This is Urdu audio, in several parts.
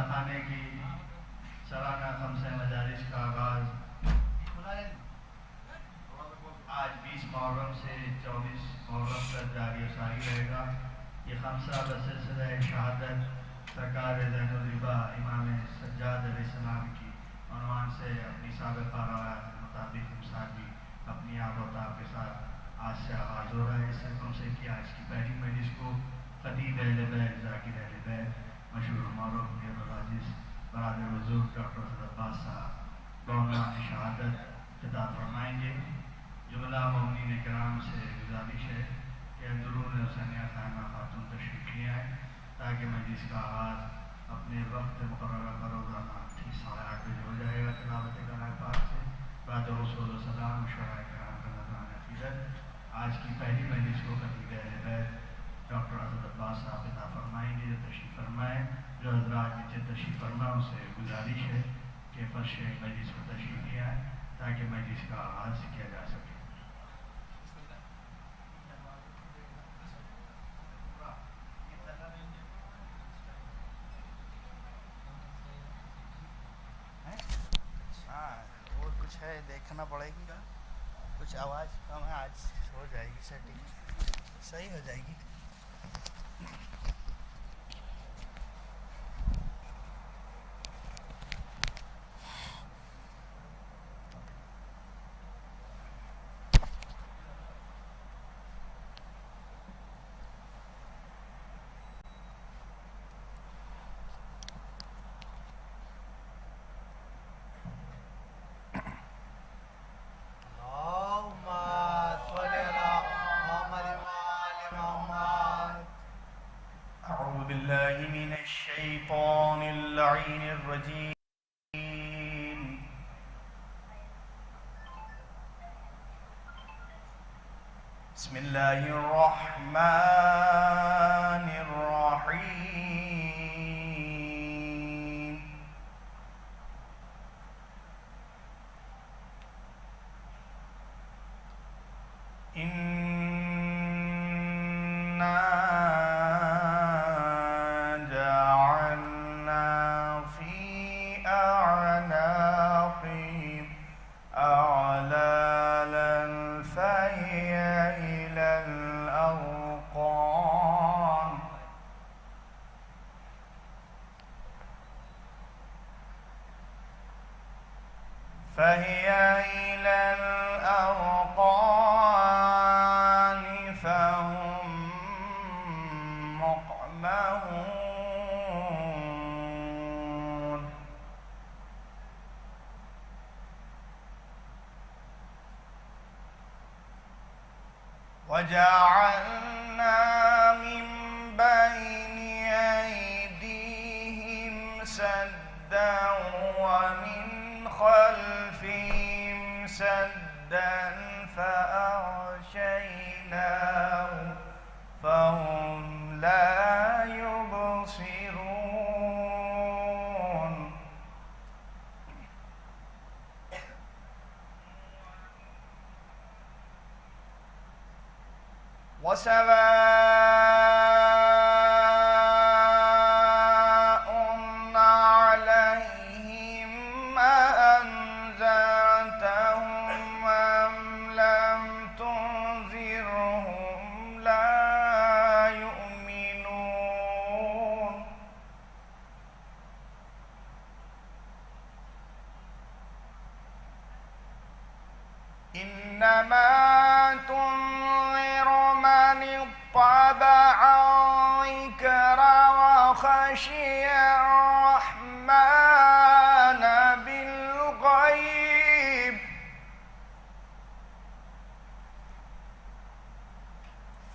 خانے کی سالانہ خمسہ مجالس کا آغاز آج 20 محرم سے 24 محرم تک جاری و ساری رہے گا۔ یہ خمسہ بسلسلہ شہادت سرکار زین الربا امام سجاد علیہ السلام کی عنوان سے اپنی سابقہ روایات کے مطابق امسال بھی اپنی آب و تاب کے ساتھ آج سے آغاز ہو رہا ہے۔ اس حکم سے کہ آج کی پہلی مجلس کو خطیب اہل بیت ذاکر اہل بیت مشہور معروف غیر العزیز برادر حضور ڈاکٹر اسد عباس صاحب بعنوان شہادت خطاب فرمائیں گے۔ جملہ مومنین کرام سے گزارش ہے کہ اندرون حسینیہ خانہ خاتون تشریف لے آئیں تاکہ مجلس کا آغاز اپنے وقت مقررہ کا روزانہ ٹھیک 8:30 بجے ہو جائے گا تلاوت کلام پاک سے بعد رسول السلام شرائع کرام کا نذرانہ عقیدت۔ آج کی پہلی مجلس کو خطیب اہل بیت ڈاکٹر اسد عباس صاحب خطاب فرمائیں گے جو تشریف فرمائیں۔ جو حضرات نیچے تشریف فرما ان سے گزارش ہے کہ فرش مجلس کو تشریف لے آئیں تاکہ مجلس کا آغاز کیا جا سکے۔ اور کچھ ہے دیکھنا پڑے گی، کچھ آواز کم ہے، آج ہو جائے گی سیٹنگ، صحیح ہو جائے گی۔ الشيطان اللعين الرجيم بسم الله الرحمن الرحيم فهي إلى الأذقان فهم مقمحون وجعلنا من بين أيديهم سدا ومن خلفهم سدا فأغشيناهم فهم لا يبصرون وسواء عليهم أأنذرتهم أم لم تنذرهم لا يؤمنون إنما تنذر من اتبع الذكر وخشي الرحمن بالغيب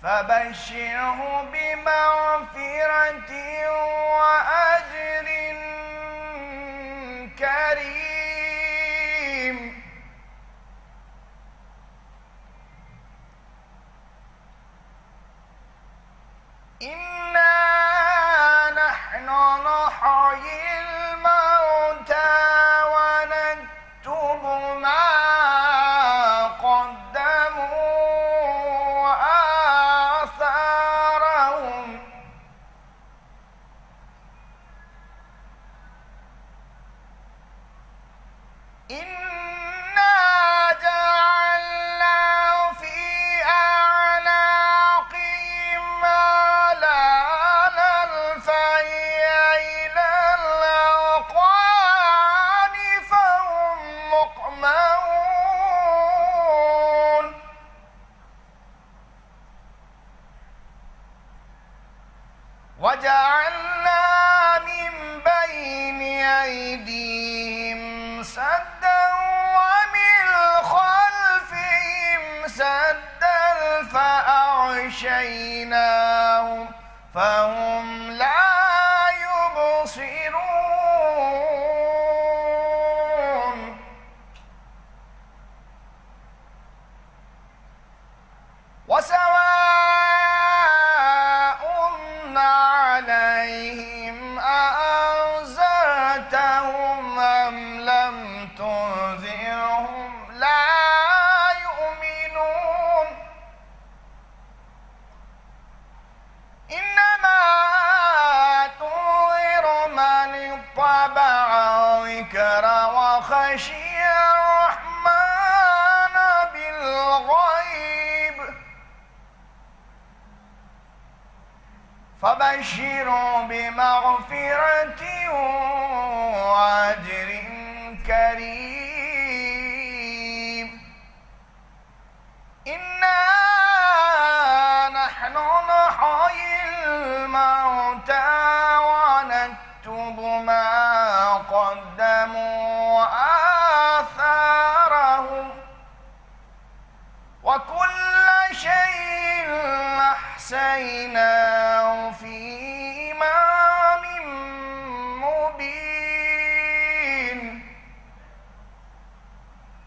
فبشره بمغفرة وأجر كريم إنا نحن نحيي الموتى ونكتب ما قدموا وآثارهم إنا جعلنا في أعناقهم أغلالا فهي إلى الأذقان فهم مقمحون وجعلنا من بين أيديهم سدا ومن خلفهم سدا فأغشيناهم فهم لا يبصرون وسواء عليهم أأنذرتهم أم لم تنذرهم لا يؤمنون إنما تنذر من اتبع الذكر وخشي الرحمن بالغيب فبشروا بمغفرة وأجر كريم إنا نحن نحيي الموتى ونكتب ما قدموا وآثارهم وكل شيء أحصيناه في إمام مبين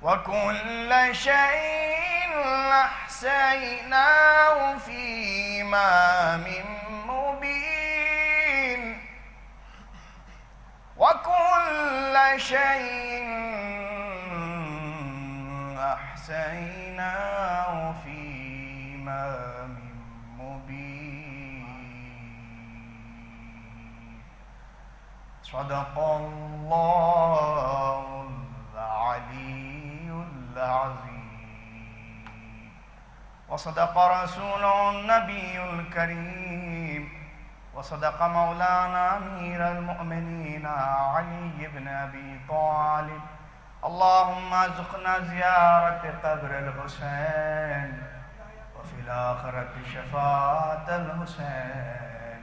وكل شيء أحصيناه في إمام مبين وكل شيء أحصيناه في إمام مبين صدق الله العلي العظيم وصدق رسوله النبي الكريم وصدق مولانا أمير المؤمنين علي بن أبي طالب اللهم ارزقنا زيارة قبر الحسين وفي الآخرة شفاعة الحسين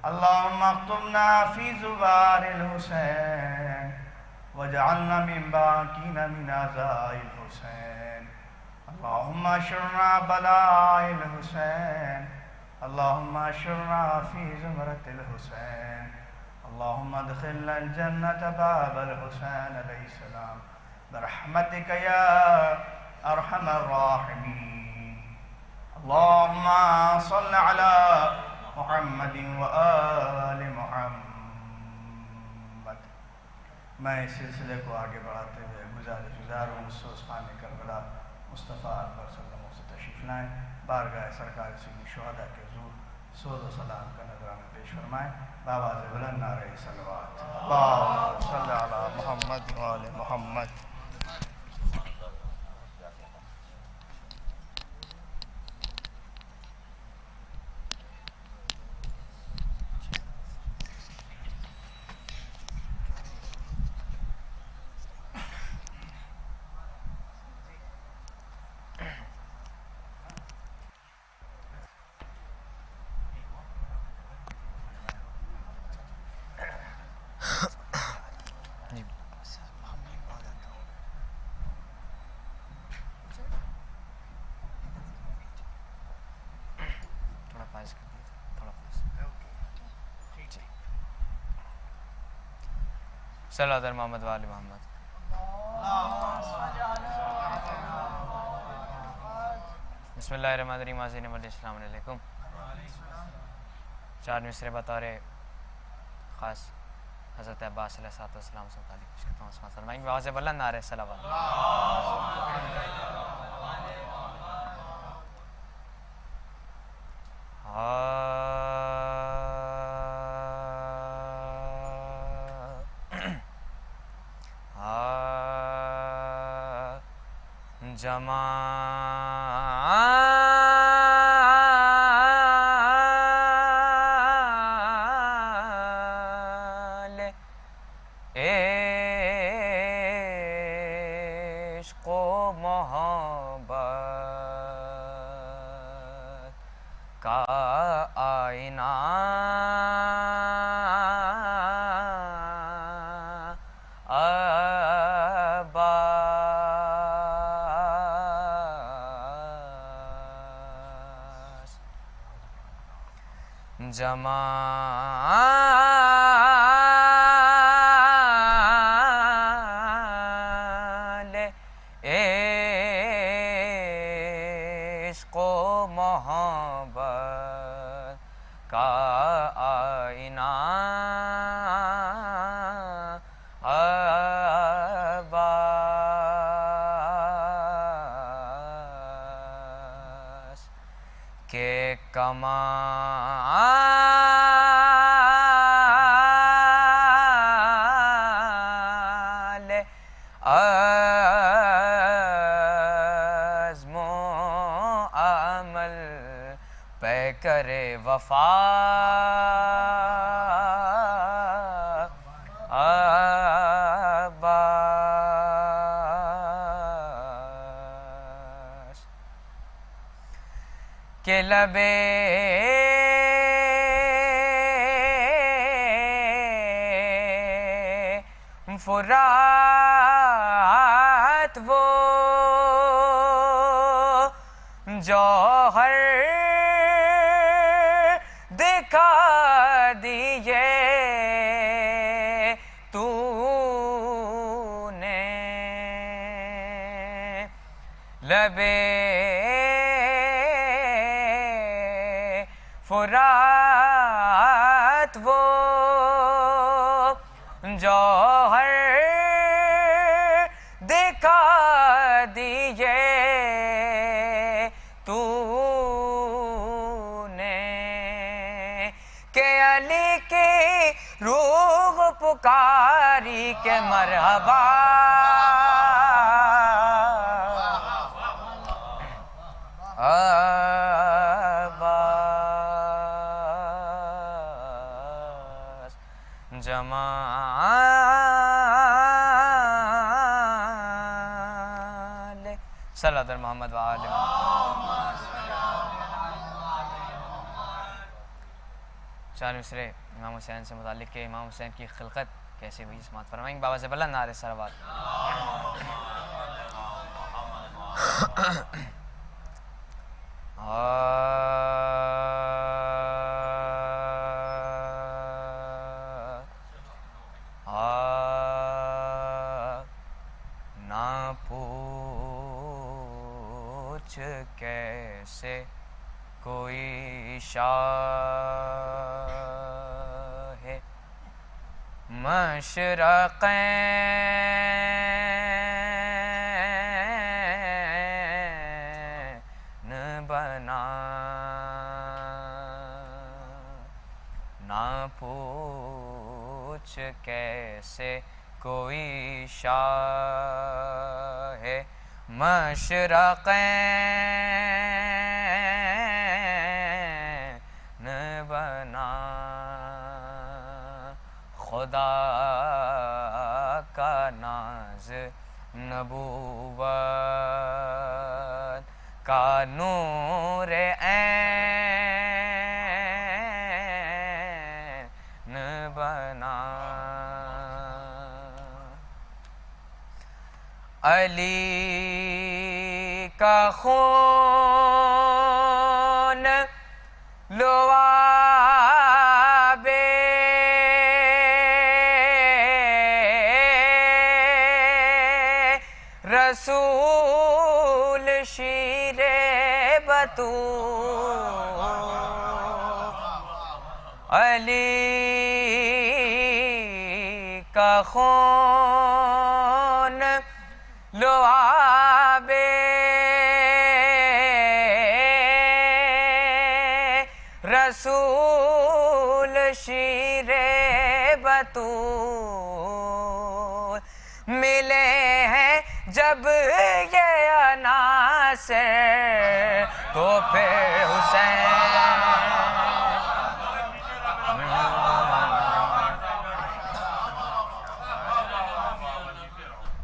اللهم اكتبنا في زوار الحسين واجعلنا من باقين من عزاء الحسين اللهم اشرنا بلاء الحسين اللهم اشرنا في زمرة الحسين اللهم ادخلنا الجنة باب الحسين عليه السلام برحمتك يا أرحم الراحمين اللهم صل على محمد وآل محمد. میں اس سلسلے کو آگے بڑھاتے ہوئے گزار ہوں خان کربلا مصطفیٰ اکبر صلی اللہ علیہ وسلم سے تشریف لائیں، بارگاہ سرکار سید شہداء کے حضور سود و سلام کا نذرانہ پیش فرمائیں. بابا بلند نعرہ صلوات اللہم صلی علی محمد و آل محمد. صلی اللہ محمد وآل محمد. بسم اللہ الرحمن الرحیم. عظیم السلام علیکم. 4 مصرے بطور خاص حضرت عباس علیہ السلام سے متعلق کرتا ہوں. فرمائیں آواز بلند نعرہ صلوات. جمال عشق و محبت کا آئینہ عباس جمال عشق و محبت کا آئینہ عباس کے کمال عزم و عمل پہ کرے وفا عباس کہ لبے فرات وہ جوہر دکھا دیے تو نے لبے فرات وہ جوہر دکھا دیے تو نے کہ علی کی روح پکاری کے مرحبا عباس جمال صلی اللہ محمد وآل محمد. چار مصرے امام حسین سے متعلق کہ امام حسین کی خلقت کیسے ہوئی سماعت فرمائیں گے بابا سے بلند نعرے صلوات. نہ پوچھ کیسے کوئی شاہ مشرقین بنا نہ پوچھ کیسے کوئی شاہ مشرقین بنا خدا کا ناز نبوت کا نور عین بنا علی کا خون لعاب رسول شیر بطول علی کا خون لعاب رسول شیر بطول ملے ہیں جب یہ انا ناصر تو پھر حسین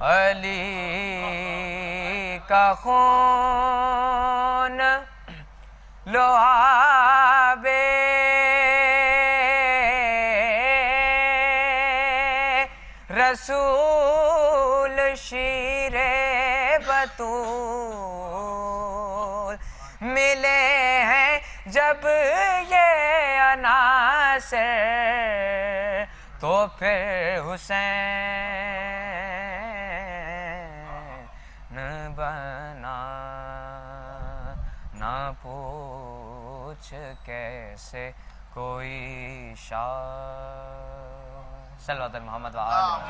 علی کا خون لعاب رسول شیر بطول ملے ہیں جب یہ عناصر تو پھر حسین بنا نہ پوچھ کیسے کوئی شاہ صلوات محمد و آل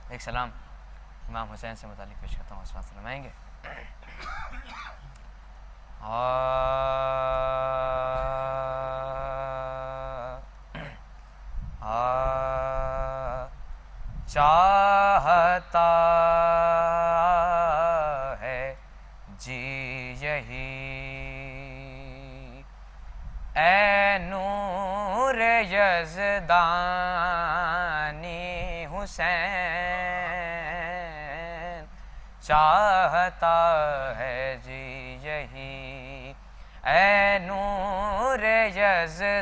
ایک سلام امام حسین سے متعلق پیش کرتا ہوں اس وقت سلامائیں گے چاہتا ہے جی یہی اے نور یزدانی حسین چاہتا ہے جی یہی اے نور یزدانی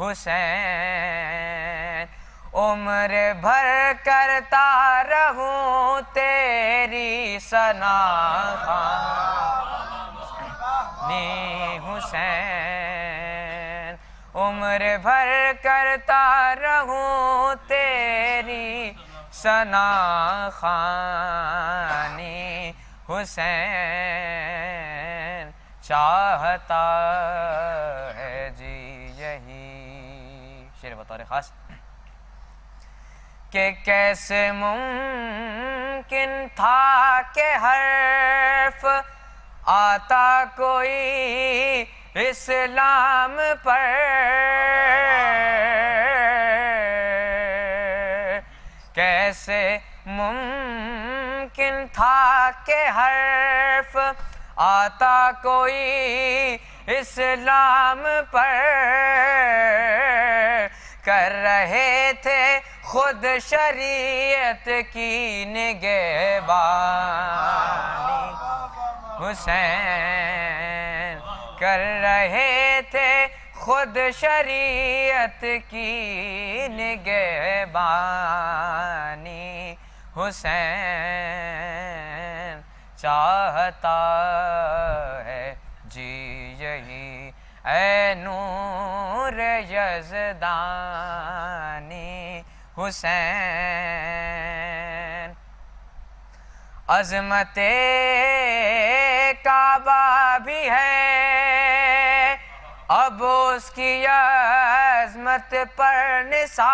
حسین عمر بھر کرتا رہوں تیری ثنا خوانی حسین عمر بھر کرتا رہوں تیری ثنا خوانی حسین چاہتا ہے جی یہی شعر بطور خاص کہ کیسے ممکن تھا کہ حرف آتا کوئی اسلام پر کیسے ممکن تھا کہ حرف آتا کوئی اسلام پر کر رہے تھے خود شریعت کی نگہبانی حسین کر رہے تھے خود شریعت کی نگہبانی حسین چاہتا ہے جی یہی اے نور یزدانی حسین عظمت کعبہ بھی ہے اب اس کی عظمت پر نثار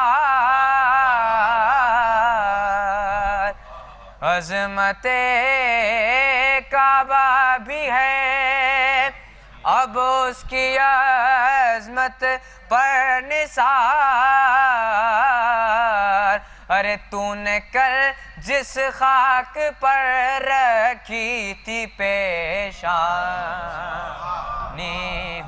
عظمت کعبہ بھی ہے اب اس کی عظمت پر نثار ارے تو نے کل جس خاک پر رکھی تھی پیشانی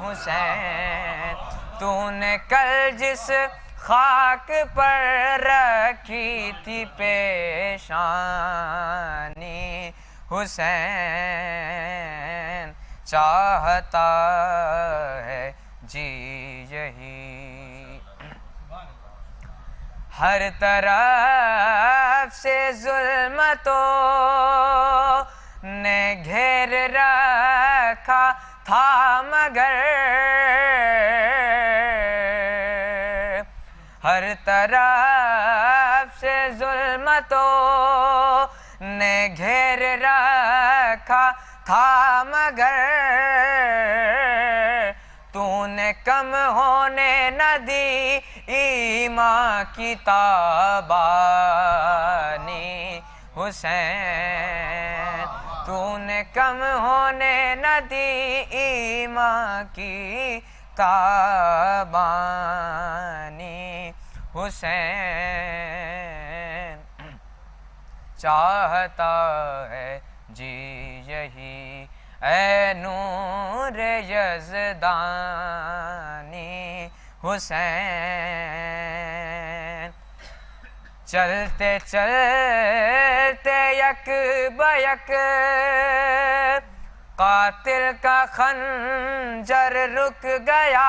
حسین تو نے کل جس خاک پر رکھی تھی پیشانی حسین چاہتا ہے جی یہی ہر طرف سے ظلمتوں نے گھیر رکھا تھا مگر ہر طرف سے ظلمتوں نے گھیر رکھا تھا مگر تو نے کم ہونے نہ دی ایمان کی تابانی حسین تو نے کم ہونے نہ دی ایمان کی تابانی حسین چاہتا ہے جی یہی اے نور یزدانی حسین چلتے چلتے یک بیک قاتل کا خنجر رک گیا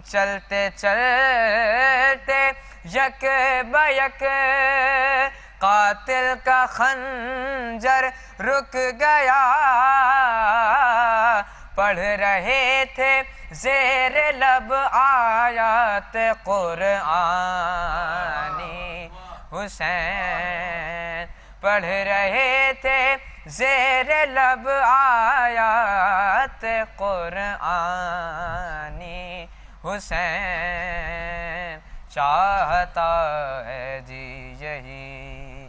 چلتے چلتے یک بیک قاتل کا خنجر رک گیا پڑھ رہے تھے زیر لب آیات قرآنی حسین پڑھ رہے تھے زیر لب آیات قرآنی حسین چاہتا ہے جی یہی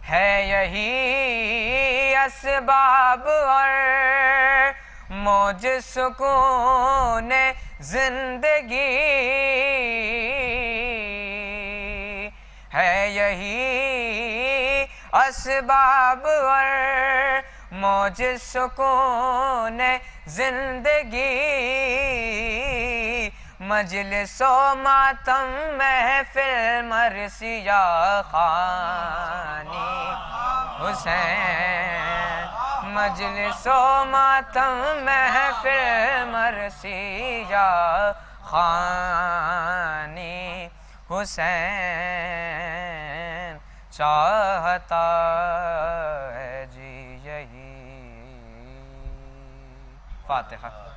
ہے یہی اسباب اور موج سکون زندگی ہے یہی اسباب اور موج سکون زندگی مجلس و ماتم محفل مرثیہ خوانی حسین مجلس و ماتم محفل مرثیہ خوانی حسین چاہتا ہے جی یہی فاتحہ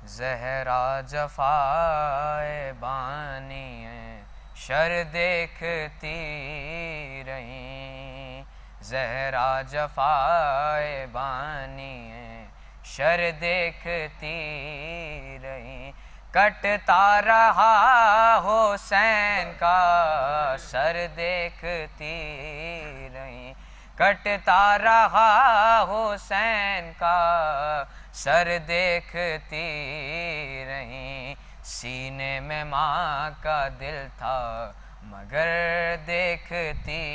زہرا جفائے بانی شر دیکھتی رہیں زہرا جفائے بانی شر دیکھتی رہیں کٹتا رہا حسین کا سر دیکھتی رہیں کٹتا رہا حسین کا سر دیکھتی رہیں سینے میں ماں کا دل تھا مگر دیکھتی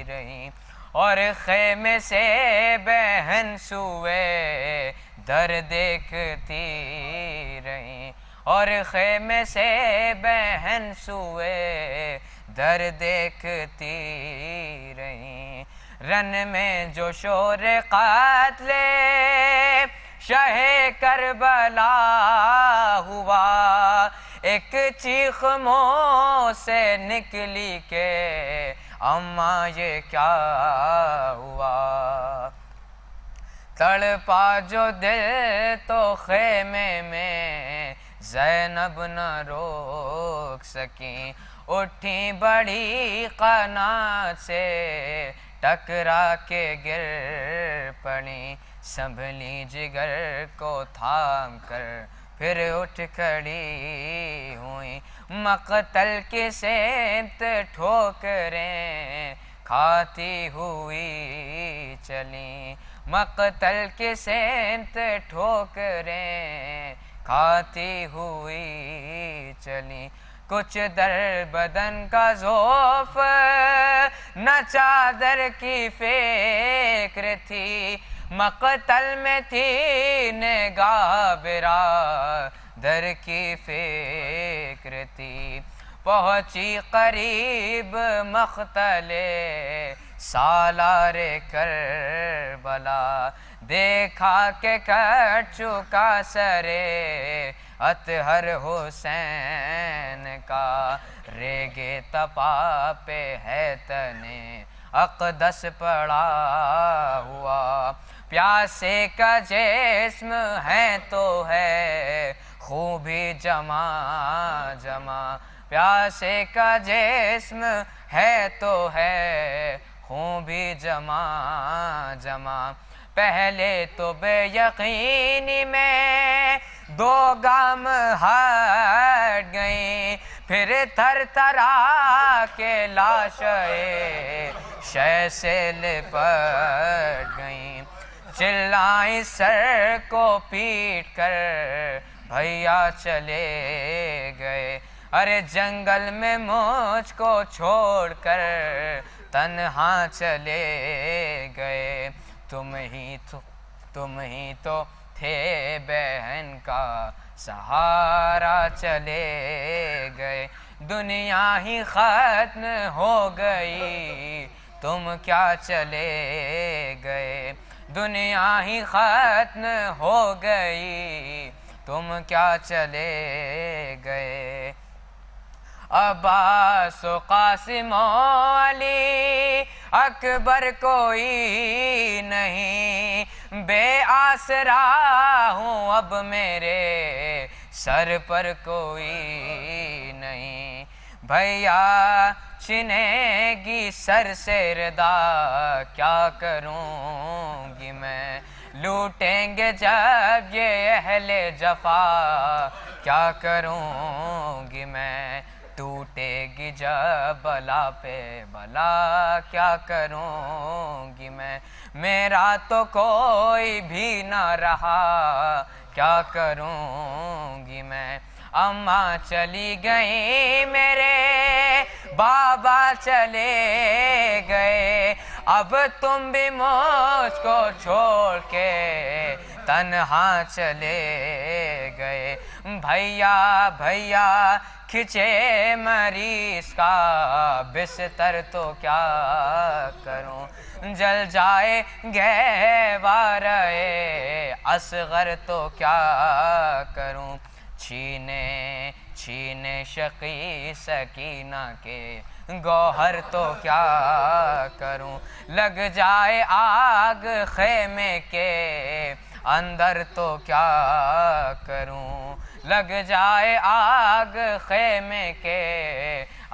رہیں اور خیمے سے بہن سوئے در دیکھتی رہیں اور خیمے سے بہن سوئے در دیکھتی رہیں رن میں جو شور قاتل شاہ کربلا ہوا ایک چیخ منہ سے نکلی کہ اماں یہ کیا ہوا تڑپا جو دل تو خیمے میں زینب نہ روک سکیں اٹھیں بڑی قناعت سے ٹکرا کے گر پڑیں سنبھلی جگر کو تھام کر پھر اٹھ کھڑی ہوئیں مقتل کی سمت ٹھوکریں کھاتی ہوئی چلیں مقتل کی سمت ٹھوکریں کھاتی ہوئی چلیں کچھ در بدن کا ذوف نہ چادر کی فکر تھی مقتل میں تھی نگاہ برادر کی فکر تھی پہنچی قریب مقتل سالار کربلا دیکھا کہ کٹ چکا سرے اطہر حسین کا ریگے تپا پہ ہے تنے اقدس پڑا ہوا پیاسے کا جسم ہے تو ہے خون بھی جمع جمع پیاسے کا جسم ہے تو ہے خون بھی جمع جمع پہلے تو بے یقینی میں 2 گام ہٹ گئیں، پھر تھر تھرا کے لاشیں شے سے لپٹ گئیں، چلائیں سر کو پیٹ کر بھیا چلے گئے، ارے جنگل میں مجھ کو چھوڑ کر تنہا چلے گئے، تم ہی تو تھے بہن کا سہارا، چلے گئے، دنیا ہی ختم ہو گئی تم کیا چلے گئے، دنیا ہی ختم ہو گئی تم کیا چلے گئے، عباس و قاسم و علی اکبر کوئی نہیں، بے آسرا ہوں اب میرے سر پر کوئی نہیں، بھیا چھنے گی سر سے ردا کیا کروں گی میں، لوٹیں گے جب یہ اہل جفا کیا کروں گی میں، ٹوٹے گی جب بلا پہ بلا کیا کروں گی میں، میرا تو کوئی بھی نہ رہا کیا کروں گی میں، اماں چلی گئیں میرے بابا چلے گئے، اب تم بھی مجھ کو چھوڑ کے تنہا چلے گئے، بھیا کھچے مریض کا بستر تو کیا کروں، جل جائے گہوارے اصغر تو کیا کروں، چھینے شقی سکینہ کے گوہر تو کیا کروں، لگ جائے آگ خیمے کے اندر تو کیا کروں، لگ جائے آگ خیمے کے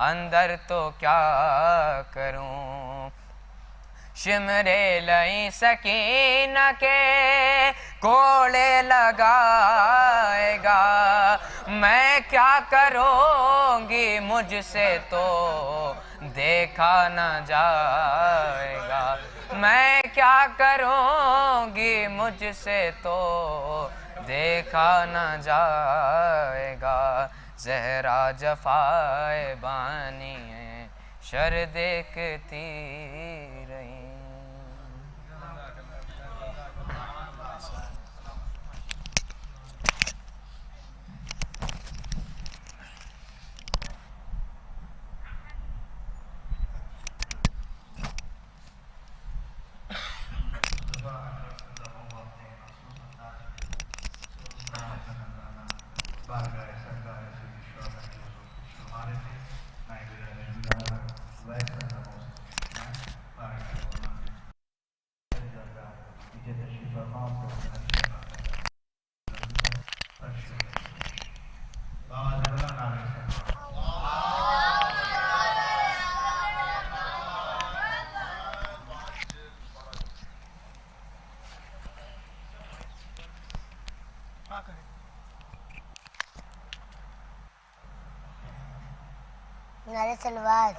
اندر تو کیا کروں، شمرے لئیں سکینہ کے کوڑے لگائے گا، میں کیا کروں گی مجھ سے تو دیکھا نہ جائے گا، میں کیا کروں گی مجھ سے تو دیکھا نہ جائے گا، زہرا جفائے بانی ہے شر دیکھتی رہی۔ نعرہ صلوات۔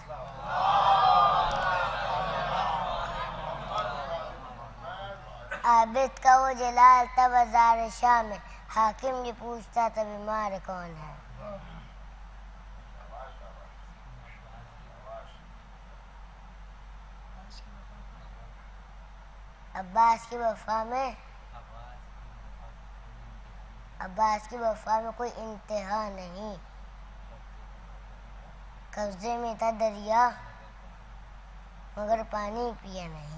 عابد کا وہ جلال تھا بازار شاہ میں، حاکم یہ پوچھتا تھا بیمار کون ہے، عباس کی وفا میں کوئی انتہا نہیں، قبضے میں تھا دریا مگر پانی پیا نہیں،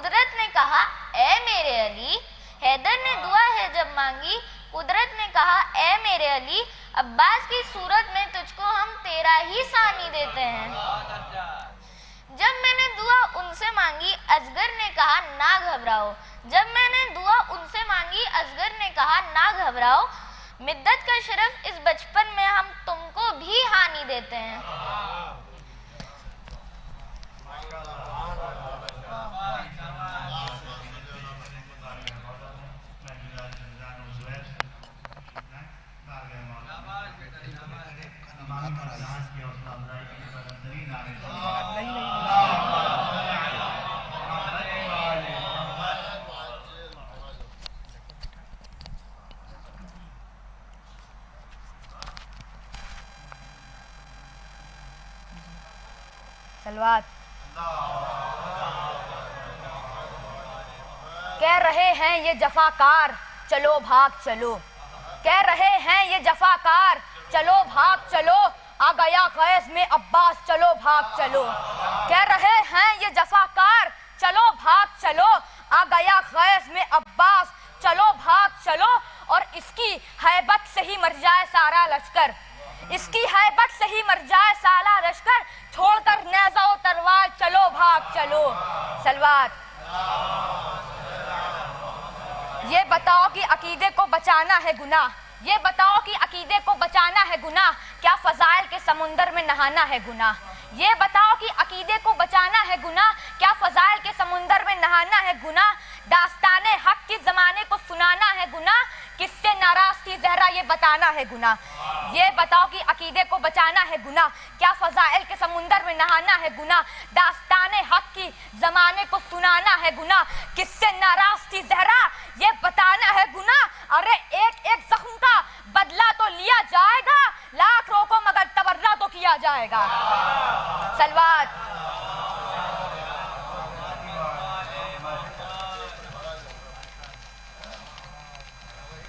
قدرت نے کہا اے میرے علی. حیدر نے دعا ہے جب مانگی, قدرت نے کہا اے میرے علی, عباس کی صورت میں تجھ کو ہم تیرا ہی ثانی دیتے ہیں. جب میں نے دعا ان سے مانگی, اصغر نے کہا نہ گھبراؤ. جب میں نے دعا ان سے مانگی, اصغر نے کہا نہ گھبراؤ. مدت کا شرف اس بچپن میں ہم تم کو بھی ہانی دیتے ہیں. سلوات. کہہ رہے ہیں یہ جفاکار چلو بھاگ چلو, کہہ رہے ہیں یہ جفاکار چلو بھاگ چلو, آ گیا غیظ میں عباس چلو بھاگ چلو. کہہ رہے ہیں یہ جفاکار چلو بھاگ چلو, آ گیا غیظ میں عباس چلو بھاگ چلو. اور اس کی ہیبت سے ہی مر جائے سارا لشکر, اس کی ہیبت سے ہی مر جائے سارا لشکر, چھوڑ کر نیزہ و تلوار چلو بھاگ چلو. سلوات. یہ بتاؤ کہ عقیدے کو بچانا ہے گناہ, یہ بتاؤ کہ عقیدے کو بچانا ہے گناہ, کیا فضائل کے سمندر میں نہانا ہے گناہ. یہ بتاؤ کہ عقیدے کو بچانا ہے گناہ, کیا فضائل کے سمندر میں نہانا ہے گناہ. داستان حق کی زمانے کو سنانا ہے گناہ, کس سے ناراض تھی زہرا یہ بتانا ہے گناہ. یہ بتاؤ کہ عقیدے کو بچانا ہے گناہ, کیا فضائل کے سمندر میں نہانا ہے گناہ. داستان حق کی زمانے کو سنانا ہے گناہ, کس سے ناراض تھی زہرا یہ بتانا ہے گناہ. ارے ایک ایک زخم کا بدلہ تو لیا جائے گا, لاکھ روکو مگر تبرہ تو کیا جائے گا. سلوات.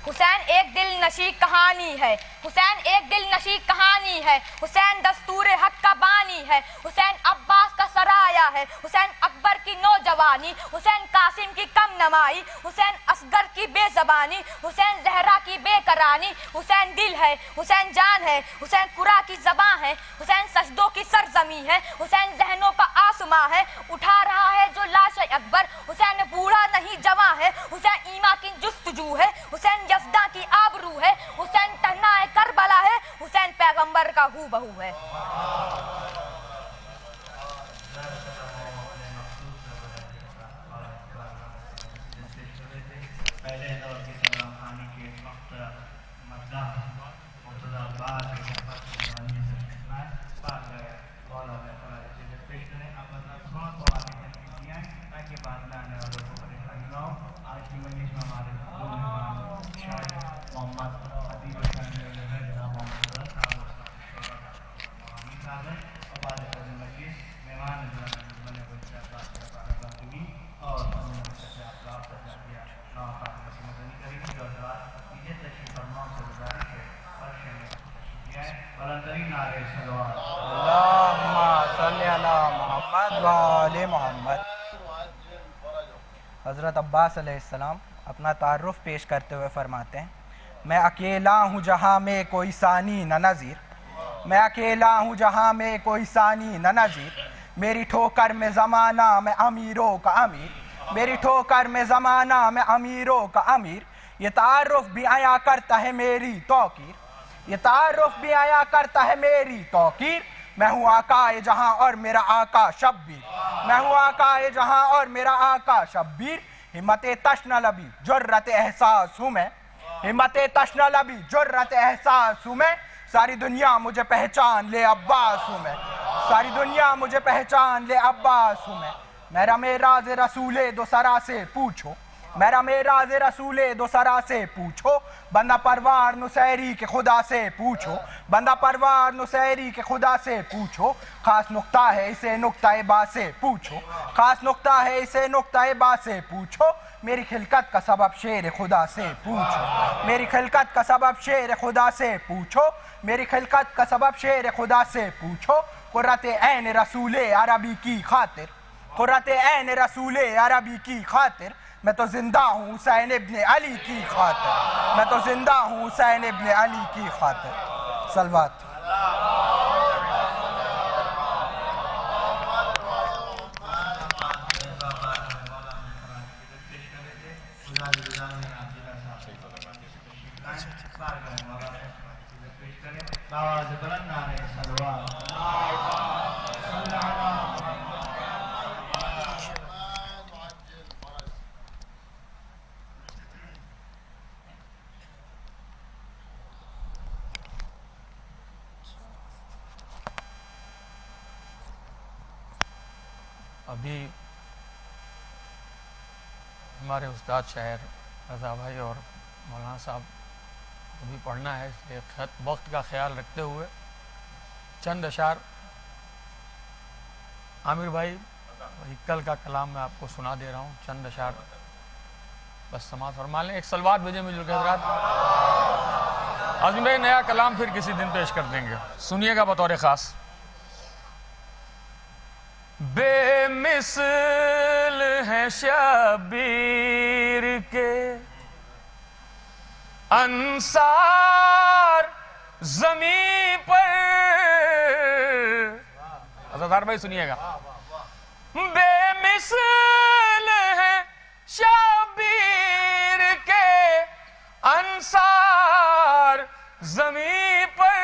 حسین ایک دل نشی کہانی ہے, حسین ایک دل نشی کہانی ہے, حسین دستور حق کا بانی ہے, حسین عباس کا سرایا ہے, حسین اکبر کی نوجوانی, حسین قاسم کی کم نمائی, حسین اصغر کی بے زبانی, حسین زہرا کی بے قرانی. حسین دل ہے, حسین جان ہے, حسین قرا کی زباں ہے, حسین سجدوں کی سرزمین ہے, حسین ذہنوں کا آسماں ہے, اٹھا رہا ہے جو لاش اکبر. حسین بوڑھا نہیں جواں ہے, حسین ایما کی جستجو ہے, حسین یزداں کی آبرو ہے, حسین تہنا کربلا ہے, حسین پیغمبر کا ہو بہو ہے. پہلے دور کی سلام خانی کے وقت مداح مرتضی عباس کے پتنی سے بات گئے مولا میں قرار چیزیں پیش کریں. آپ تھوڑا تھوڑا آگے دیا ہے تاکہ بعد میں آنے والوں کو پریشانی نہ ہو. آج کی مجلس میں ہمارے شاعر محمد حبیب الشان جناب محمد صاحب صاحب اور بعد مجلس مہمان بنے بچے باقی اور محمد. حضرت عباس علیہ السلام اپنا تعارف پیش کرتے ہوئے فرماتے ہیں میں اکیلا ہوں جہاں میں کوئی ثانی نہ نظیر, میں اکیلا ہوں جہاں میں کوئی ثانی نہ نظیر, میری ٹھوکر میں زمانہ میں امیروں کا امیر, میری ٹھوکر میں زمانہ میں امیروں کا امیر. یہ تعارف بھی آیا کرتا ہے میری توقیر, یہ تعارف بھی آیا کرتا ہے میری توقیر. میں ہوں آقا جہاں اور میرا آقا شبیر, میں ہوں آقا جہاں اور میرا آقا شبیر. ہمت تشنہ لبی جرت احساس ہوں میں, ہمت تشنہ لبی جرت احساس ہوں میں, ساری دنیا مجھے پہچان لے عباس ہوں میں, ساری دنیا مجھے پہچان لے عباس ہوں میں. میرا معراج رسول دو سرا سے پوچھو, میرا معراج رسول دو سرا سے پوچھو, بندہ پروار نصیری کے خدا سے پوچھو, بندہ پروار نصیری کے خدا سے پوچھو. خاص نقطہ ہے اسے نقطہ با سے پوچھو, خاص نقطہ ہے اسے نقطہ با سے پوچھو. میری خلقت کا سبب شیر خدا سے پوچھو, میری خلقت کا سبب شیر خدا سے پوچھو, میری خلقت کا سبب شیر خدا سے پوچھو. قرۃ عین رسول عربی کی خاطر, قرۃ عین رسول عربی کی خاطر میں تو زندہ ہوں حسین ابن علی کی خاطر، میں تو زندہ ہوں حسین ابن علی کی خاطر۔ صلوات۔ ابھی ہمارے استاد شاعر رضا بھائی اور مولانا صاحب ابھی پڑھنا ہے، اس لیے وقت کا خیال رکھتے ہوئے چند اشعار عامر بھائی کل کا کلام میں آپ کو سنا دے رہا ہوں، چند اشعار بس سماعت فرما لیں۔ ایک صلوات بھیجیں مل کے حضرات۔ آزمی بھائی نیا کلام پھر کسی دن پیش کر دیں گے، سنیے گا بطور خاص۔ بے مثل ہیں شبیر کے انصار زمین پر، عزیزدار بھائی سنیے گا۔ بے مثل ہیں شبیر کے انصار زمین پر،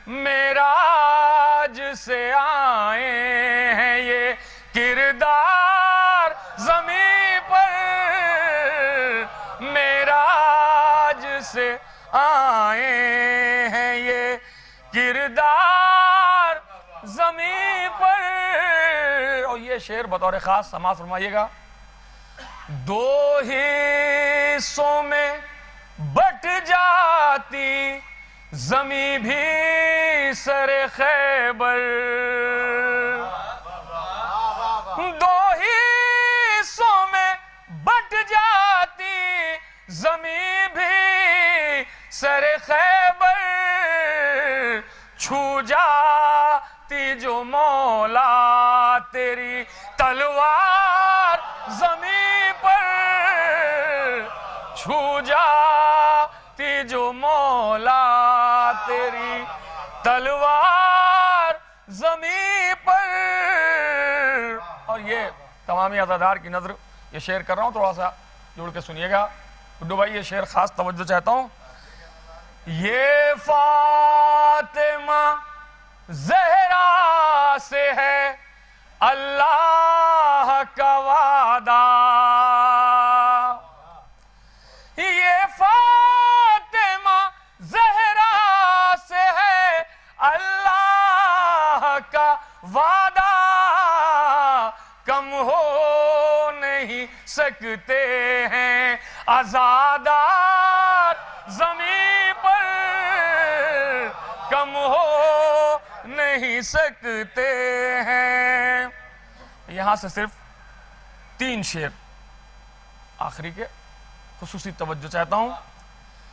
معراج سے آئے ہیں یہ کردار زمین پر، معراج سے آئے ہیں یہ کردار زمین پر۔ اور یہ شعر بطور خاص سماعت فرمائیے گا۔ دو حصوں میں بٹ جاتی زمین بھی سر خیبر، دو حصوں میں بٹ جاتی زمین بھی سر خیبر، چھو جاتی جو مولا تیری تلوار زمین پر، چھو جاتی جو مولا تیری تلوار زمین پر۔ اور یہ تمامی عزادار کی نظر یہ شعر کر رہا ہوں، تھوڑا سا جوڑ کے سنیے گا گڈو بھائی، یہ شعر خاص توجہ چاہتا ہوں۔ یہ فاطمہ زہرا سے ہے اللہ کا وعدہ، یہ فاطمہ زہرا سے ہے اللہ کا وعدہ، کم ہو نہیں سکتے ہیں عزادار زمین پر، کم ہو نہیں سکتے ہیں۔ یہاں سے صرف 3 شعر آخری کے خصوصی توجہ چاہتا ہوں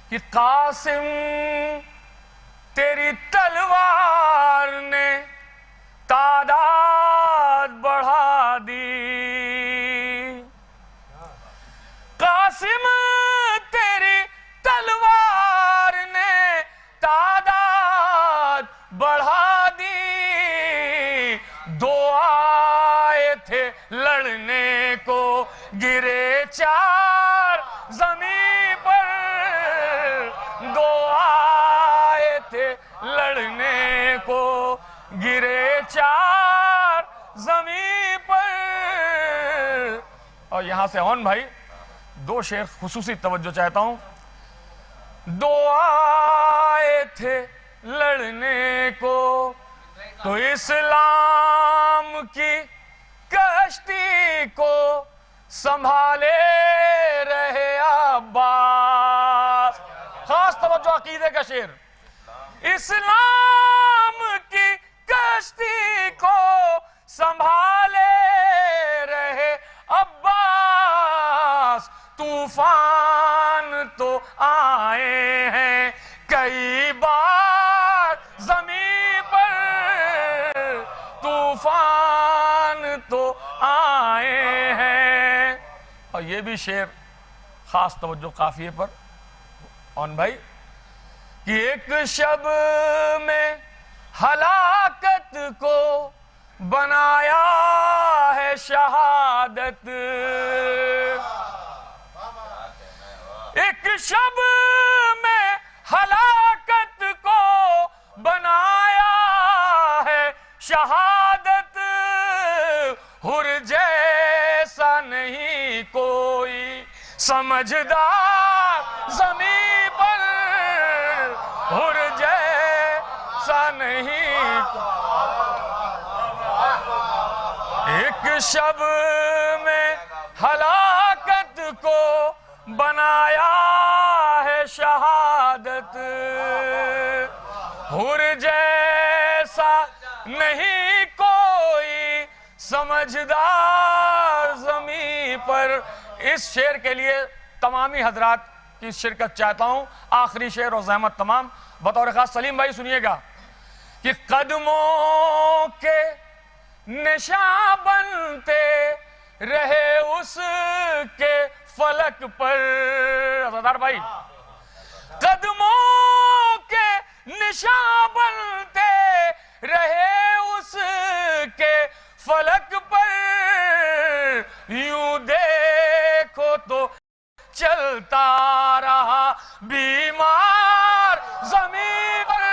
کہ قاسم تیری تلوار نے تعداد بڑھا دی، قاسم تیری تلوار نے تعداد بڑھا دی، 2 آئے تھے لڑنے کو گرے 4 زمین پر، 2 آئے تھے لڑنے کو گرے 4 زمین پر۔ اور یہاں سے اون بھائی 2 شعر خصوصی توجہ چاہتا ہوں۔ 2 آئے تھے لڑنے کو تو اسلام کی کشتی کو سنبھالے رہے عباس۔ خاص توجہ عقیدے کا شعر۔ اسلام کی کشتی کو سنبھالے رہے عباس، طوفان تو آئے ہیں کئی بار زمین پر، طوفان اور یہ بھی شعر خاص توجہ قافیے پر اون بھائی کہ ایک شب میں ہلاکت کو بنایا ہے شہادت، ایک شب میں ہلاکت کو بنایا ہے شہادت، حر جیسا نہیں کوئی سمجھدار زمین پر، حر جیسا نہیں، ایک شب میں ہلاکت کو بنایا ہے شہادت، حر جیسا نہیں کوئی سمجھدار زمین پر۔ اس شعر کے لیے تمامی حضرات کی شرکت چاہتا ہوں۔ آخری شعر اور زحمت تمام بطور خاص سلیم بھائی سنیے گا کہ قدموں کے نشاں بنتے رہے اس کے فلک پر، عزادار بھائی، قدموں کے نشاں بنتے رہے اس کے فلک پر، یوں دیکھو تو چلتا رہا بیمار زمین پر،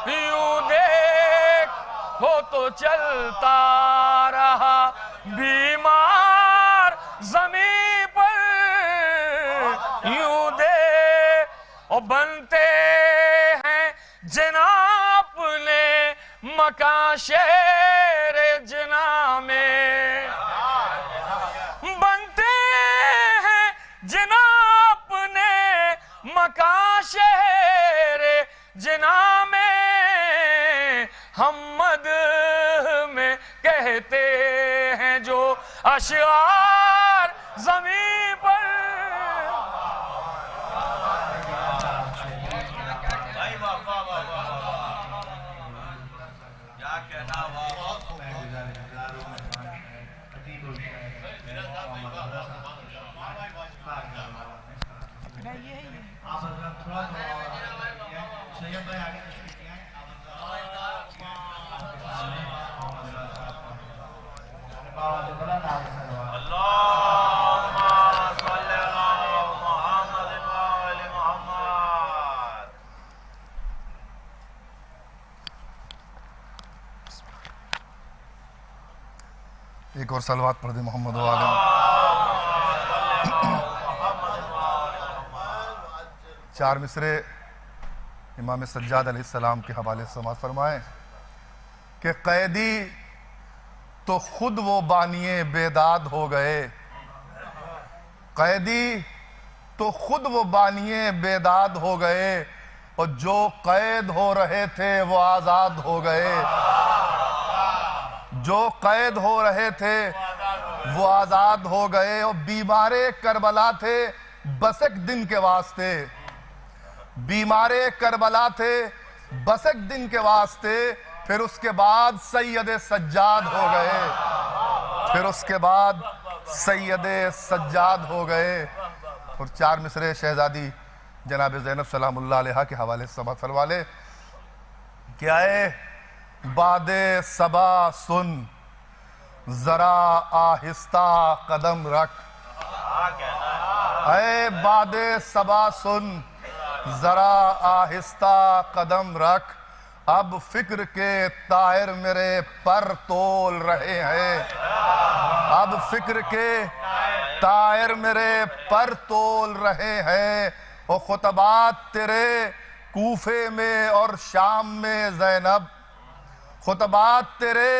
یوں دیکھو تو چلتا رہا بیمار زمین پر، یوں دیکھو بنتے ہیں جناب نے مکان شہر جنا میں، بنتے ہیں جناب نے مکان شہر جنا میں، ہم مدح میں کہتے ہیں جو اشعار زمین پر۔ ایک اور صلوات پڑھ دے محمد و آلہ۔ چار مصرے امام سجاد علیہ السلام کے حوالے سے سماعت فرمائیں کہ قیدی تو خود وہ بانیے بیداد ہو گئے، قیدی تو خود وہ بانیے بیداد ہو گئے، اور جو قید ہو رہے تھے وہ آزاد ہو گئے، جو قید ہو رہے تھے وہ آزاد ہو گئے، اور بیمار کربلا تھے بس ایک دن کے واسطے، بیمار کربلا تھے بس ایک دن کے واسطے، پھر اس کے بعد سید سجاد ہو گئے، پھر اس کے بعد سید سجاد ہو گئے۔ اور چار مصرے شہزادی جناب زینب سلام اللہ علیہ کے حوالے سے سماعت فرما لے کہ آئے باد صبا سن ذرا آہستہ قدم رکھ، اے باد صبا سن ذرا آہستہ قدم رکھ، اب فکر کے طائر میرے پر تول رہے ہیں، اب فکر کے طائر میرے پر تول رہے ہیں، اور خطبات تیرے کوفے میں اور شام میں زینب، خطبات تیرے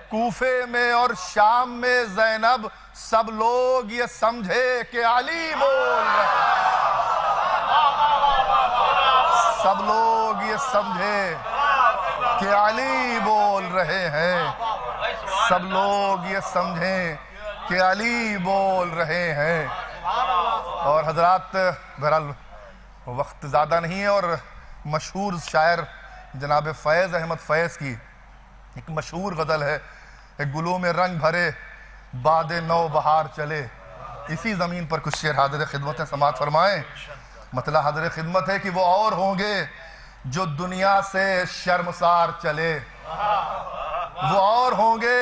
کوفے میں اور شام میں زینب، سب لوگ یہ سمجھے کہ علی بول رہے ہیں، سب لوگ یہ سمجھے کہ علی بول رہے ہیں، سب لوگ یہ سمجھیں کہ علی بول رہے ہیں۔ اور حضرات بہرحال وقت زیادہ نہیں ہے، اور مشہور شاعر جناب فیض احمد فیض کی ایک مشہور غزل ہے، ایک گلوں میں رنگ بھرے باد نو بہار چلے، اسی زمین پر کچھ شعر حاضر خدمت سماعت فرمائیں. مطلب حاضر خدمت ہے کہ وہ اور ہوں گے جو دنیا سے شرمسار چلے. وہ اور ہوں گے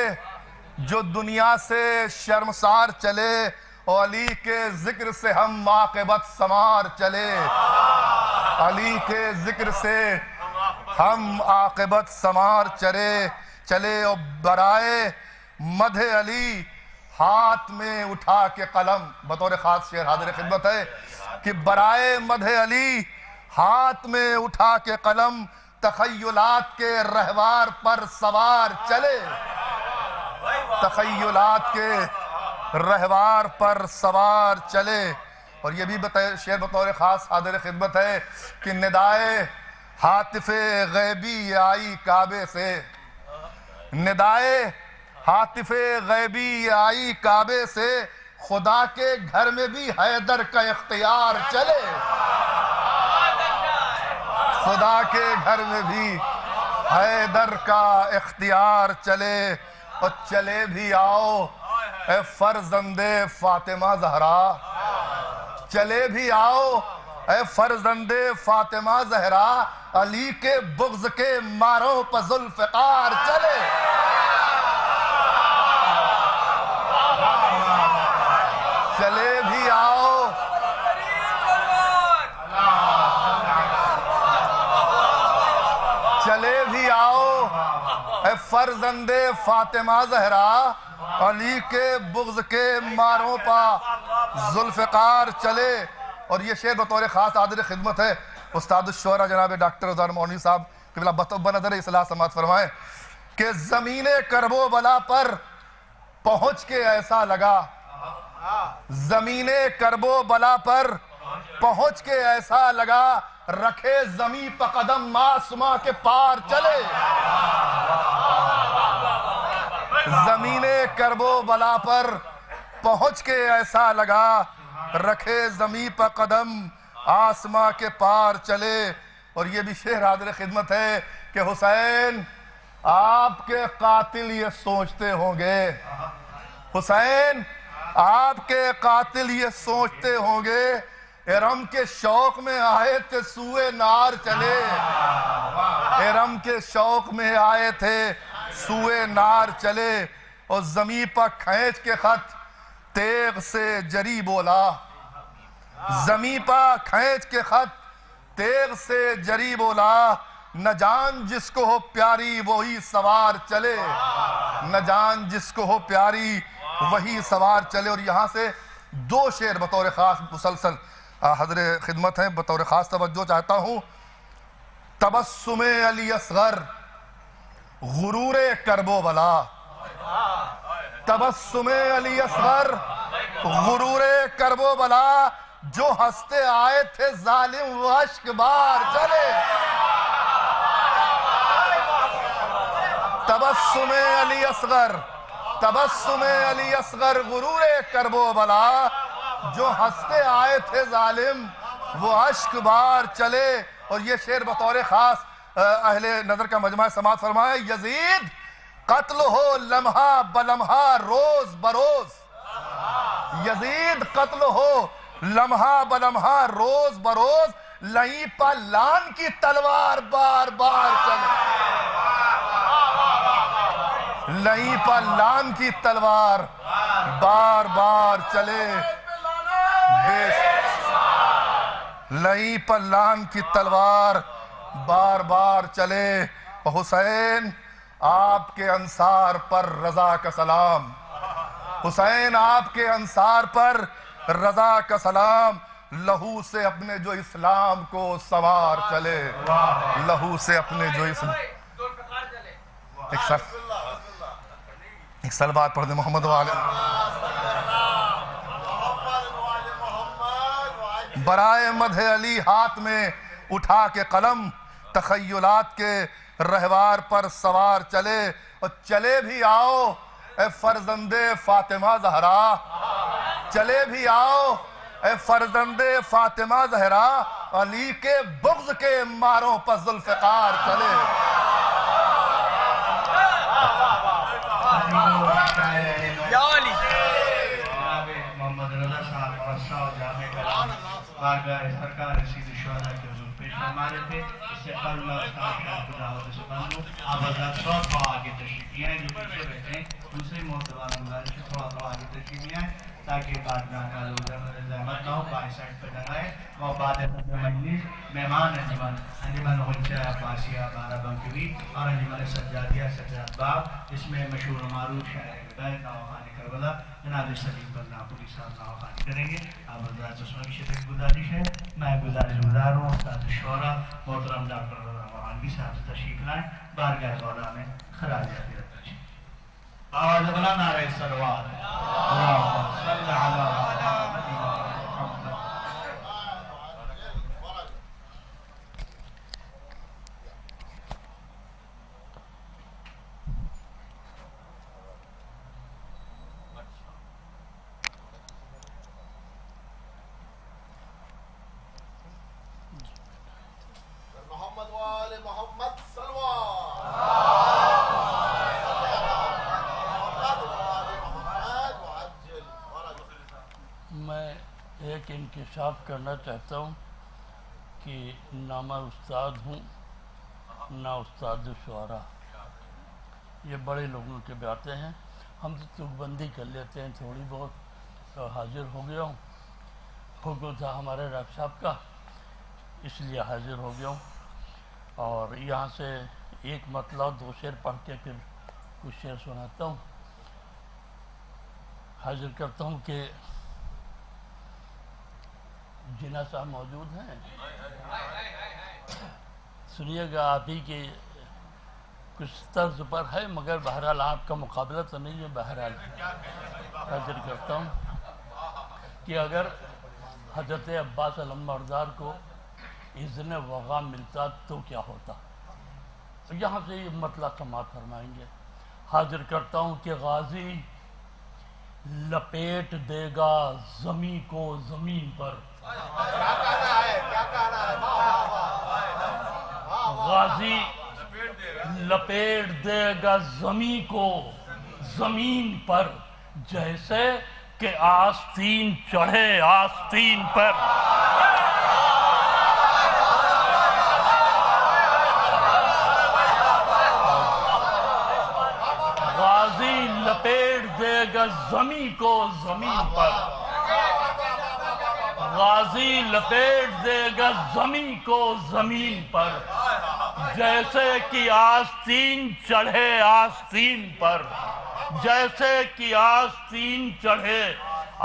جو دنیا سے شرمسار چلے اور علی کے ذکر سے ہم عاقبت سنوار چلے. علی کے ذکر سے ہم عاقبت سنوار چلے اور برائے مدح علی ہاتھ میں اٹھا کے قلم. بطور خاص شعر حاضر خدمت ہے کہ برائے مدح علی ہاتھ میں اٹھا کے قلم تخیلات کے رہوار پر سوار چلے. تخیلات کے رہوار پر سوار چلے. اور یہ بھی شعر بطور خاص حاضر خدمت ہے کہ ندائے ہاتف غیبی آئی کعبے سے. ندائے ہاتف غیبی آئی کعبے سے خدا کے گھر میں بھی حیدر کا اختیار چلے. خدا کے گھر میں بھی حیدر کا اختیار چلے. اور چلے بھی آؤ اے فرزند فاطمہ زہرا. چلے بھی آؤ اے فرزند فاطمہ زہرا علی کے بغض کے ماروں پر ذوالفقار چلے. چلے بھی آؤ چلے بھی آؤ اے فرزند فاطمہ زہرا علی کے بغض کے ماروں پر ذوالفقار چلے. اور یہ شعر بطور خاص حاضر خدمت ہے استاد الشعراء جناب ڈاکٹر رضوان مولوی صاحب قبلہ بنظر اصلاح سماعت فرمائیں کہ زمین کرب و بلا پر پہنچ کے ایسا لگا. زمین کرب و بلا پر پہنچ کے ایسا لگا رکھے زمین پہ قدم آسماں کے پار چلے. زمین کرب و بلا پر پہنچ کے ایسا لگا رکھے زمین پہ قدم آسماں کے پار چلے. اور یہ بھی شعر حاضر خدمت ہے کہ حسین آپ کے قاتل یہ سوچتے ہوں گے. حسین آپ کے قاتل یہ سوچتے ہوں گے ارم کے شوق میں آئے تھے سوئے نار چلے. ارم کے شوق میں آئے تھے سوئے نار چلے. اور زمین پر کھینچ کے خط تیغ سے جری بولا. زمین پر کھینچ کے خط تیغ سے جری بولا. نہ جان جس کو ہو پیاری وہی سوار چلے. نہ جان جس کو ہو پیاری وہی سوار چلے. اور یہاں سے دو شعر بطور خاص مسلسل حضر خدمت ہیں بطور خاص توجہ چاہتا ہوں. تبسم علی اصغر غرور کرب و بلا. تبسم علی اصغر غرور کرب و بلا جو ہنستے آئے تھے ظالم و اشک بار چلے. تبسم علی اصغر تبسم علی اصغر غرور کرب و بلا جو ہنستے آئے تھے ظالم وہ اشک بار چلے. اور یہ شعر بطور خاص اہل نظر کا مجمع سماعت فرمائے. یزید قتل ہو لمحہ بلمحہ روز بروز. یزید قتل ہو لمحہ بلمحہ روز بروز لہیں پا لان کی تلوار بار بار چلے. لہیں پا لان کی تلوار بار بار چلے. لہیں پا لان کی تلوار بار بار چلے. حسین آپ کے انصار پر رضا کا سلام. حسین آپ کے انصار پر رضا کا سلام. لہو سے اپنے جو اسلام کو سوار چلے. لہو سے اپنے جو اسلام. ایک سلوات پڑھ دیں محمد والے. برائے مدح علی ہاتھ میں اٹھا کے قلم تخیلات کے رہوار پر سوار چلے. اور چلے بھی آؤ اے فرزند فاطمہ زہرا. چلے بھی آؤ اے فرزند فاطمہ زہرا علی کے بغض کے ماروں پر ذوالفقار چلے. جناب محمد رضا صاحب مرصع و جامع کلام بارگاہ سرکار رسید شہداء کے حضور پیش فرما رہے تھے. اس سے قبل میں استاد شاہد کو دعوت سے بند ہوں. آپ حضرات تھوڑا آگے تشریف لے آئیں. جو پیچھے بیٹھے ہیں دوسرے محترمان گزارش ہے تھوڑا آگے تشریف لے آئیں تاکہ بعد میں زحمت نہ ہو. بائیں سائڈ پہ لگائے اور بعد مجلس مہمان انجمن غنچہ عباسیہ بارہ بنکوی اور انجمن سجادیہ سجاد باب جس میں مشہور و معروف شاعر بیت نواخوان کربلا جناب سلیم بندہ پوری صاحب نواخوانی کریں گے. آپ حضرات سے سنوی شدید گزارش ہے. میں گزارش گزار ہوں استاد شعراء محترم ڈاکٹر رضا موہانوی صاحب سے تشریف لائیں بارگاہ مولا میں خراج عقیدت پیش کریں. آواز بلند نعرہ سلوات اللہم صل علی محمد. انکشاف کرنا چاہتا ہوں کہ نہ میں استاد ہوں نہ استاد شعراء. یہ بڑے لوگوں کے باتیں ہیں. ہم تو تک بندی کر لیتے ہیں تھوڑی بہت. حاضر ہو گیا ہوں. حکم تھا ہمارے ڈاکٹر صاحب کا اس لیے حاضر ہو گیا ہوں. اور یہاں سے ایک مطلع 2 شعر پڑھ کے پھر کچھ شعر سناتا ہوں. حاضر کرتا ہوں کہ جناح صاحب موجود ہیں. سنیے گا آپ ہی کے کچھ طرز پر ہے مگر بہرحال آپ کا مقابلہ تو نہیں ہے. بہرحال حاضر کرتا ہوں کہ اگر حضرت عباس علمبردار کو اذن وغا ملتا تو کیا ہوتا. یہاں سے یہ مطلب سماعت فرمائیں گے. حاضر کرتا ہوں کہ غازی لپیٹ دے گا زمین کو زمین پر. غازی لپیٹ دے گا زمین کو زمین پر جیسے کہ آستین چڑھے آستین پر. غازی لپیٹ دے گا زمین کو زمین پر. غازی لپیٹ دے گا زمین کو زمین پر جیسے کہ آستین چڑھے آستین پر. جیسے کہ آستین چڑھے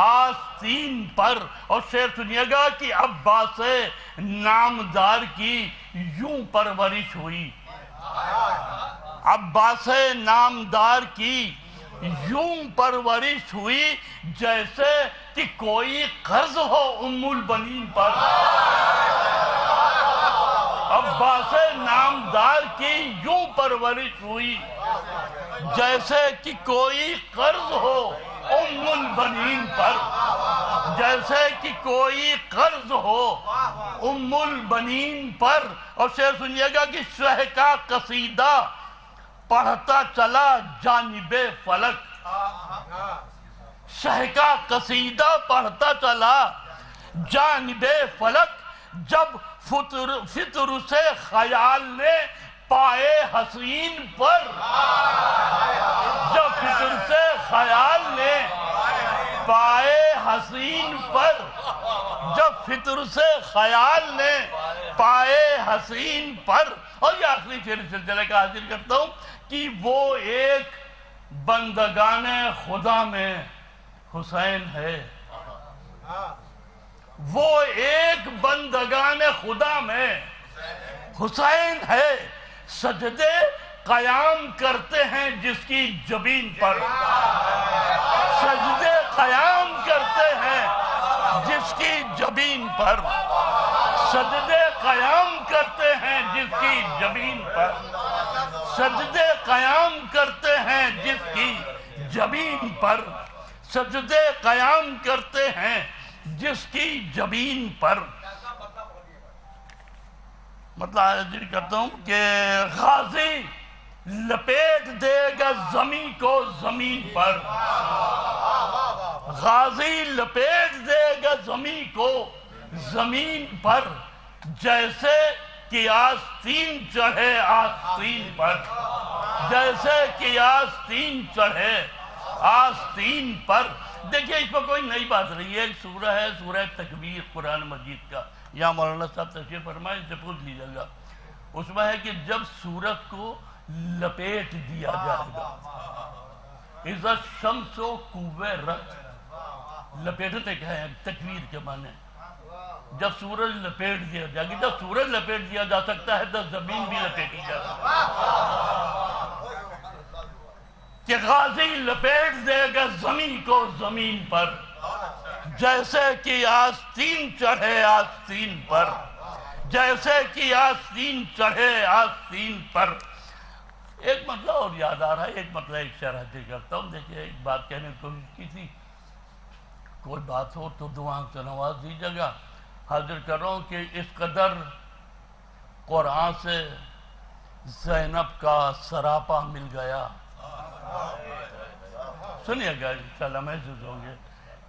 آستین پر. اور شعر سنیے گا کہ عباس نامدار کی یوں پرورش ہوئی. عباس نامدار کی یوں پرورش ہوئی جیسے کہ کوئی قرض ہو ام البنین پر. عباس نامدار کی یوں پرورش ہوئی جیسے کہ کوئی قرض ہو ام البنین پر. جیسے کہ کوئی قرض ہو ام البنین پر. اور شعر سنیے گا کہ شہ کا قصیدہ پڑھتا چلا جانب فلک. شہ کا قصیدہ پڑھتا چلا جانب فلک جب فطر سے خیال نے پائے حسین پر. جب فطر سے خیال نے پائے حسین پر. جب فطر سے خیال نے پائے حسین پر. اور یہ آخری شعر سلسلے کا حاضر کرتا ہوں کہ وہ ایک بندگان خدا میں حسین ہے. وہ ایک بندگان خدا میں حسین ہے. سجدے قیام کرتے ہیں جس کی جبین پر. سجدے قیام کرتے ہیں جس کی جبین پر. سجدے قیام کرتے ہیں جس کی جبین پر. سجدے قیام کرتے ہیں جس کی جبین پر. سجدے قیام کرتے ہیں جس کی جبین پر. مطلب حاضر کرتا ہوں کہ غازی لپیٹ دے گا زمین کو زمین پر. غازی لپیٹ دے گا زمین کو زمین پر، جیسے کہ آستین چڑھے آستین پر، جیسے کہ آستین چڑھے آستین پر۔ دیکھیں اس میں کوئی نئی بات نہیں ہے، ایک سورہ ہے سورہ تکویر قرآن مجید کا، یہاں مولانا صاحب تشریف فرمائیں، ان سے پوچھ لیجیے گا۔ اس میں ہے کہ جب سورج کو لپیٹ دیا جائے گا، اذا الشمس کوورت، لپیٹتے کیا ہے تکویر کے معنی، جب سورج لپیٹ دیا جائے گا، جب سورج لپیٹ دیا جا سکتا ہے تو زمین بھی لپیٹی جا سکتا ہے، کہ غازی لپیٹ دے گا زمین کو زمین پر، جیسے کہ آستین چڑھے آستین پر، جیسے کہ آستین چڑھے آستین پر۔ ایک مسئلہ اور یاد آ رہا ہے، ایک مسئلہ ایک شرح سے کرتا ہوں۔ دیکھیں ایک بات کہنے کی کوشش کی تھی، کوئی بات ہو تو دعا سے نواز دیجیے گا۔ حاضر کر رہا ہوں کہ اس قدر قرآن سے زینب کا سراپا مل گیا، سنیے گا انشاءاللہ محسوس ہوں گے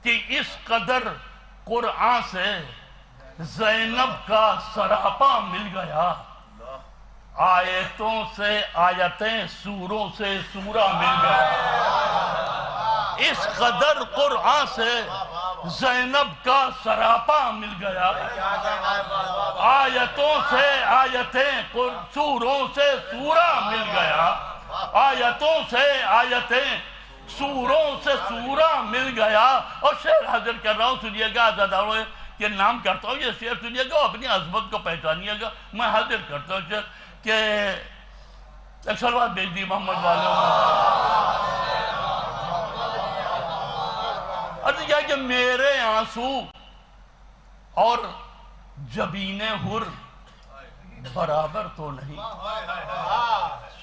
کہ اس قدر قرآن سے زینب کا سراپا مل گیا، آیتوں سے آیتیں، سوروں سے سورہ مل گیا، اس قدر قرآن سے زینب کا سراپا مل گیا، آیتوں سے آیتیں، سوروں سے سورہ مل گیا، آیتوں سے آیتیں، سوروں سے سورہ مل گیا۔ اور شعر حاضر کر رہا ہوں، سنیے گا عزاداروں کے نام کرتا ہوں، یہ شعر سنیے گا، اپنی عظمت کو پہچانیے گا۔ میں حاضر کرتا ہوں شعر کہ ایک سلوات بھیج دی محمد والوں عرض کیا کہ میرے آنسو اور جبین حر برابر تو نہیں،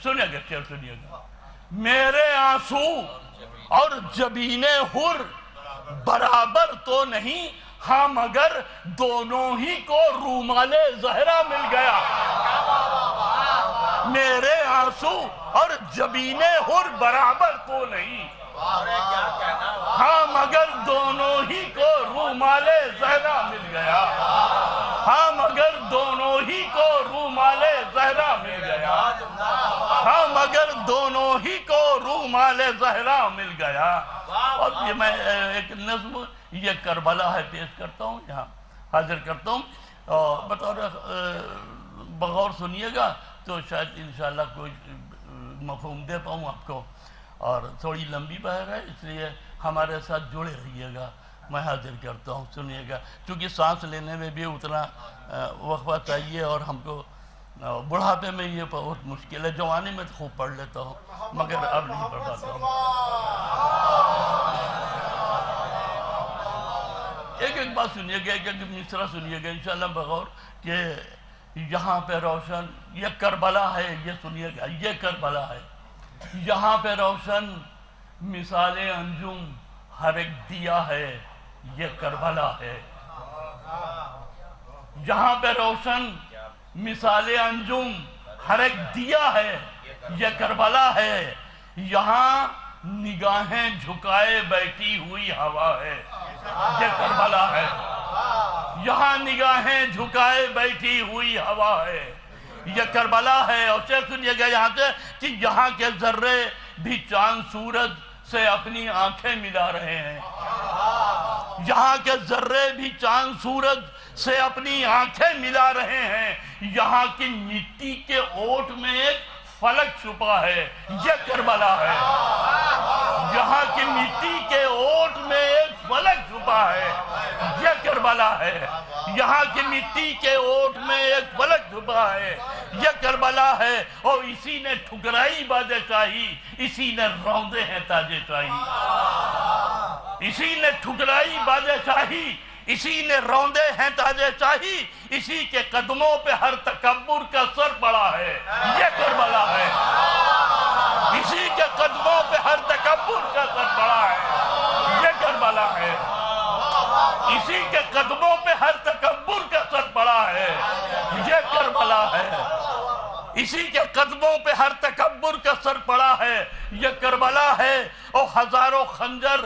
سنیے گا شعر سنیے گا، میرے آنسو اور جبین حر برابر تو نہیں، ہاں مگر دونوں ہی کو رومال زہرا مل گیا، میرے آنسو اور جبین حر برابر تو نہیں، ہاں مگر دونوں ہی کو رومال زہرا مل گیا، ہاں مگر دونوں ہی کو رومال زہرا مل گیا، ہاں مگر دونوں ہی کو رومال زہرا مل گیا۔ اور یہ میں ایک نظم یہ کربلا ہے پیش کرتا ہوں، یہاں حاضر کرتا ہوں، بطور بغور سنیے گا تو شاید انشاءاللہ کوئی مفہوم دے پاؤں آپ کو، اور تھوڑی لمبی بحر ہے اس لیے ہمارے ساتھ جڑے رہیے گا۔ میں حاضر کرتا ہوں، سنیے گا، چونکہ سانس لینے میں بھی اتنا وقفہ چاہیے، اور ہم کو بڑھاپے میں یہ بہت مشکل ہے، جوانی میں خوب پڑھ لیتا ہوں مگر اب نہیں پڑھ پاتا ہوں۔ ایک ایک بات سنیے گا، ایک ایک مصرع سنیے گا انشاءاللہ بغور، کہ یہاں پہ روشن، یہ کربلا ہے، یہ سنیے گا، یہ کربلا ہے، یہاں پہ روشن مثال انجم ہر ایک دیا ہے، یہ کربلا ہے، یہاں پہ روشن مثال انجم ہر ایک دیا ہے، یہ کربلا ہے، یہاں نگاہیں جھکائے بیٹھی ہوئی ہوا ہے، یہ کربلا ہے، یہاں نگاہیں جھکائے بیٹھی ہوئی ہوا ہے، یہ کربلا ہے۔ اور شعر سنیے گا یہاں سے کہ یہاں کے ذرے بھی چاند سورج سے اپنی آنکھیں ملا رہے ہیں، یہاں کے ذرے بھی چاند سورج سے اپنی آنکھیں ملا رہے ہیں، یہاں کی مٹی کے اوٹ میں ایک فلک چھپا ہے، یہ کربلا ہے، یہاں کی مٹی کے اوٹ میں ایک فلک چھپا ہے، یہ کربلا ہے، یہاں کی مٹی کے اوٹ میں ایک فلک چھپا ہے، یہ کربلا ہے۔ اور اسی نے ٹھکرائی بادشاہی، اسی نے روندے ہیں تاج شاہی، اسی نے ٹھکرائی بادشاہی، اسی نے روندے ہیں تاج شاہی، اسی کے قدموں پہ ہر تکبر کا سر پڑا ہے، یہ کربلا ہے، اسی کے قدموں پہ ہر تکبر کا سر پڑا ہے، یہ کربلا ہے، اسی کے قدموں پہ ہر تکبر کا سر پڑا ہے، یہ کربلا ہے، اسی کے قدموں پہ ہر تکبر کا سر پڑا ہے، یہ کربلا ہے۔ اور ہزاروں خنجر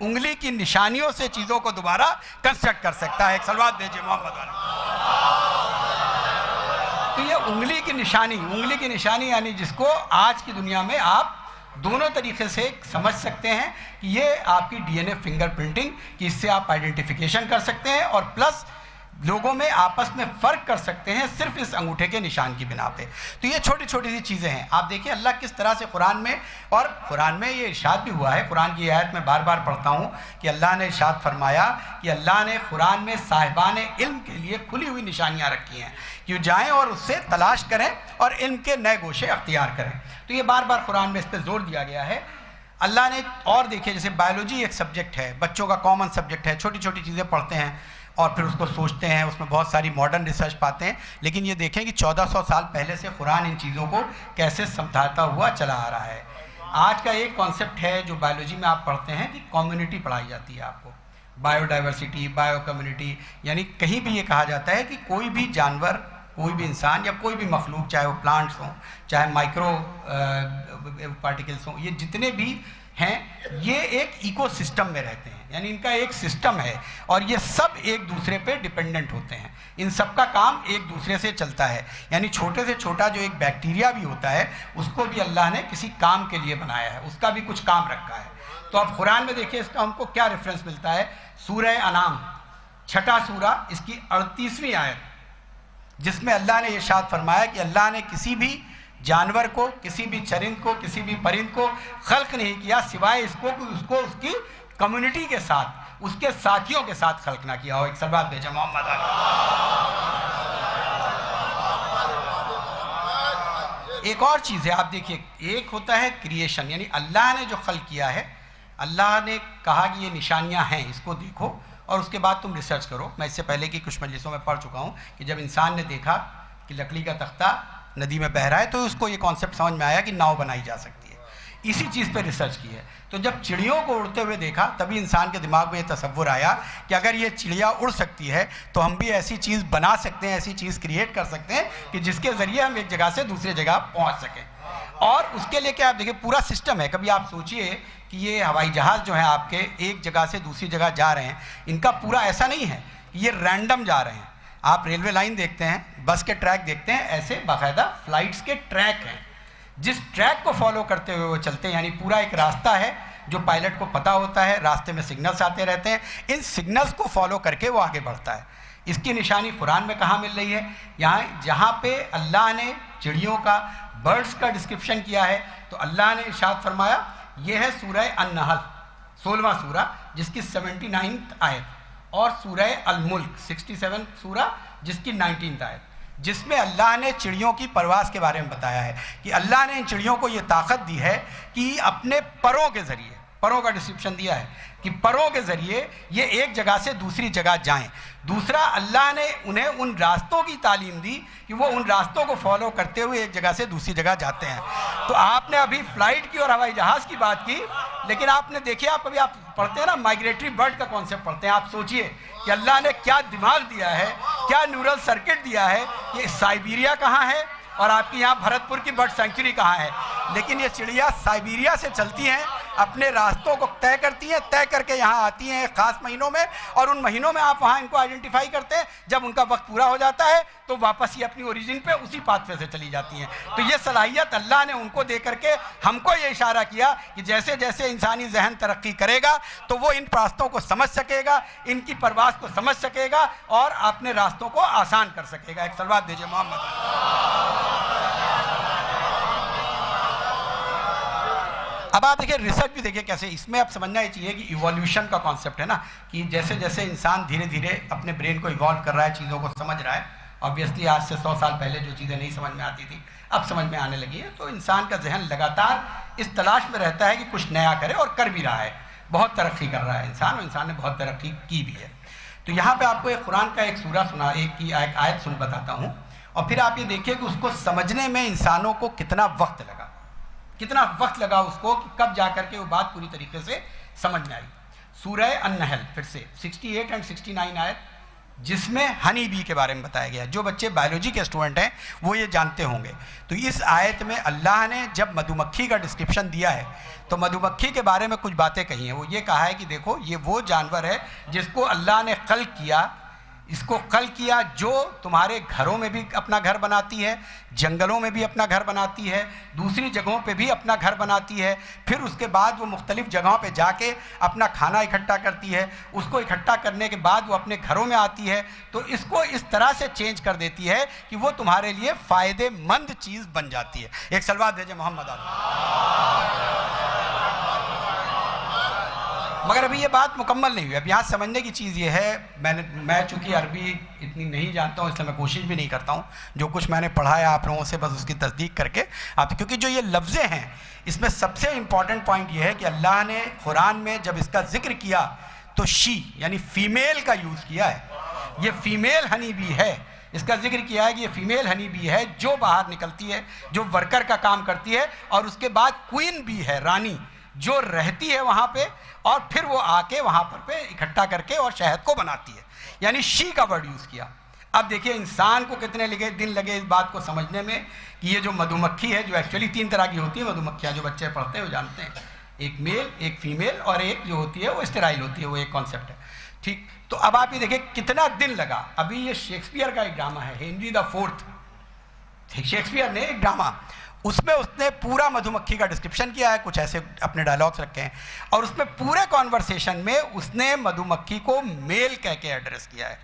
انگلی کی نشانیوں سے چیزوں کو دوبارہ کنسٹرکٹ کر سکتا ہے. ایک صلوات بھیجیے محمد والے. تو یہ انگلی کی نشانی یعنی جس کو آج کی دنیا میں آپ دونوں طریقے سے سمجھ سکتے ہیں کہ یہ آپ کی D N a finger printing کی، اس سے آپ آئیڈینٹیفیکیشن کر سکتے ہیں اور پلس لوگوں میں آپس میں فرق کر سکتے ہیں صرف اس انگوٹھے کے نشان کی بنا پہ. تو یہ چھوٹی چھوٹی سی چیزیں ہیں. آپ دیکھیں اللہ کس طرح سے قرآن میں یہ ارشاد بھی ہوا ہے. قرآن کی آیت میں بار بار پڑھتا ہوں کہ اللہ نے ارشاد فرمایا کہ اللہ نے قرآن میں صاحبان علم کے لیے کھلی ہوئی نشانیاں رکھی ہیں کہ جائیں اور اس سے تلاش کریں اور علم کے نئے گوشے اختیار کریں. تو یہ بار بار قرآن میں اس پہ زور دیا گیا ہے. اللہ نے اور دیکھیں جیسے بایولوجی ایک سبجیکٹ ہے، بچوں کا کامن سبجیکٹ ہے، چھوٹی چھوٹی چیزیں پڑھتے ہیں اور پھر اس کو سوچتے ہیں، اس میں بہت ساری ماڈرن ریسرچ پاتے ہیں. لیکن یہ دیکھیں کہ 1400 سال پہلے سے قرآن ان چیزوں کو کیسے سمجھاتا ہوا چلا آ رہا ہے. آج کا ایک کانسیپٹ ہے جو بایولوجی میں آپ پڑھتے ہیں کہ کمیونٹی پڑھائی جاتی ہے آپ کو، بایو ڈائیورسٹی، بایو کمیونٹی. یعنی کہیں بھی یہ کہا جاتا ہے کہ کوئی بھی جانور، کوئی بھی انسان یا کوئی بھی مخلوق، چاہے وہ پلانٹس ہوں، چاہے مائکرو پارٹیکلس ہوں، یہ جتنے بھی ہیں یہ ایک ایکو سسٹم میں رہتے ہیں. یعنی ان کا ایک سسٹم ہے اور یہ سب ایک دوسرے پہ ڈیپینڈنٹ ہوتے ہیں. ان سب کا کام ایک دوسرے سے چلتا ہے. یعنی چھوٹے سے چھوٹا جو ایک بیکٹیریا بھی ہوتا ہے اس کو بھی اللہ نے کسی کام کے لیے بنایا ہے، اس کا بھی کچھ کام رکھا ہے. تو اب قرآن میں دیکھیں اس کا ہم کو کیا ریفرنس ملتا ہے. سورہ انعام 6واں سورہ، اس کی 38ویں آیت، جس میں اللہ نے ارشاد فرمایا کہ اللہ نے کسی بھی جانور کو، کسی بھی چرند کو، کسی بھی پرند کو خلق نہیں کیا سوائے اس کو کہ اس کو اس کی کمیونٹی کے ساتھ، اس کے ساتھیوں کے ساتھ خلق نہ کیا ہو. ایک صلوات بھیجا محمد علی. ایک اور چیز ہے، آپ دیکھیے، ایک ہوتا ہے کریشن، یعنی اللہ نے جو خلق کیا ہے، اللہ نے کہا کہ یہ نشانیاں ہیں، اس کو دیکھو اور اس کے بعد تم ریسرچ کرو. میں اس سے پہلے کی کچھ مجلسوں میں پڑھ چکا ہوں کہ جب انسان نے دیکھا کہ لکڑی کا تختہ ندی میں بہہ رہا ہے تو اس کو یہ کانسیپٹ سمجھ میں آیا کہ ناؤ بنائی جا سکتی ہے. اسی چیز پہ ریسرچ کی ہے. تو جب چڑیوں کو اڑتے ہوئے دیکھا تبھی انسان کے دماغ میں یہ تصور آیا کہ اگر یہ چڑیا اڑ سکتی ہے تو ہم بھی ایسی چیز بنا سکتے ہیں، ایسی چیز کریٹ کر سکتے ہیں کہ جس کے ذریعے ہم ایک جگہ سے دوسری جگہ پہنچ سکیں. اور اس کے لیے کیا آپ دیکھیں پورا سسٹم ہے. کبھی آپ سوچئے کہ یہ ہوائی جہاز جو ہیں آپ کے ایک جگہ سے دوسری جگہ جا رہے ہیں، ان کا پورا ایسا نہیں ہے کہ یہ رینڈم جا رہے ہیں. آپ ریلوے لائن دیکھتے ہیں، بس کے ٹریک دیکھتے ہیں، ایسے باقاعدہ فلائٹس کے ٹریک ہیں. جس ٹریک کو فالو کرتے ہوئے وہ چلتے ہیں، یعنی پورا ایک راستہ ہے جو پائلٹ کو پتہ ہوتا ہے، راستے میں سگنلز آتے رہتے ہیں، ان سگنلز کو فالو کر کے وہ آگے بڑھتا ہے. اس کی نشانی قرآن میں کہاں مل رہی ہے؟ یہاں جہاں پہ اللہ نے چڑیوں کا، برڈز کا ڈسکرپشن کیا ہے تو اللہ نے ارشاد فرمایا، یہ ہے سورہ النحل 16واں سورہ جس کی 79 آیت، اور سورہ الملک 67 سورہ جس کی 19 آیت، جس میں اللہ نے چڑیوں کی پرواز کے بارے میں بتایا ہے کہ اللہ نے ان چڑیوں کو یہ طاقت دی ہے کہ اپنے پروں کے ذریعے، پروں کا ڈسکرپشن دیا ہے کہ پروں کے ذریعے یہ ایک جگہ سے دوسری جگہ جائیں. دوسرا، اللہ نے انہیں ان راستوں کی تعلیم دی کہ وہ ان راستوں کو فالو کرتے ہوئے ایک جگہ سے دوسری جگہ جاتے ہیں. تو آپ نے ابھی فلائٹ کی اور ہوائی جہاز کی بات کی، لیکن آپ نے دیکھیں، آپ کبھی آپ پڑھتے ہیں نا مائگریٹری برڈ کا کانسیپٹ پڑھتے ہیں، آپ سوچئے کہ اللہ نے کیا دماغ دیا ہے، کیا نیورل سرکٹ دیا ہے. یہ سائبیریا کہاں ہے اور آپ کی یہاں بھرت پور کی برڈ سینکچوری کہاں ہے، لیکن یہ چڑیا سائبیریا سے چلتی ہیں، اپنے راستوں کو طے کرتی ہیں، طے کر کے یہاں آتی ہیں خاص مہینوں میں، اور ان مہینوں میں آپ وہاں ان کو آئیڈینٹیفائی کرتے ہیں. جب ان کا وقت پورا ہو جاتا ہے تو واپس یہ اپنی اوریجن پہ اسی پاتھ سے چلی جاتی ہیں. تو یہ صلاحیت اللہ نے ان کو دے کر کے ہم کو یہ اشارہ کیا کہ جیسے جیسے انسانی ذہن ترقی کرے گا تو وہ ان راستوں کو سمجھ سکے گا، ان کی پرواز کو سمجھ سکے گا اور اپنے راستوں کو آسان کر سکے گا. ایک صلوات دیجیے محمد. اب آپ دیکھیں ریسرچ بھی دیکھیں کیسے، اس میں اب سمجھنا یہ چاہیے کہ ایولیوشن کا کانسیپٹ ہے نا، کہ جیسے جیسے انسان دھیرے دھیرے اپنے برین کو ایوالو کر رہا ہے، چیزوں کو سمجھ رہا ہے. آبویسلی آج سے 100 سال پہلے جو چیزیں نہیں سمجھ میں آتی تھی اب سمجھ میں آنے لگی ہیں. تو انسان کا ذہن لگاتار اس تلاش میں رہتا ہے کہ کچھ نیا کرے، اور کر بھی رہا ہے. بہت ترقی کر رہا ہے انسان، اور انسان نے بہت ترقی کی بھی ہے. تو یہاں پہ آپ کو ایک قرآن کا ایک سورہ سنا، ایک آیت سن بتاتا ہوں، اور پھر آپ یہ دیکھیں کہ اس کو سمجھنے میں انسانوں کو کتنا وقت لگا، کتنا وقت لگا اس کو کہ کب جا کر کے وہ بات پوری طریقے سے سمجھ میں آئی. سورہ النحل پھر سے 68 اور 69 آیت. جس میں ہنی بی کے بارے میں بتایا گیا ہے. جو بچے بایولوجی کے اسٹوڈنٹ ہیں وہ یہ جانتے ہوں گے. تو اس آیت میں اللہ نے جب مدھو مکھی کا ڈسکرپشن دیا ہے تو مدھو مکھی کے بارے میں کچھ باتیں کہی ہیں. وہ یہ کہا ہے کہ دیکھو یہ وہ جانور ہے جس کو اللہ نے خلق کیا, اس کو خلق کیا جو تمہارے گھروں میں بھی اپنا گھر بناتی ہے, جنگلوں میں بھی اپنا گھر بناتی ہے, دوسری جگہوں پہ بھی اپنا گھر بناتی ہے, پھر اس کے بعد وہ مختلف جگہوں پہ جا کے اپنا کھانا اکٹھا کرتی ہے, اس کو اکٹھا کرنے کے بعد وہ اپنے گھروں میں آتی ہے, تو اس کو اس طرح سے چینج کر دیتی ہے کہ وہ تمہارے لیے فائدے مند چیز بن جاتی ہے. ایک صلوات بھیجیں محمد علیہ. مگر ابھی یہ بات مکمل نہیں ہوئی. اب یہاں سمجھنے کی چیز یہ ہے, میں چونکہ عربی اتنی نہیں جانتا ہوں اس لیے میں کوشش بھی نہیں کرتا ہوں, جو کچھ میں نے پڑھا ہے آپ لوگوں سے بس اس کی تصدیق کر کے آپ, کیونکہ جو یہ لفظیں ہیں اس میں سب سے امپورٹنٹ پوائنٹ یہ ہے کہ اللہ نے قرآن میں جب اس کا ذکر کیا تو شی یعنی فیمیل کا یوز کیا ہے. یہ فیمیل ہنی بی ہے, اس کا ذکر کیا ہے کہ یہ فیمیل ہنی بی ہے جو باہر نکلتی ہے, جو ورکر کا کام کرتی ہے, اور اس کے بعد کوئن بی ہے, رانی, جو رہتی ہے وہاں پہ اور پھر وہ آ کے وہاں پر پہ اکٹھا کر کے اور شہد کو بناتی ہے. یعنی شی کا ورڈ یوز کیا. اب دیکھیے انسان کو کتنے دن لگے اس بات کو سمجھنے میں کہ یہ جو مدھو مکھی ہے, جو ایکچولی 3 طرح کی ہوتی ہے مدھو مکھیاں, جو بچے پڑھتے ہیں وہ جانتے ہیں, ایک میل, ایک فیمیل, اور ایک جو ہوتی ہے وہ اسٹرائل ہوتی ہے, وہ ایک کانسیپٹ ہے. ٹھیک, تو اب آپ یہ دیکھیں کتنا دن لگا. ابھی یہ شیکسپیئر کا ایک ڈرامہ ہے ہنری دا فورتھ, شیکسپیئر نے ایک ڈرامہ, اس میں اس نے پورا مدھو مکھی کا ڈسکرپشن کیا ہے, کچھ ایسے اپنے ڈائلاگس رکھے ہیں, اور اس میں پورے کانورسیشن میں اس نے مدھو مکھی کو میل کہہ کے ایڈریس کیا ہے,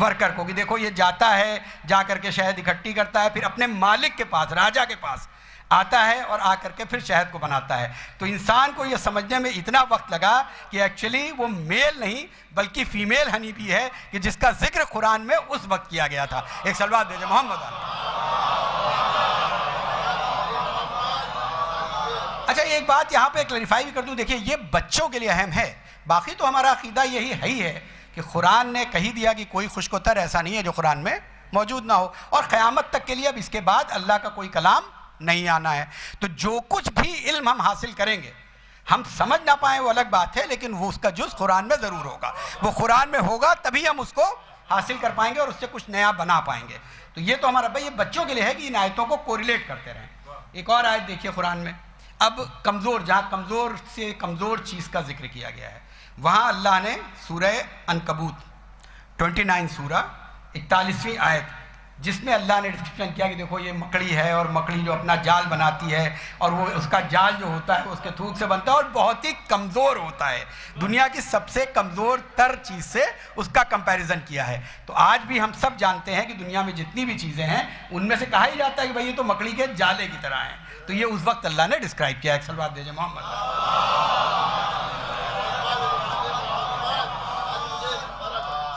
ورکر کو, کہ دیکھو یہ جاتا ہے, جا کر کے شہد اکٹھی کرتا ہے, پھر اپنے مالک کے پاس, راجا کے پاس آتا ہے اور آ کر کے پھر شہد کو بناتا ہے. تو انسان کو یہ سمجھنے میں اتنا وقت لگا کہ ایکچولی وہ میل نہیں بلکہ فیمیل ہنی بی ہے, کہ جس کا ذکر قرآن میں اس وقت کیا گیا تھا. ایک صلوات بھیجیں محمد علیہ. اچھا ایک بات یہاں پہ کلیریفائی بھی کر دوں, دیکھیے یہ بچوں کے لیے اہم ہے, باقی تو ہمارا عقیدہ یہی ہے ہی ہے کہ قرآن نے کہی دیا کہ کوئی خشک و تر ایسا نہیں ہے جو قرآن میں موجود نہ ہو, اور قیامت تک کے لیے اب اس کے بعد اللہ کا کوئی کلام نہیں آنا ہے. تو جو کچھ بھی علم ہم حاصل کریں گے, ہم سمجھ نہ پائیں وہ الگ بات ہے, لیکن وہ اس کا جز قرآن میں ضرور ہوگا, وہ قرآن میں ہوگا تبھی ہم اس کو حاصل کر پائیں گے اور اس سے کچھ نیا بنا پائیں گے. تو یہ تو ہمارا بھائی یہ بچوں کے لیے ہے کہ ان آیتوں کو کوریلیٹ کرتے رہیں. ایک اور آیت دیکھیے قرآن میں, اب کمزور, جہاں کمزور سے کمزور چیز کا ذکر کیا گیا ہے, وہاں اللہ نے سورہ عنکبوت 29 سورہ 41ویں آیت, جس میں اللہ نے ڈسکرپشن کیا کہ دیکھو یہ مکڑی ہے, اور مکڑی جو اپنا جال بناتی ہے, اور وہ اس کا جال جو ہوتا ہے اس کے تھوک سے بنتا ہے, اور بہت ہی کمزور ہوتا ہے, دنیا کی سب سے کمزور تر چیز سے اس کا کمپیریزن کیا ہے. تو آج بھی ہم سب جانتے ہیں کہ دنیا میں جتنی بھی چیزیں ہیں ان میں سے کہا ہی جاتا ہے کہ بھائی یہ تو مکڑی کے جالے کی طرح ہیں. تو یہ اس وقت اللہ نے ڈسکرائب کیا. ایک صلوات بھیجیں محمد.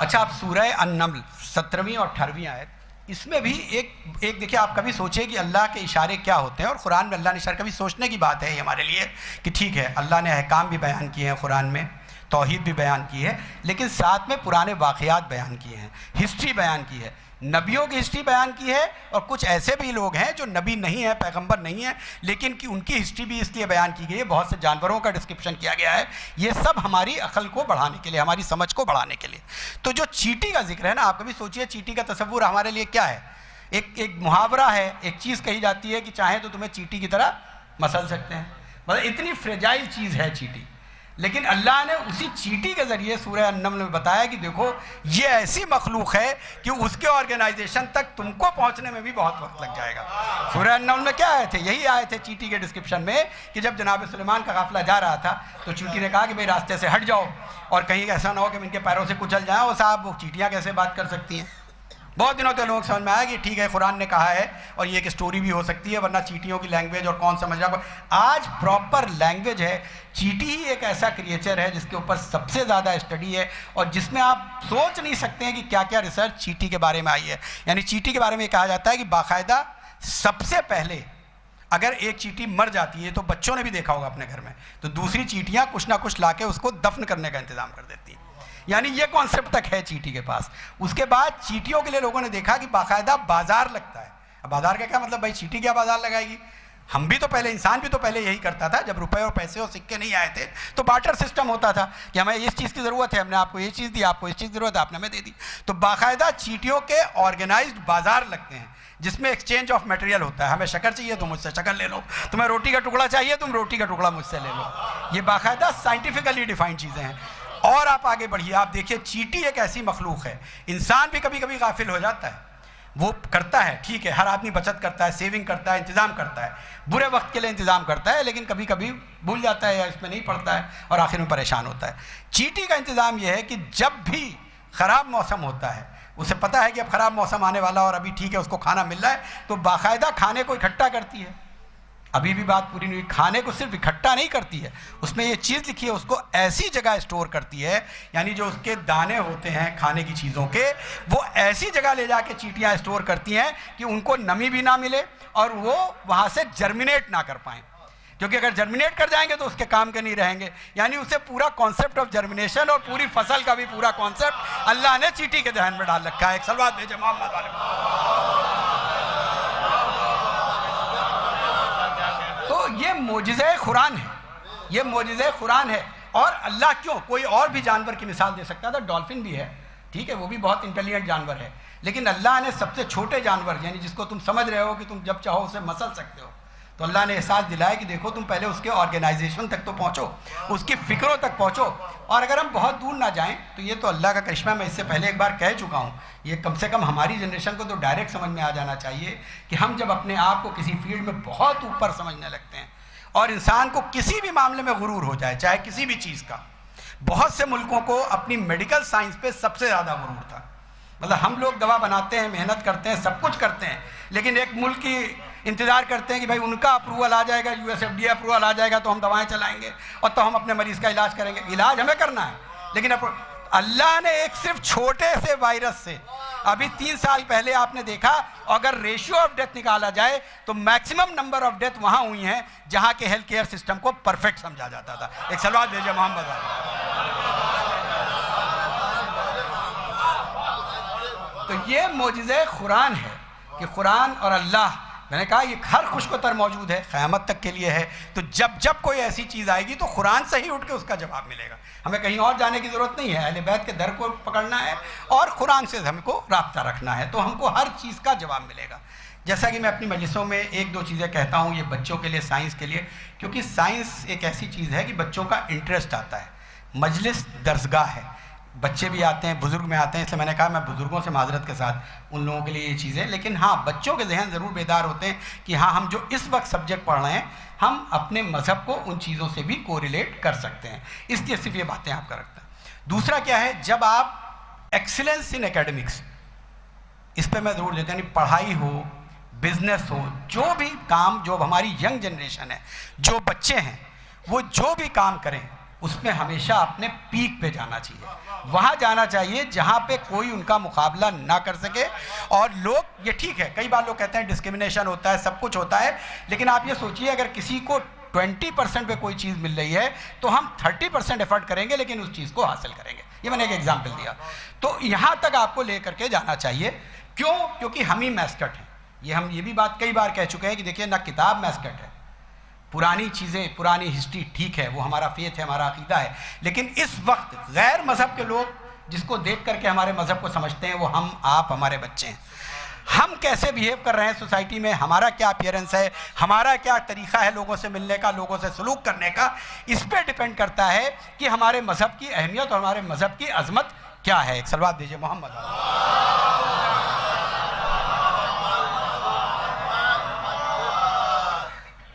اچھا اب سورہ النمل 17ویں اور 18ویں آیت, اس میں بھی ایک دیکھیں, آپ کبھی سوچیں کہ اللہ کے اشارے کیا ہوتے ہیں, اور قرآن میں اللہ نے اشارے, کبھی سوچنے کی بات ہے یہ ہمارے لیے کہ ٹھیک ہے اللہ نے احکام بھی بیان کیے ہیں قرآن میں, توحید بھی بیان کی ہے, لیکن ساتھ میں پرانے واقعات بیان کیے ہیں, ہسٹری بیان کی ہے, نبیوں کی ہسٹری بیان کی ہے, اور کچھ ایسے بھی لوگ ہیں جو نبی نہیں ہیں, پیغمبر نہیں ہیں, لیکن کہ ان کی ہسٹری بھی اس لیے بیان کی گئی ہے, بہت سے جانوروں کا ڈسکرپشن کیا گیا ہے. یہ سب ہماری عقل کو بڑھانے کے لیے, ہماری سمجھ کو بڑھانے کے لیے. تو جو چیٹی کا ذکر ہے نا, آپ کبھی سوچئے چیٹی کا تصور ہمارے لیے کیا ہے. ایک محاورہ ہے, ایک چیز کہی جاتی ہے کہ چاہیں تو تمہیں چیٹی کی طرح مسل سکتے ہیں, مطلب اتنی فریجائل چیز ہے چیٹی. لیکن اللہ نے اسی چیٹی کے ذریعے سورہ النمل میں بتایا کہ دیکھو یہ ایسی مخلوق ہے کہ اس کے آرگنائزیشن تک تم کو پہنچنے میں بھی بہت وقت لگ جائے گا. سورہ النمل میں کیا آئے تھے, یہی آئے تھے چیٹی کے ڈسکرپشن میں, کہ جب جناب سلیمان کا قافلہ جا رہا تھا تو چیٹی نے کہا کہ بھئی راستے سے ہٹ جاؤ, اور کہیں ایسا نہ ہو کہ ان کے پیروں سے کچل جائیں. اور صاحب وہ چیٹیاں کیسے بات کر سکتی ہیں, بہت دنوں تو لوگ سمجھ میں آیا کہ ٹھیک ہے قرآن نے کہا ہے, اور یہ ایک اسٹوری بھی ہو سکتی ہے, ورنہ چیٹیوں کی لینگویج اور کون سمجھ رہا. آج پراپر لینگویج ہے. چیٹی ہی ایک ایسا کریچر ہے جس کے اوپر سب سے زیادہ اسٹڈی ہے, اور جس میں آپ سوچ نہیں سکتے ہیں کہ کیا کیا ریسرچ چیٹی کے بارے میں آئی ہے. یعنی چیٹی کے بارے میں یہ کہا جاتا ہے کہ باقاعدہ سب سے پہلے اگر ایک چیٹی مر جاتی ہے, تو بچوں نے بھی دیکھا ہوگا اپنے گھر میں, تو دوسری چیٹیاں کچھ نہ کچھ لا کے اس کو دفن کرنے کا انتظام کر دیتی ہیں. یعنی یہ کانسیپٹ تک ہے چیٹی کے پاس. اس کے بعد چیٹیوں کے لیے لوگوں نے دیکھا کہ باقاعدہ بازار لگتا ہے. اب بازار کا کیا مطلب, بھائی چیٹی کیا بازار لگائے گی, ہم بھی تو پہلے، انسان بھی تو پہلے یہی کرتا تھا. جب روپے اور پیسے اور سکے نہیں آئے تھے تو بارٹر سسٹم ہوتا تھا کہ ہمیں اس چیز کی ضرورت ہے، ہم نے آپ کو یہ چیز دی، آپ کو اس چیز کی ضرورت ہے، آپ نے ہمیں دے دی. تو باقاعدہ چیٹیوں کے آرگنائزڈ بازار لگتے ہیں جس میں ایکسچینج آف میٹیریل ہوتا ہے. ہمیں شکر چاہیے تو مجھ سے شکر لے لو، تمہیں روٹی کا ٹکڑا چاہیے تم روٹی کا ٹکڑا مجھ سے لے لو. یہ باقاعدہ سائنٹیفکلی ڈیفائنڈ چیزیں ہیں. اور آپ آگے بڑھیے، آپ دیکھیے چیٹی ایک ایسی مخلوق ہے، انسان بھی کبھی کبھی غافل ہو جاتا ہے. وہ کرتا ہے، ٹھیک ہے، ہر آدمی بچت کرتا ہے، سیونگ کرتا ہے، انتظام کرتا ہے، برے وقت کے لیے انتظام کرتا ہے، لیکن کبھی کبھی بھول جاتا ہے یا اس میں نہیں پڑتا ہے اور آخر میں پریشان ہوتا ہے. چیٹی کا انتظام یہ ہے کہ جب بھی خراب موسم ہوتا ہے، اسے پتہ ہے کہ اب خراب موسم آنے والا اور ابھی ٹھیک ہے اس کو کھانا مل رہا ہے، تو باقاعدہ کھانے کو اکٹھا کرتی ہے. ابھی بھی بات پوری نہیں ہوئی، کھانے کو صرف اکٹھا نہیں کرتی ہے، اس میں یہ چیز لکھی ہے، اس کو ایسی جگہ اسٹور کرتی ہے، یعنی جو اس کے دانے ہوتے ہیں کھانے کی چیزوں کے، وہ ایسی جگہ لے جا کے چیٹیاں اسٹور کرتی ہیں کہ ان کو نمی بھی نہ ملے اور وہ وہاں سے جرمینیٹ نہ کر پائیں. کیونکہ اگر جرمینیٹ کر جائیں گے تو اس کے کام کے نہیں رہیں گے. یعنی اسے پورا کانسیپٹ آف جرمینیشن اور پوری فصل کا بھی پورا کانسیپٹ اللہ نے چیٹی کے ذہن میں ڈال رکھا ہے. ایک صلوات بھیجے محمد علیہ. تو یہ معجزہ قرآن ہے، یہ معجزہ قرآن ہے. اور اللہ کیوں کوئی اور بھی جانور کی مثال دے سکتا تھا، ڈالفن بھی ہے، ٹھیک ہے، وہ بھی بہت انٹیلیجنٹ جانور ہے، لیکن اللہ نے سب سے چھوٹے جانور، یعنی جس کو تم سمجھ رہے ہو کہ تم جب چاہو اسے مسل سکتے ہو، تو اللہ نے احساس دلایا کہ دیکھو تم پہلے اس کے آرگنائزیشن تک تو پہنچو، اس کی فکروں تک پہنچو. اور اگر ہم بہت دور نہ جائیں تو یہ تو اللہ کا کرشمہ، میں اس سے پہلے ایک بار کہہ چکا ہوں، یہ کم سے کم ہماری جنریشن کو تو ڈائریکٹ سمجھ میں آ جانا چاہیے کہ ہم جب اپنے آپ کو کسی فیلڈ میں بہت اوپر سمجھنے لگتے ہیں اور انسان کو کسی بھی معاملے میں غرور ہو جائے، چاہے کسی بھی چیز کا. بہت سے ملکوں کو اپنی میڈیکل سائنس پہ سب سے زیادہ غرور تھا. مطلب ہم لوگ دوا بناتے ہیں، محنت کرتے ہیں، سب کچھ کرتے ہیں، لیکن ایک ملک کی انتظار کرتے ہیں کہ بھائی ان کا اپروول آ جائے گا، USFDA اپروول آ جائے گا تو ہم دوائیں چلائیں گے اور تو ہم اپنے مریض کا علاج کریں گے. علاج ہمیں کرنا ہے، لیکن اللہ نے ایک صرف چھوٹے سے وائرس سے، ابھی 3 سال پہلے آپ نے دیکھا اگر ریشیو آف ڈیتھ نکالا جائے تو میکسیمم نمبر آف ڈیتھ وہاں ہوئی ہیں جہاں کے ہیلتھ کیئر سسٹم کو پرفیکٹ سمجھا جاتا تھا. ایک صلوات بھیجے محمد علیہ. تو یہ معجزہ قرآن ہے کہ قرآن اور اللہ، میں نے کہا یہ ہر خوش کو تر موجود ہے، قیامت تک کے لیے ہے. تو جب کوئی ایسی چیز آئے گی تو قرآن سے ہی اٹھ کے اس کا جواب ملے گا. ہمیں کہیں اور جانے کی ضرورت نہیں ہے، اہل بیت کے در کو پکڑنا ہے اور قرآن سے ہم کو رابطہ رکھنا ہے، تو ہم کو ہر چیز کا جواب ملے گا. جیسا کہ میں اپنی مجلسوں میں 1-2 چیزیں کہتا ہوں، یہ بچوں کے لیے، سائنس کے لیے، کیونکہ سائنس ایک ایسی چیز ہے کہ بچوں کا انٹرسٹ آتا ہے. مجلس درسگاہ ہے، بچے بھی آتے ہیں، بزرگ میں آتے ہیں، اس لیے میں نے کہا میں بزرگوں سے معذرت کے ساتھ ان لوگوں کے لیے یہ چیزیں، لیکن ہاں بچوں کے ذہن ضرور بیدار ہوتے ہیں کہ ہاں ہم جو اس وقت سبجیکٹ پڑھ رہے ہیں ہم اپنے مذہب کو ان چیزوں سے بھی کوریلیٹ کر سکتے ہیں. اس لیے صرف یہ باتیں آپ کا رکھتا ہے. دوسرا کیا ہے، جب آپ ایکسیلنس ان اکیڈمکس، اس پہ میں ضرور دیتا ہوں، یعنی پڑھائی ہو، بزنس ہو، جو بھی کام، جو ہماری ینگ جنریشن ہے، جو بچے ہیں، وہ جو بھی کام کریں اس میں ہمیشہ اپنے پیک پہ جانا چاہیے. وہاں جانا چاہیے جہاں پہ کوئی ان کا مقابلہ نہ کر سکے. اور لوگ، یہ ٹھیک ہے کئی بار لوگ کہتے ہیں ڈسکریمنیشن ہوتا ہے، سب کچھ ہوتا ہے، لیکن آپ یہ سوچئے اگر کسی کو 20% پہ کوئی چیز مل رہی ہے تو ہم 30% ایفرٹ کریں گے لیکن اس چیز کو حاصل کریں گے. یہ میں نے ایک ایگزامپل دیا. تو یہاں تک آپ کو لے کر کے جانا چاہیے. کیوں؟ کیونکہ ہم ہی میسکٹ ہیں. ہم یہ بھی بات کئی بار کہہ چکے ہیں کہ دیکھیے نہ کتاب میسکٹ ہے، پرانی چیزیں، پرانی ہسٹری ٹھیک ہے، وہ ہمارا فیتھ ہے، ہمارا عقیدہ ہے، لیکن اس وقت غیر مذہب کے لوگ جس کو دیکھ کر کے ہمارے مذہب کو سمجھتے ہیں وہ ہم، آپ، ہمارے بچے ہیں. ہم کیسے بیہیو کر رہے ہیں سوسائٹی میں، ہمارا کیا اپیئرنس ہے، ہمارا کیا طریقہ ہے لوگوں سے ملنے کا، لوگوں سے سلوک کرنے کا، اس پہ ڈیپینڈ کرتا ہے کہ ہمارے مذہب کی اہمیت اور ہمارے مذہب کی عظمت کیا ہے. ایک صلوات دیجیے محمد.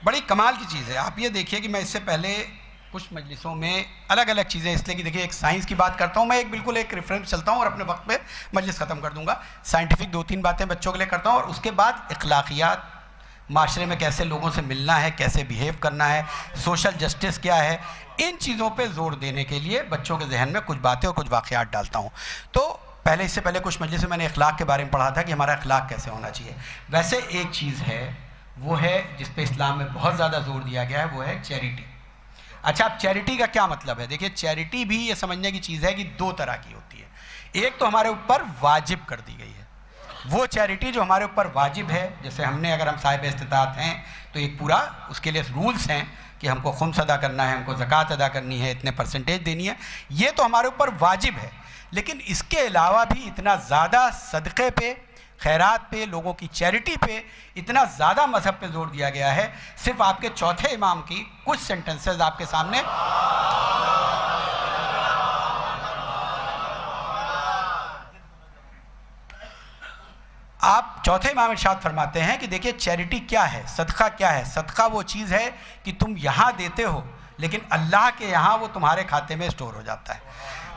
بڑی کمال کی چیز ہے. آپ یہ دیکھیے کہ میں اس سے پہلے کچھ مجلسوں میں الگ الگ چیزیں، اس لیے کہ دیکھیے ایک سائنس کی بات کرتا ہوں میں، بالکل ایک ریفرنس چلتا ہوں اور اپنے وقت پہ مجلس ختم کر دوں گا. سائنٹیفک 2-3 باتیں بچوں کے لیے کرتا ہوں اور اس کے بعد اخلاقیات، معاشرے میں کیسے لوگوں سے ملنا ہے، کیسے بیہیو کرنا ہے، سوشل جسٹس کیا ہے، ان چیزوں پہ زور دینے کے لیے بچوں کے ذہن میں کچھ باتیں اور کچھ واقعات ڈالتا ہوں. تو اس سے پہلے کچھ مجلس میں میں نے اخلاق کے بارے میں پڑھا تھا کہ ہمارا اخلاق کیسے ہونا چاہیے. ویسے ایک چیز ہے، وہ ہے جس پہ اسلام میں بہت زیادہ زور دیا گیا ہے، وہ ہے چیریٹی. اچھا، اب چیریٹی کا کیا مطلب ہے؟ دیکھیے چیریٹی بھی یہ سمجھنے کی چیز ہے کہ 2 طرح کی ہوتی ہے. ایک تو ہمارے اوپر واجب کر دی گئی ہے، وہ چیریٹی جو ہمارے اوپر واجب ہے، جیسے ہم نے اگر ہم صاحب استطاعت ہیں تو ایک پورا اس کے لیے رولز ہیں کہ ہم کو خمس ادا کرنا ہے، ہم کو زکوٰۃ ادا کرنی ہے، اتنے پرسنٹیج دینی ہے، یہ تو ہمارے اوپر واجب ہے. لیکن اس کے علاوہ بھی اتنا زیادہ صدقے پہ، خیرات پہ، لوگوں کی چیریٹی پہ اتنا زیادہ مذہب پہ زور دیا گیا ہے. صرف آپ کے چوتھے امام کی کچھ سینٹنسز آپ کے سامنے. آپ چوتھے امام ارشاد فرماتے ہیں کہ دیکھیے چیریٹی کیا ہے، صدقہ کیا ہے. صدقہ وہ چیز ہے کہ تم یہاں دیتے ہو لیکن اللہ کے یہاں وہ تمہارے کھاتے میں اسٹور ہو جاتا ہے.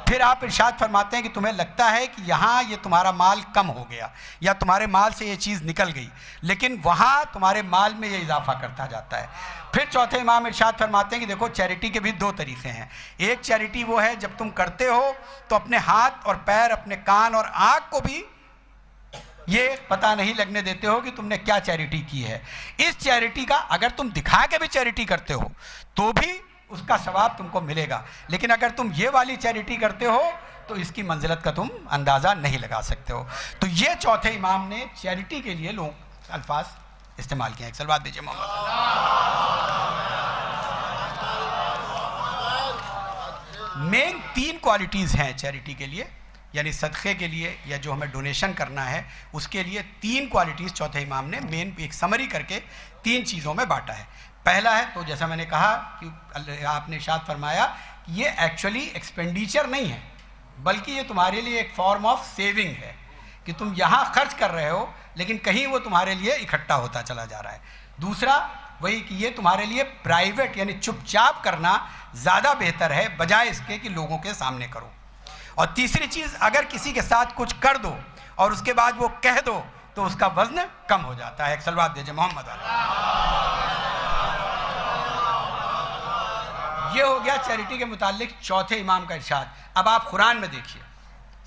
پھر آپ ارشاد فرماتے ہیں کہ تمہیں لگتا ہے کہ یہاں یہ تمہارا مال کم ہو گیا یا تمہارے مال سے یہ چیز نکل گئی، لیکن وہاں تمہارے مال میں یہ اضافہ کرتا جاتا ہے. پھر چوتھے امام ارشاد فرماتے ہیں کہ دیکھو چیریٹی کے بھی دو طریقے ہیں. ایک چیریٹی وہ ہے جب تم کرتے ہو تو اپنے ہاتھ اور پیر، اپنے کان اور آنکھ کو بھی یہ پتہ نہیں لگنے دیتے ہو کہ تم نے کیا چیریٹی کی ہے. اس چیریٹی کا اگر تم دکھا کے بھی چیریٹی کرتے ہو تو بھی اس کا ثواب تم کو ملے گا، لیکن اگر تم یہ والی چیریٹی کرتے ہو تو اس کی منزلت کا تم اندازہ نہیں لگا سکتے ہو. تو یہ چوتھے امام نے چیریٹی کے لیے لوگ الفاظ استعمال کیے ہیں. ایک سلوات بھیجیے محمد. مین 3 کوالٹیز ہیں چیریٹی کے لیے، یعنی صدقے کے لیے یا جو ہمیں ڈونیشن کرنا ہے اس کے لیے 3 کوالٹیز چوتھے امام نے مین ایک سمری کر کے 3 چیزوں میں بانٹا ہے. پہلا ہے تو جیسا میں نے کہا کہ آپ نے ارشاد فرمایا کہ یہ ایکچولی ایکسپینڈیچر نہیں ہے بلکہ یہ تمہارے لیے ایک فارم آف سیونگ ہے کہ تم یہاں خرچ کر رہے ہو لیکن کہیں وہ تمہارے لیے اکٹھا ہوتا چلا جا رہا ہے. دوسرا وہی کہ یہ تمہارے لیے پرائیویٹ یعنی چپ چاپ کرنا زیادہ بہتر ہے بجائے اس کے کہ لوگوں کے سامنے کرو. اور تیسری چیز اگر کسی کے ساتھ کچھ کر دو اور اس کے بعد وہ کہہ دو تو اس کا وزن کم ہو جاتا ہے. ایک صلوات دیجئے محمد علیہ. یہ ہو گیا چیریٹی کے متعلق چوتھے امام کا ارشاد. اب آپ قرآن میں دیکھیے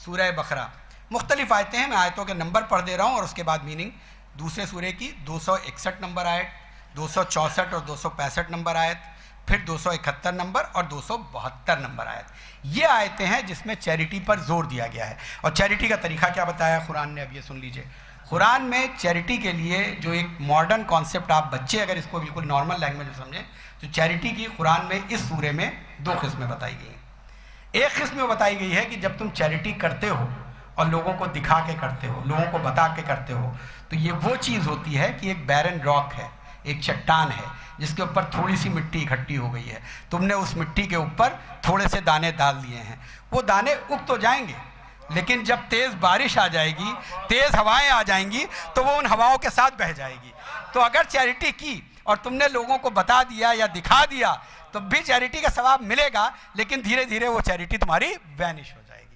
سورہ بقرہ مختلف آیتیں ہیں، میں آیتوں کے نمبر پڑھ دے رہا ہوں اور اس کے بعد میننگ. دوسرے سورے کی 261 نمبر آیت، 264 اور 265 نمبر آیت، پھر 271 نمبر اور 272 نمبر آیت. یہ آیتیں ہیں جس میں چیریٹی پر زور دیا گیا ہے. اور چیریٹی کا طریقہ کیا بتایا قرآن نے، اب یہ سن لیجئے. قرآن میں چیریٹی کے لیے جو ایک ماڈرن کانسیپٹ، آپ بچے اگر اس کو بالکل نارمل لینگویج میں سمجھیں تو چیریٹی کی قرآن میں اس سورے میں 2 قسمیں بتائی گئی ہیں. ایک قسم میں بتائی گئی ہے کہ جب تم چیریٹی کرتے ہو اور لوگوں کو دکھا کے کرتے ہو، لوگوں کو بتا کے کرتے ہو، تو یہ وہ چیز ہوتی ہے کہ ایک بیرن راک ہے، ایک چٹان ہے جس کے اوپر تھوڑی سی مٹی اکٹھی ہو گئی ہے. تم نے اس مٹی کے اوپر تھوڑے سے دانے ڈال دیے ہیں. وہ دانے اگ تو جائیں گے لیکن جب تیز بارش آ جائے گی، تیز ہوائیں آ جائیں گی تو وہ ان ہواؤں کے ساتھ بہہ جائے گی. تو اگر چیریٹی کی اور تم نے لوگوں کو بتا دیا یا دکھا دیا تو بھی چیریٹی کا ثواب ملے گا لیکن دھیرے دھیرے وہ چیریٹی تمہاری وینش ہو جائے گی.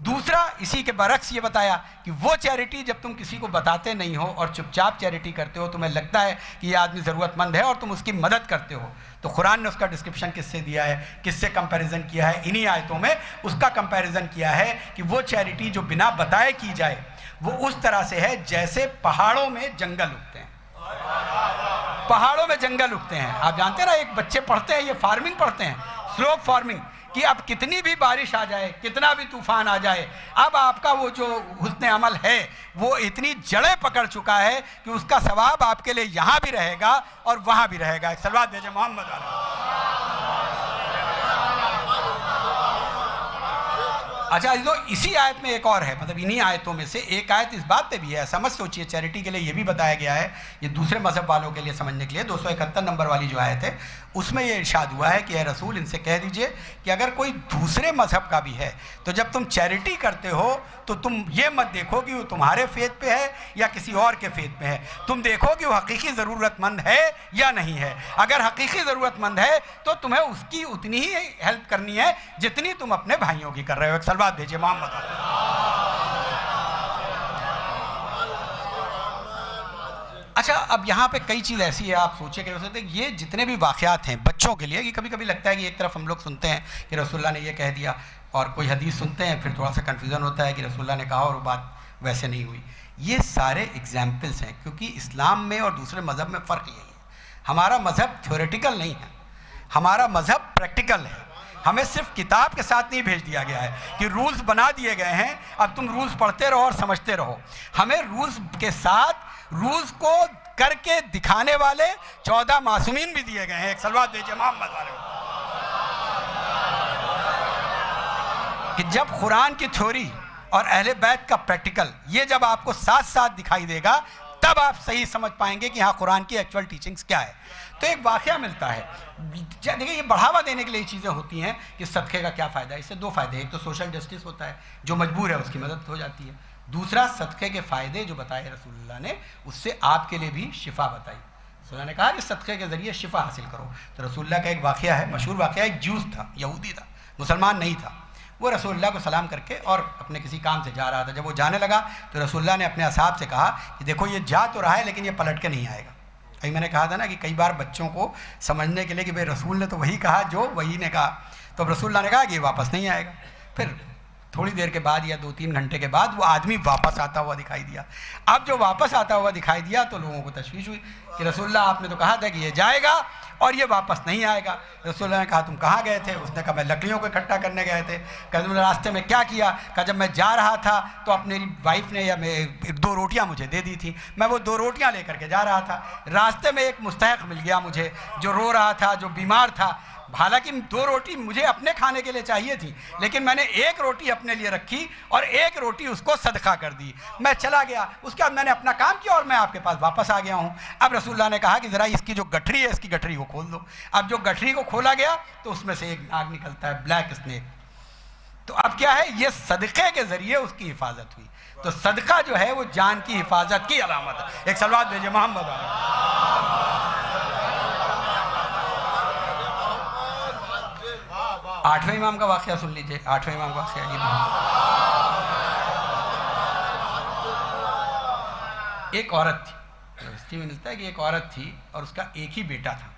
دوسرا اسی کے برعکس یہ بتایا کہ وہ چیریٹی جب تم کسی کو بتاتے نہیں ہو اور چپ چاپ چیریٹی کرتے ہو، تمہیں لگتا ہے کہ یہ آدمی ضرورت مند ہے اور تم اس کی مدد کرتے ہو، تو قرآن نے اس کا ڈسکرپشن کس سے دیا ہے، کس سے کمپیریزن کیا ہے؟ انہی آیتوں میں اس کا کمپیریزن کیا ہے کہ وہ چیریٹی جو بنا بتائے کی جائے وہ اس طرح سے ہے جیسے پہاڑوں میں جنگل اگتے ہیں. پہاڑوں میں جنگل اگتے ہیں. آپ جانتے ہیں نا، ایک بچے پڑھتے ہیں، یہ فارمنگ پڑھتے ہیں، سلوپ فارمنگ، کہ اب کتنی بھی بارش آ جائے، کتنا بھی طوفان آ جائے، اب آپ کا وہ جو حسن عمل ہے وہ اتنی جڑیں پکڑ چکا ہے کہ اس کا ثواب آپ کے لیے یہاں بھی رہے گا اور وہاں بھی رہے گا. ایک صلوات بھیجے محمد علیہ. اچھا اسی آیت میں ایک اور ہے، مطلب انہی آیتوں میں سے ایک آیت اس بات پہ بھی ہے. سمجھ سوچئے چیریٹی کے لیے یہ بھی بتایا گیا ہے، یہ دوسرے مذہب والوں کے لیے سمجھنے کے لیے. 271 نمبر والی جو آیت ہے اس میں یہ ارشاد ہوا ہے کہ اے رسول ان سے کہہ دیجئے کہ اگر کوئی دوسرے مذہب کا بھی ہے تو جب تم چیریٹی کرتے ہو تو تم یہ مت دیکھو کہ وہ تمہارے فیت پہ ہے یا کسی اور کے فیت پہ ہے، تم دیکھو کہ وہ حقیقی ضرورت مند ہے یا نہیں ہے. اگر حقیقی ضرورت مند ہے تو تمہیں اس کی اتنی ہی ہیلپ کرنی ہے جتنی تم اپنے بھائیوں کی کر رہے ہو. ایک سلوات بھیجیے محمد. اچھا اب یہاں پہ کئی چیز ایسی ہے آپ سوچے کہ یہ جتنے بھی واقعات ہیں بچوں کے لیے، کہ کبھی کبھی لگتا ہے کہ ایک طرف ہم لوگ سنتے ہیں کہ رسول اللہ نے یہ کہہ دیا اور کوئی حدیث سنتے ہیں پھر تھوڑا سا کنفیوژن ہوتا ہے کہ رسول اللہ نے کہا اور وہ بات ویسے نہیں ہوئی. یہ سارے ایگزامپلس ہیں کیونکہ اسلام میں اور دوسرے مذہب میں فرق یہی ہے. ہمارا مذہب تھیوریٹیکل نہیں ہے، ہمارا مذہب پریکٹیکل ہے. ہمیں صرف کتاب کے ساتھ نہیں بھیج دیا گیا ہے کہ رولز بنا دیے گئے ہیں اب تم رولز پڑھتے رہو اور سمجھتے رہو. ہمیں رولز کے ساتھ رولز کو کر کے دکھانے والے 14 معصومین بھی دیے گئے ہیں. ایک صلوات بھیجئے محمد والے کہ جب قرآن کی تھیوری اور اہل بیت کا پریکٹیکل یہ جب آپ کو ساتھ ساتھ دکھائی دے گا تب آپ صحیح سمجھ پائیں گے کہ ہاں قرآن کی ایکچول ٹیچنگز کیا ہے. تو ایک واقعہ ملتا ہے. دیکھیں یہ بڑھاوا دینے کے لیے چیزیں ہوتی ہیں کہ صدقے کا کیا فائدہ ہے. اس سے 2 فائدے ہیں. ایک تو سوشل جسٹس ہوتا ہے, جو مجبور ہے اس کی مدد ہو جاتی ہے. دوسرا صدقے کے فائدے جو بتائے رسول اللہ نے, اس سے آپ کے لیے بھی شفا بتائی. رسول اللہ نے کہا کہ صدقے کے ذریعے شفا حاصل کرو. تو رسول اللہ کا ایک واقعہ ہے, مشہور واقعہ, ایک جوز تھا, یہودی تھا, مسلمان نہیں تھا. وہ رسول اللہ کو سلام کر کے اور اپنے کسی کام سے جا رہا تھا. جب وہ جانے لگا تو رسول اللہ نے اپنے اصحاب سے کہا کہ دیکھو یہ جا تو رہا ہے لیکن یہ پلٹ کے نہیں آئے گا. ابھی میں نے کہا تھا نا کہ کئی بار بچوں کو سمجھنے کے لیے کہ بھئی رسول نے تو وہی کہا جو وہی نے کہا, تو رسول اللہ نے کہا کہ یہ واپس نہیں آئے گا. پھر تھوڑی دیر کے بعد یا 2-3 گھنٹے کے بعد وہ آدمی واپس آتا ہوا دکھائی دیا. اب جو واپس آتا ہوا دکھائی دیا تو لوگوں کو تشویش ہوئی کہ رسول اللہ آپ نے تو کہا تھا کہ یہ جائے گا اور یہ واپس نہیں آئے گا. رسول اللہ نے کہا تم کہاں گئے تھے؟ اس نے کہا میں لکڑیوں کو اکٹھا کرنے گئے تھے. کہا راستے میں کیا کیا؟ کہا جب میں جا رہا تھا تو اپنی وائف نے یا 2 روٹیاں مجھے دے دی تھی, میں وہ 2 روٹیاں لے کر کے جا رہا تھا. راستے میں ایک مستحق مل گیا مجھے جو رو رہا تھا, جو بیمار تھا. حالانکہ 2 روٹی مجھے اپنے کھانے کے لیے چاہیے تھی لیکن میں نے 1 روٹی اپنے لیے رکھی اور 1 روٹی اس کو صدقہ کر دی. میں چلا گیا, اس کے بعد میں نے اپنا کام کیا اور میں آپ کے پاس واپس آ گیا ہوں. اب رسول اللہ نے کہا کہ ذرا اس کی جو گٹھری ہے اس کی گٹھری کو کھول دو. اب جو گٹھری کو کھولا گیا تو اس میں سے ایک ناگ نکلتا ہے, بلیک اسنیک. تو اب کیا ہے, یہ صدقے کے ذریعے اس کی حفاظت ہوئی. تو صدقہ جو ہے وہ جان کی حفاظت کی علامت ہے. ایک صلوات بھیجئے محمد علیہ. 8ویں امام کا واقعہ سن لیجئے. 8ویں امام کا واقعہ یہ ایک عورت تھی. ہسٹری میں ملتا ہے کہ ایک عورت تھی اور اس کا ایک ہی بیٹا تھا,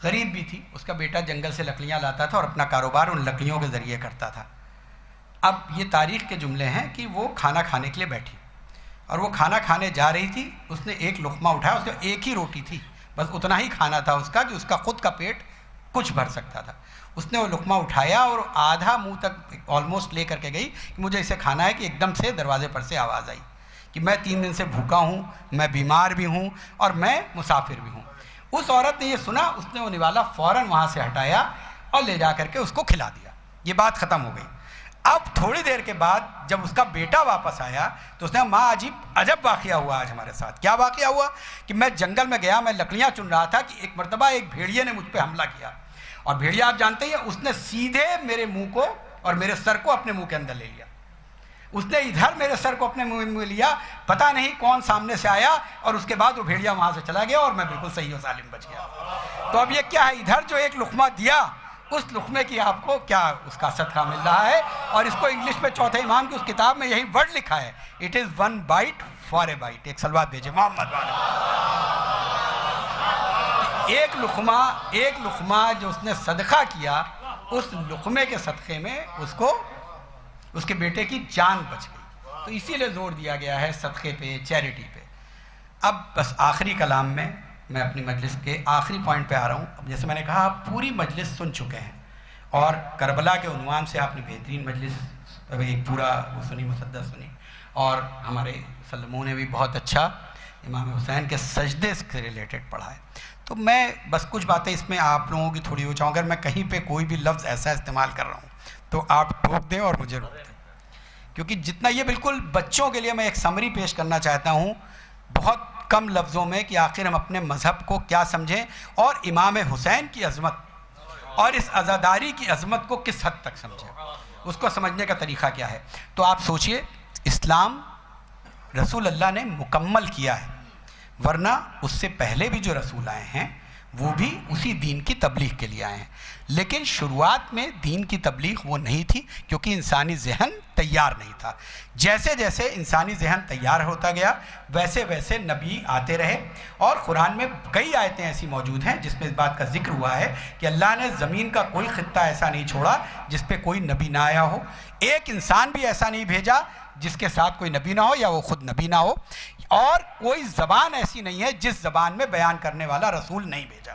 غریب بھی تھی. اس کا بیٹا جنگل سے لکڑیاں لاتا تھا اور اپنا کاروبار ان لکڑیوں کے ذریعے کرتا تھا. اب یہ تاریخ کے جملے ہیں کہ وہ کھانا کھانے کے لیے بیٹھی اور وہ کھانا کھانے جا رہی تھی. اس نے ایک لقمہ اٹھایا, اس کا ایک ہی روٹی تھی, بس اتنا ہی کھانا تھا اس کا کہ اس کا خود کا پیٹ کچھ بھر سکتا تھا. اس نے وہ لقمہ اٹھایا اور آدھا منہ تک آلموسٹ لے کر کے گئی کہ مجھے اسے کھانا ہے, کہ ایک دم سے دروازے پر سے آواز آئی کہ میں 3 دن سے بھوکا ہوں, میں بیمار بھی ہوں اور میں مسافر بھی ہوں. اس عورت نے یہ سنا, اس نے وہ نوالا فوراً وہاں سے ہٹایا اور لے جا کر کے اس کو کھلا دیا. یہ بات ختم ہو گئی. اب تھوڑی دیر کے بعد جب اس کا بیٹا واپس آیا تو اس نے کہا ماں عجب واقعہ ہوا آج ہمارے ساتھ. کیا واقعہ ہوا؟ کہ میں جنگل میں گیا, میں لکڑیاں چن رہا تھا کہ ایک مرتبہ ایک بھیڑیے نے مجھ پہ حملہ کیا اور بھیڑیا آپ جانتے ہیں اس نے سیدھے میرے منہ کو اور میرے سر کو اپنے منہ کے اندر لے لیا. اس نے ادھر میرے سر کو اپنے منہ میں لیا, پتہ نہیں کون سامنے سے آیا اور اس کے بعد وہ بھیڑیا وہاں سے چلا گیا اور میں بالکل صحیح و سالم بچ گیا. تو اب یہ کیا ہے, ادھر جو ایک لقمہ دیا اس لقمے کی آپ کو کیا اس کا صدقہ مل رہا ہے. اور اس کو انگلش میں چوتھے امام کی اس کتاب میں یہی ورڈ لکھا ہے, it is 1 bite for a bite. ایک صلوات بھیجئے محمد والے. ایک لقمہ جو اس نے صدقہ کیا, اس لقمے کے صدقے میں اس کو اس کے بیٹے کی جان بچ گئی. تو اسی لیے زور دیا گیا ہے صدقے پہ, چیریٹی پہ. اب بس آخری کلام میں میں اپنی مجلس کے آخری پوائنٹ پہ آ رہا ہوں. اب جیسے میں نے کہا آپ پوری مجلس سن چکے ہیں اور کربلا کے عنوان سے آپ نے بہترین مجلس ایک پورا وہ سنی, مسدس سنی, اور ہمارے سلموں نے بھی بہت اچھا امام حسین کے سجدے سے ریلیٹڈ پڑھا ہے. تو میں بس کچھ باتیں اس میں آپ لوگوں کی تھوڑی ہو چاہوں. اگر میں کہیں پہ کوئی بھی لفظ ایسا استعمال کر رہا ہوں تو آپ ٹوک دیں اور مجھے روک دیں, کیونکہ جتنا یہ بالکل بچوں کے لیے میں ایک سمری پیش کرنا چاہتا ہوں بہت کم لفظوں میں کہ آخر ہم اپنے مذہب کو کیا سمجھیں اور امام حسین کی عظمت اور اس عزاداری کی عظمت کو کس حد تک سمجھیں, اس کو سمجھنے کا طریقہ کیا ہے. تو آپ سوچئے, اسلام رسول اللہ نے مکمل کیا ہے, ورنہ اس سے پہلے بھی جو رسول آئے ہیں وہ بھی اسی دین کی تبلیغ کے لیے آئے ہیں. لیکن شروعات میں دین کی تبلیغ وہ نہیں تھی کیونکہ انسانی ذہن تیار نہیں تھا. جیسے جیسے انسانی ذہن تیار ہوتا گیا ویسے ویسے نبی آتے رہے, اور قرآن میں کئی آیتیں ایسی موجود ہیں جس میں اس بات کا ذکر ہوا ہے کہ اللہ نے زمین کا کوئی خطہ ایسا نہیں چھوڑا جس پہ کوئی نبی نہ آیا ہو, ایک انسان بھی ایسا نہیں بھیجا جس کے ساتھ کوئی نبی نہ ہو یا وہ خود نبی نہ ہو, اور کوئی زبان ایسی نہیں ہے جس زبان میں بیان کرنے والا رسول نہیں بھیجا.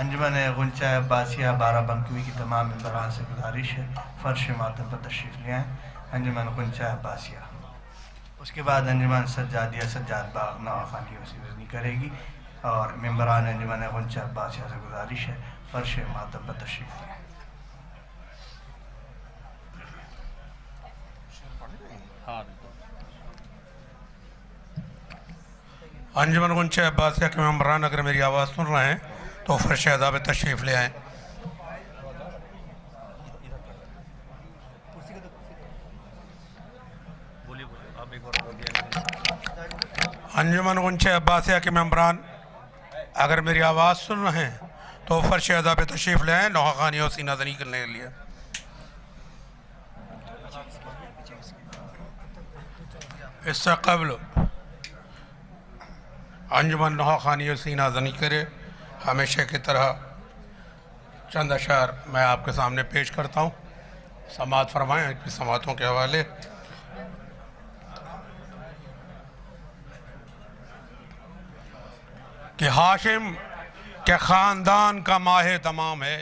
انجمن غنچہ عباسیہ بارہ بنکوی کی تمام ممبران سے گزارش ہے فرش ماتم پر تشریف لے آئیں. انجمن غنچہ عباسیہ. اس کے بعد انجمن سجادیہ سجاد باغ نواخانیوں سے وزنی کرے گی اور ممبران انجمن غنچہ عباسیہ سے گزارش ہے فرش ماتم پر تشریف لے آئیں. انجمن غنچہ عباسیہ کے ممبران اگر میری آواز سن رہے ہیں تو فرش ادا پہ تشریف لے آئیں. انجمن غنچہ عباسیہ کے ممبران اگر میری آواز سن رہے ہیں تو فرش ادا پہ تشریف لے آئیں نوحہ سینہ زنی کرنے کے لیے. اس سے قبل انجمن نوحہ خانی سینہ زنی کرے ہمیشہ کی طرح چند اشعار میں آپ کے سامنے پیش کرتا ہوں. سماعت فرمائیں اپنی سماعتوں کے حوالے. کہ ہاشم کے خاندان کا ماہ تمام ہے،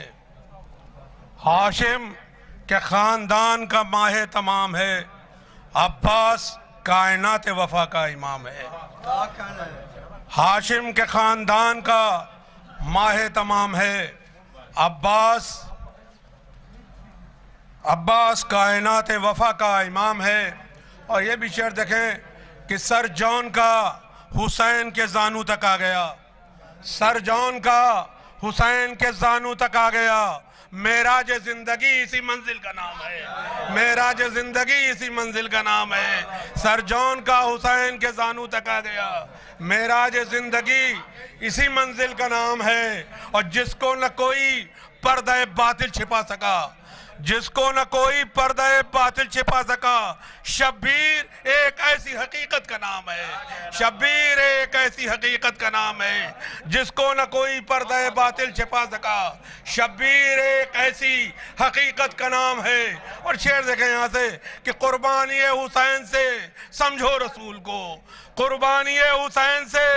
ہاشم کے خاندان کا ماہ تمام ہے، عباس کائنات وفا کا امام ہے. ہاشم کے خاندان کا ماہ تمام ہے، عباس کائنات وفا کا امام ہے. اور یہ بھی شعر دیکھیں کہ سر جان کا حسین کے زانو تک آ گیا، سر جان کا حسین کے زانو تک آ گیا. معراج زندگی اسی منزل کا نام ہے، معراج زندگی اسی منزل کا نام ہے. سر جان کا حسین کے زانو تک آ گیا، معراج زندگی اسی منزل کا نام ہے. اور جس کو نہ کوئی پردہ باطل چھپا سکا، جس کو نہ کوئی پردہ باطل چھپا سکا، شبیر ایک ایسی حقیقت کا نام ہے، شبیر ایک ایسی حقیقت کا نام ہے. جس کو نہ کوئی پردہ باطل چھپا سکا، شبیر ایک ایسی حقیقت کا نام ہے. اور شعر دیکھیں یہاں سے کہ قربانی حسین سے سمجھو رسول کو، قربانی حسین سے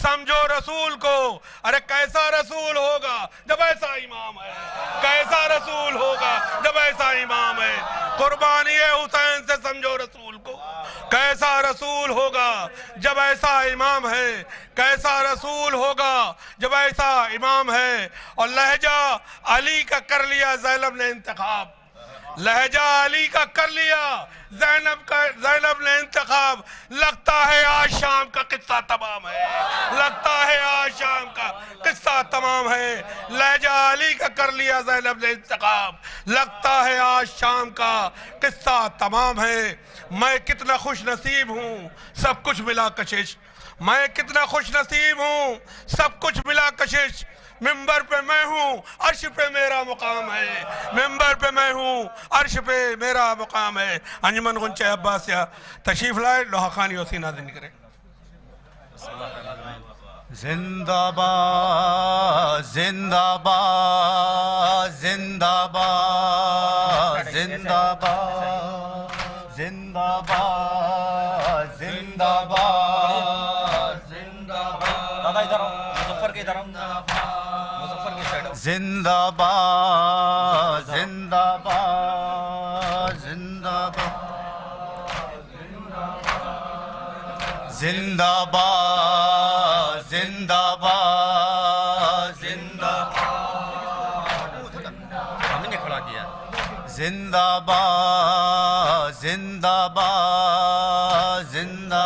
سمجھو رسول کو. ارے کیسا رسول ہوگا جب ایسا امام ہے، کیسا رسول ہوگا جب ایسا امام ہے. قربانی حسین سے سمجھو رسول کو، کیسا رسول ہوگا جب ایسا امام ہے، کیسا رسول ہوگا جب ایسا امام ہے. اور لہجہ علی کا کر لیا زینب نے انتخاب، لہجہ علی کا کر لیا زینب نے انتخاب. لگتا ہے آج شام کا قصہ تمام ہے، لگتا ہے آج شام کا قصہ تمام ہے. لہجہ علی کا کر لیا زینب نے انتخاب، لگتا ہے آج شام کا قصہ تمام ہے. میں کتنا خوش نصیب ہوں سب کچھ ملا کشش، میں کتنا خوش نصیب ہوں سب کچھ ملا کشش. ممبر پہ میں ہوں عرش پہ میرا مقام ہے، ممبر پہ میں ہوں عرش پہ میرا مقام ہے. انجمن غنچہ عباسیہ تشریف لائے لوحہ خانی اور سینہ زنی کرے. زندہ باد زندہ باد زندہ باد زندہ باد زندہ باد زندہ باد زندہ باد. دادا ادھر مظفر کے ادھر زندہ باد زندہ باد زندہ باد زندہ باد زندہ باد زندہ ہم نے کھڑا کیا. زندہ باد زندہ باد زندہ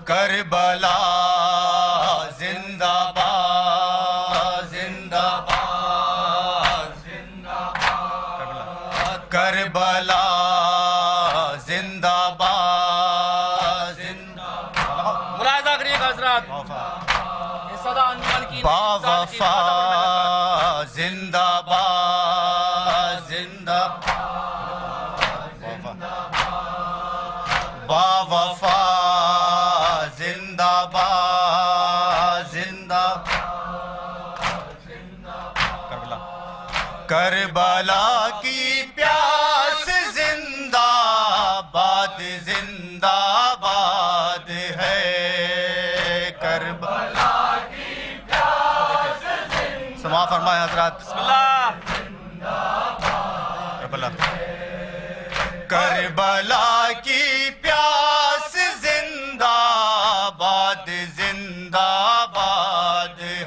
کربلا زندہ باد زندہ باد زندہ باد کربلا زندہ باد زندہ باد. ملاحظہ کریے گا حضرات، یہ صدا انجمن کی با وفا زندہ باد زندہ با وفا زندہ باد زندہ کربلا کی پیاس زندہ باد زندہ باد ہے. کربلا کربلا کی پیاس زندہ باد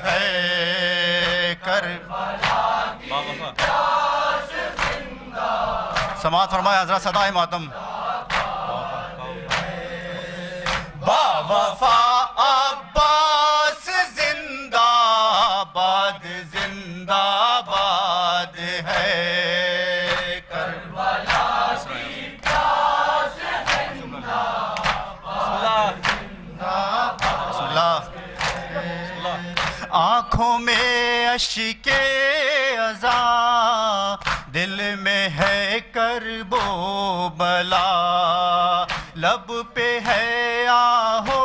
ہے کربلا کی پیاس زندہ سماعت فرمائے حضرت صدائے ماتم با وفا عباس زندہ باد ہے کربلا کی پیاس زندہ بسم اللہ آنکھوں میں اشک ازاں دل میں ہے کرب و بلا لب پہ ہے آہو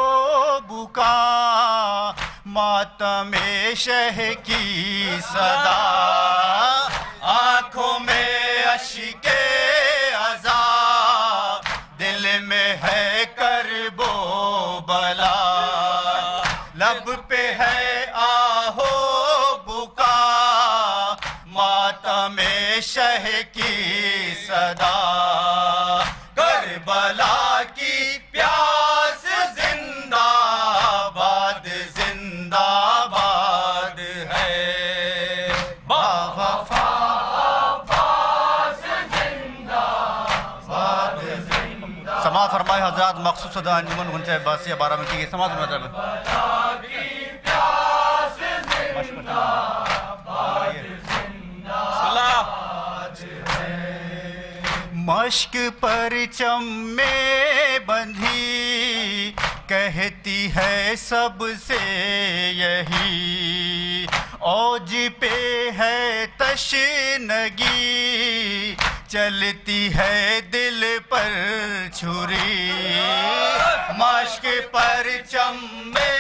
بکا ماتم شہ کی صدا آنکھوں میں اشک ازاں دل میں ہے کرب و بلا لب پہ ہے آہو بکا ماتم شہ کی صدا کربلا کی پیاس زندہ باد ہے با وفا عباس زندہ باد سماعت فرمائے حضرات مخصوص صدا انجمن گنچہ عباسیہ 12 میں کی سماعت فرمائے مشک پرچم میں بندھی کہتی ہے سب سے یہی اوج پہ ہے تشنگی چلتی ہے دل پر چھری مشک پرچم میں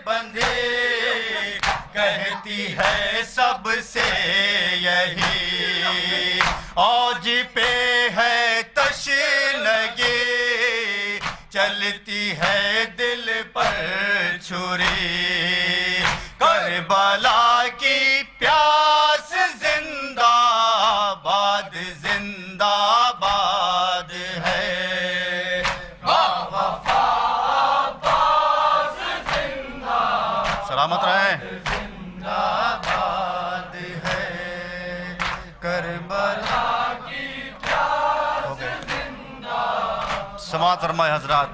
بندھی کہتی ہے سب سے یہی اوج پہ ہے تشنگی چلتی ہے دل پر چھری کربلا کی پیاس زندہ باد ہے با وفا عباس زندہ سلامت رہیں سماعت فرمائے حضرات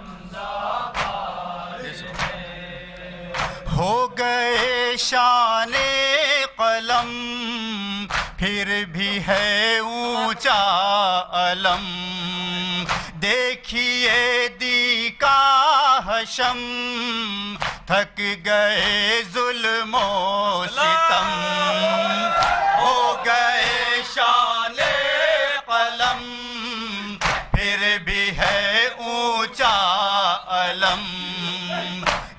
ہو گئے شان قلم پھر بھی ہے اونچا علم دیکھیے دی کا حشم تھک گئے ظلم و ستم ہو گئے شان قلم پھر بھی ہے اونچا علم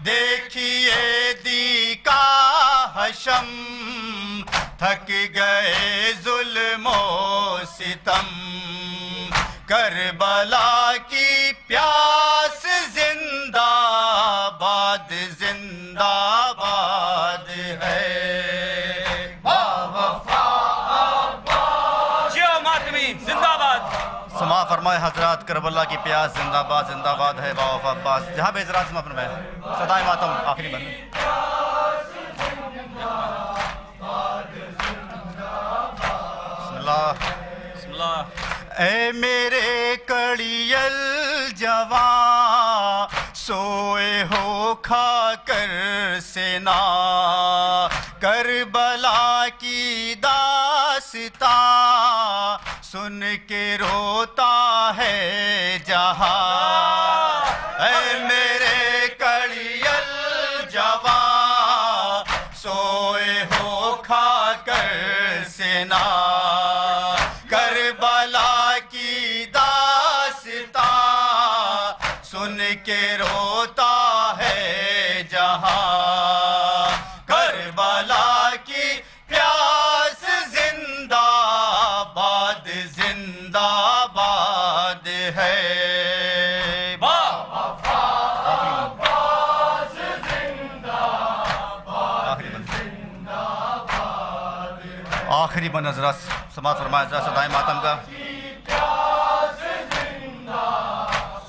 دیکھیے دی کا حشم تھک گئے ظلم و ستم کربلا کی پیاس زندہ باد ہے با وفا عباس زندہ باد سماع فرمائے حضرات کربلا کی پیاس زندہ باد ہے با وفا عباس جہاں بے ذرا سماع فرمائے صدائے ماتم آخری بند بسم اللہ اے میرے کڑیل جوان سوئے ہو کھا کر سینا کربلا کی داستان سن کے روتا ہے جہاں اے میرے کڑیل جوان سوئے ہو کھا کر سینا کربلا کی داستان سن کے روتا ہے جہاں کربلا کی پیاس زندہ باد ہے با وفا عباس زندہ باد آخری بن حضرات سماعت فرمائے حضرات صدائے ماتم کا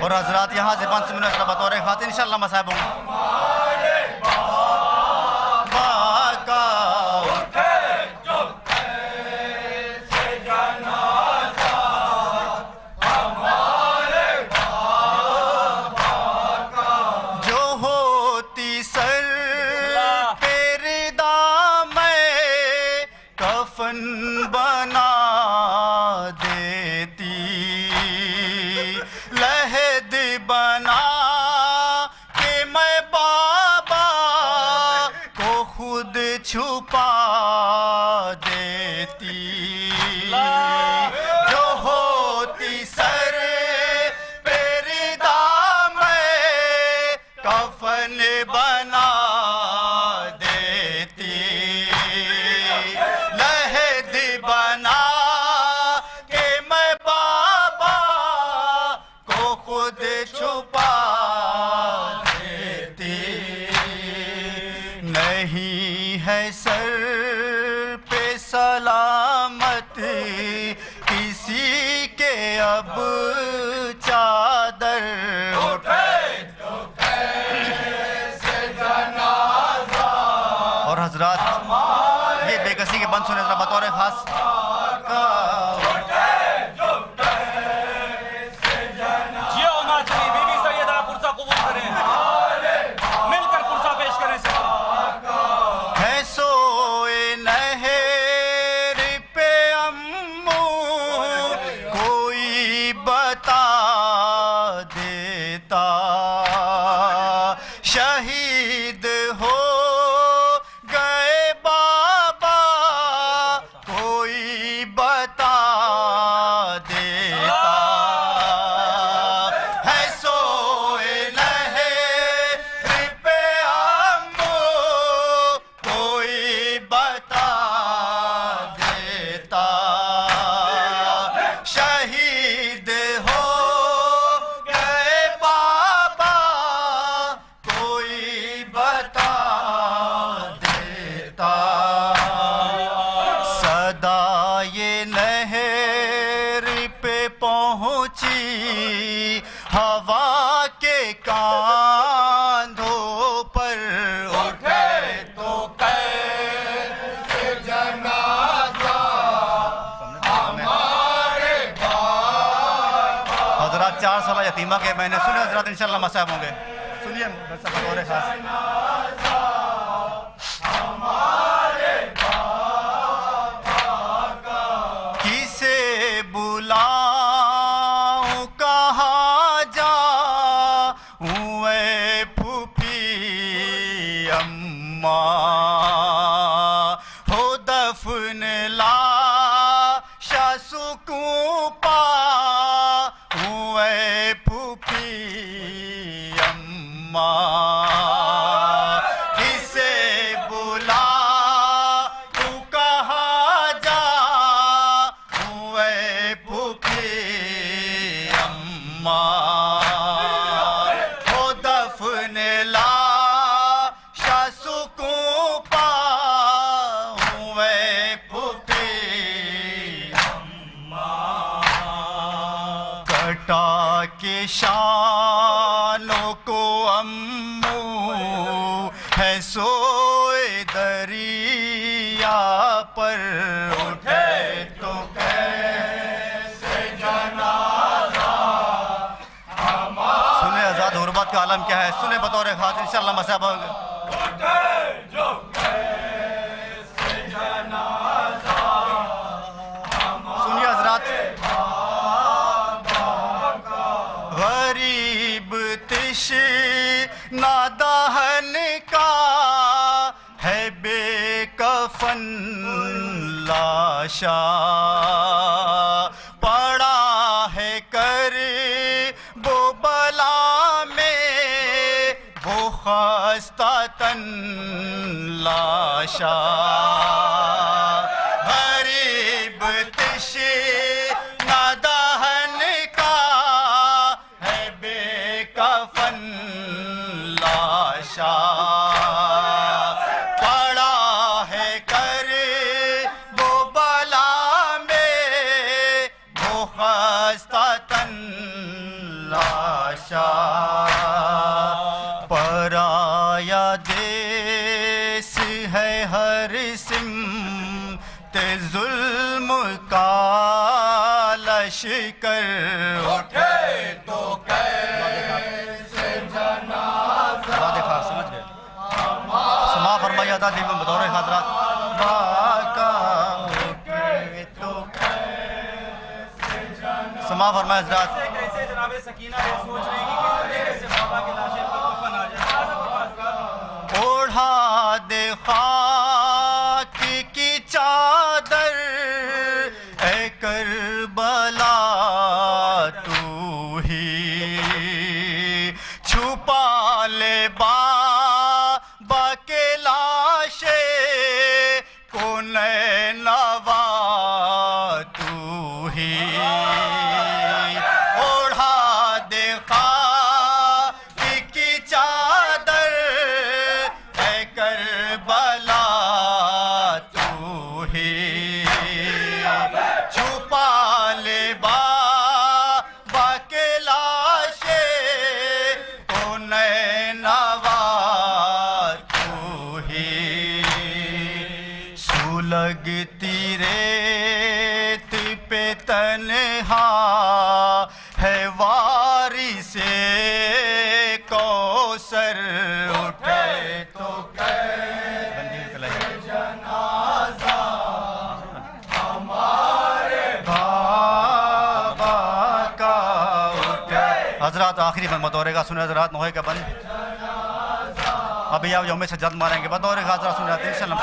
اور حضرات یہاں سے 5 منٹ کا بطور خاطر انشاءاللہ مصاحب ہوں گے. چھپا دیتی جو ہوتی سر پہ دام کفن بنا دیتی لحد بنا کہ میں بابا کو خود چھپا دیتی. نہیں ہے سر پہ سلامت کسی کے اب چادر اور حضرات یہ بے کسی کے بند سنے ذرا بطور خاص. شہید ہو گئے بابا کوئی بتا دیتا ہے سوئے لہر پہ امو کوئی بتا دیتا. شہید ہو گئے بابا بتا دیتا. صدا یہ نہر پہ پہنچی ہوا کے کاندھوں پر اٹھے تو کیسے جنازہ ہمارے بابا. حضرات 4 سالہ یتیمہ کے میں نے سنے حضرات انشاءاللہ مصاحب ہوں گے. سنیے بطور خاص. کسے بلاؤں کہاں جاؤں اے پھوپھی اماں ہو دفن لاش سکون پاؤں اے پھوپھی کسے بلا تو کہاں جاؤں اے پھوپھی اماں ہو دفن لاش سکون پاؤں اے پھوپھی اماں. کٹا کے شانوں کو امو ہے سوئے دریا پر اٹھے تو کیسے جنازہ ہمارے. سنیں آزاد غربت کا عالم کیا ہے. سنیں بطور خاطر انشاءاللہ مصاحب ہوں گے. سنیے حضرات. غریب تشنہ دہن کا ہے بے کفن لاشا لاشا غریب تشنہ دہن کا ہے بے کفن لاشا پڑا ہے کرب و بلا میں وہ خستہ تن لاشا پرایا دیس ہے ہر سمت ظلم کا لشکر اٹھے تو کیسے جنازہ سمجھ گئے سما فرمایا تھا دل میں بطور حضرات باقا اٹھے تو کیسے جنازہ سما فرمایا حضرات کیسے جناب سکینہ یہ سوچ رہی کہ کس طریقے سے بابا کے لاشے پر کفن آ جائے اوڑھا دے خاک کی چادر اے کربلا تو ہی چھپا لے بابا کے لاشے کو نینوا تو ہی اوڑھا دے خاک کی چادر اے کربلا تو ہی چھپا لے بابا کے لاشے کو نینوا تو ہی سلگتی ریت پہ تنہا ہے وارث کوثر اٹھے تو جنازہ ہمارے بابا کا اٹھے حضرات آخری بند بطور کا سنیں حضرات نوحے کا بند ابھی آپ یوم سجاد ماریں گے بطور کا حضرات سنیں انشاءاللہ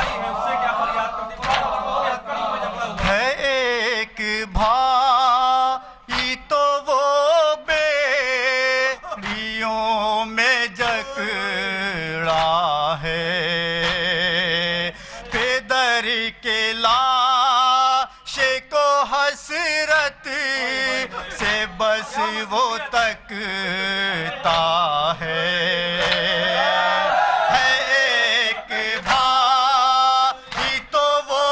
ہے ایک بھائی تو وہ بیڑیوں میں جکڑا ہے پیدر کے لاشے کو حسرت سے بس وہ تکتا ہے ایک بھائی تو وہ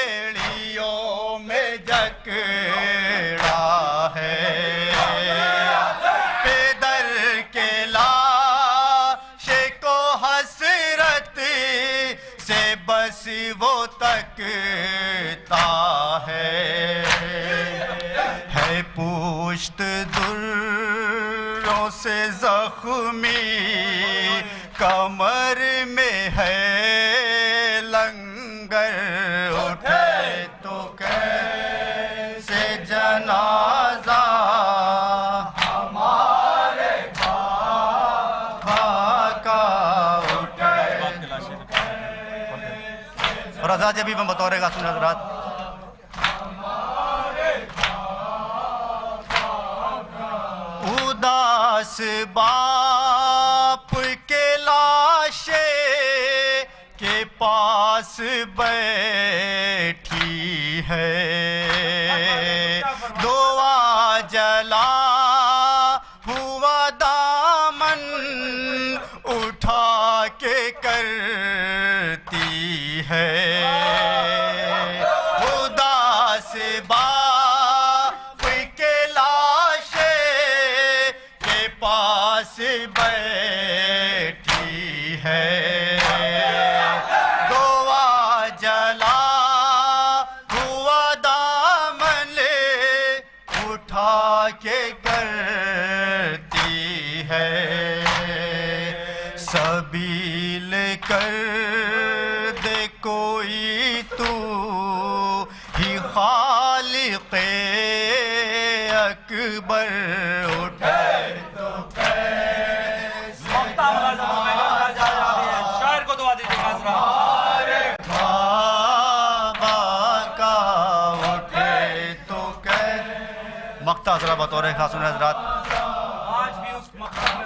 بیڑیوں میں جکڑا ہے پیدر کے لاشے کو حسرت سے بس وہ تکتا ہے پشت دروں سے زخمی کمر میں ہے لنگر اٹھے تو کیسے جنازہ ہمارے بابا کا اٹھے رضا جبھی میں بطور کا سن حضرات اداس باپ کے لاشے کے پاس بیٹھی ہے دعا جلا ہوا دامن اٹھا کے کرتی ہے اداس باپ کے لاشے کے پاس بیٹھی ہے دعا جلا ہوا دامن اٹھا کے کرتی ہے سبیل کر دے کوئی تو ہی خالق اکبر اٹھے تو شاعر کو دعا دیجیے بابا کا اٹھے تو مقطع حضرات بطور خاص حضرات آج بھی اس مقام میں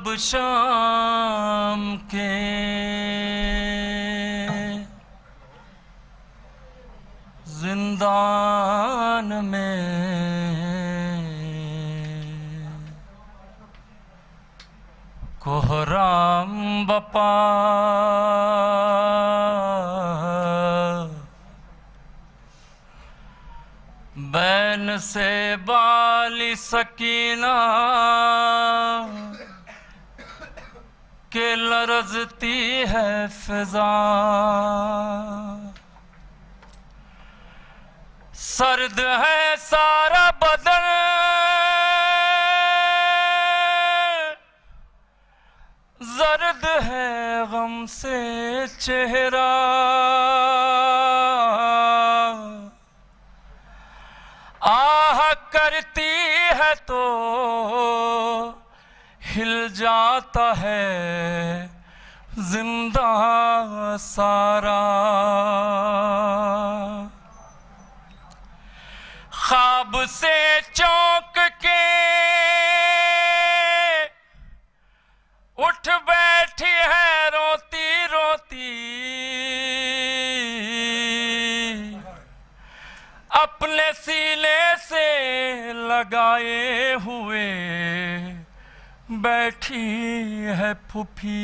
شب شام کے زندان میں کوہرام بپا بین سے بالی سکینہ کہ لرزتی ہے فضا سرد ہے سارا بدن زرد ہے غم سے چہرہ آہ کرتی ہے تو ہل جاتا ہے زندہ سارا خواب سے چونک کے اٹھ بیٹھی ہے روتی روتی اپنے سینے سے لگائے ہوئے بیٹھی ہے پھوپھی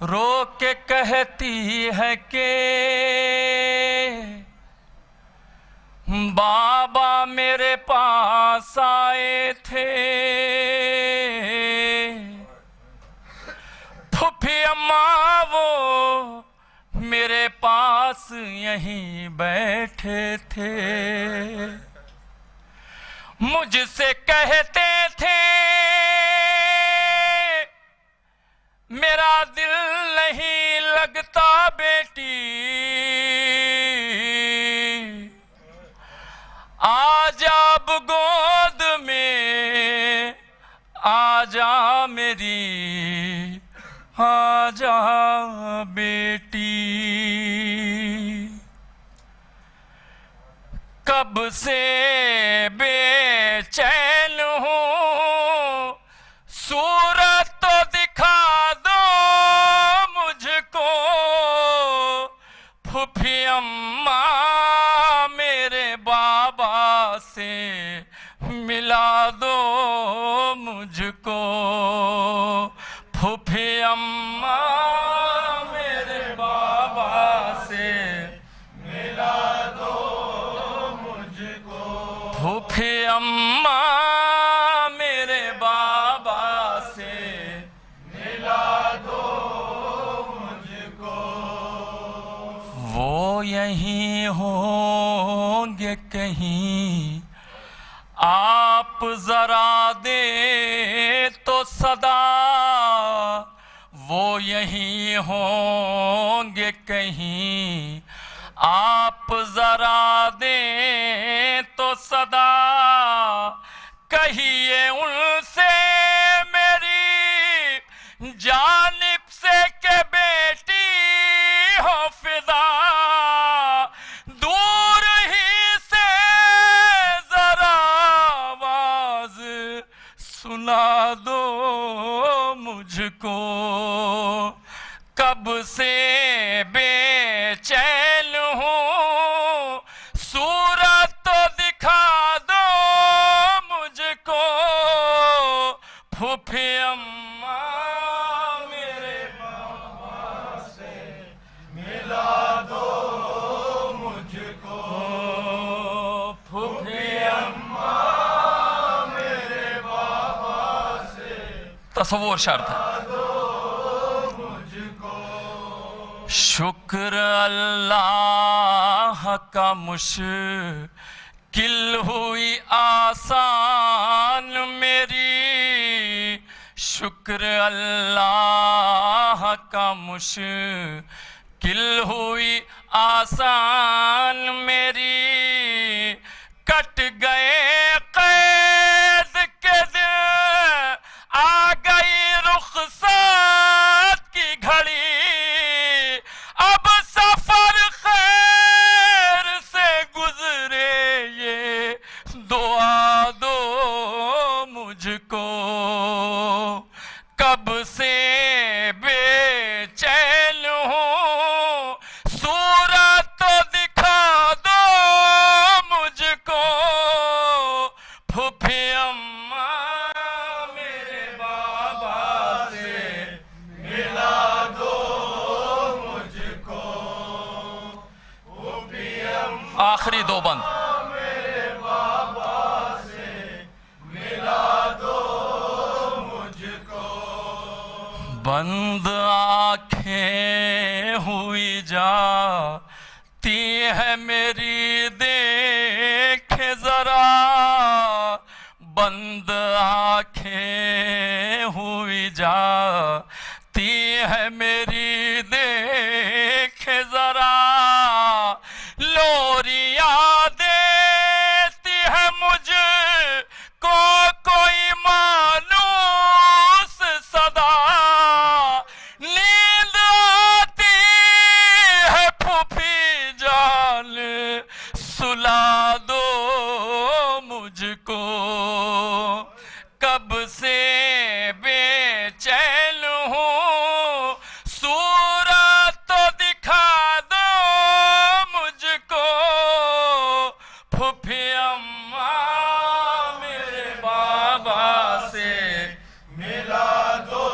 رو کے کہتی ہے کہ بابا میرے پاس آئے تھے پھوپھی اماں وہ میرے پاس یہیں بیٹھے تھے مجھ سے کہتے تھے میرا دل نہیں لگتا بیٹی آجا اب گود میں آجا میری آجا بیٹی کب سے بے چین ہوں صورت تو دکھا دو مجھ کو پھوپھی اماں میرے بابا سے ملا دو مجھ کو پھوپھی اماں میرے بابا سے ملا دو مجھ کو پھوپھی اماں میرے بابا سے ملا دو مجھ کو وہ یہیں ہوں گے کہیں آپ ذرا دے تو صدا وہ یہیں ہوں گے کہیں آپ ذرا دیں تو صدا کہیے ان سے میری جانب سے کہ بیٹی ہو فدا دور ہی سے ذرا آواز سنا دو مجھ کو کب سے بے چین ہوں صورت تو دکھا دو مجھ کو پھوپھی اماں میرے بابا سے ملا دو مجھ کو پھوپھی اماں میرے بابا سے تصور شرط ہے شکر اللہ کا مشکل ہوئی آسان میری شکر اللہ کا مشکل ہوئی آسان میری کٹ گئے قید کے دن آ گئی رخصت کی گھڑی اب سفر خیر سے گزرے یہ دعا دو مجھ کو کب سے بے چین ہوں صورت تو دکھا دو مجھ کو پھوپھی اماں میرے بابا سے ملا دو مجھ کو پھوپھی اماں آخری دو بند بند آنکھیں ہوئی جاتی ہے میری دیکھ ذرا بند آنکھیں ہوئی جاتی ہے میری دیکھ ذرا لوریاں دیتی ہے مجھ کو کوئی مانوس صدا نیند آتی ہے پھوپھی جان سلا دو مجھ کو کب سے بے چین ہوں صورت تو دکھا دو مجھ کو پھوپھی اماں میرے بابا سے ملا دو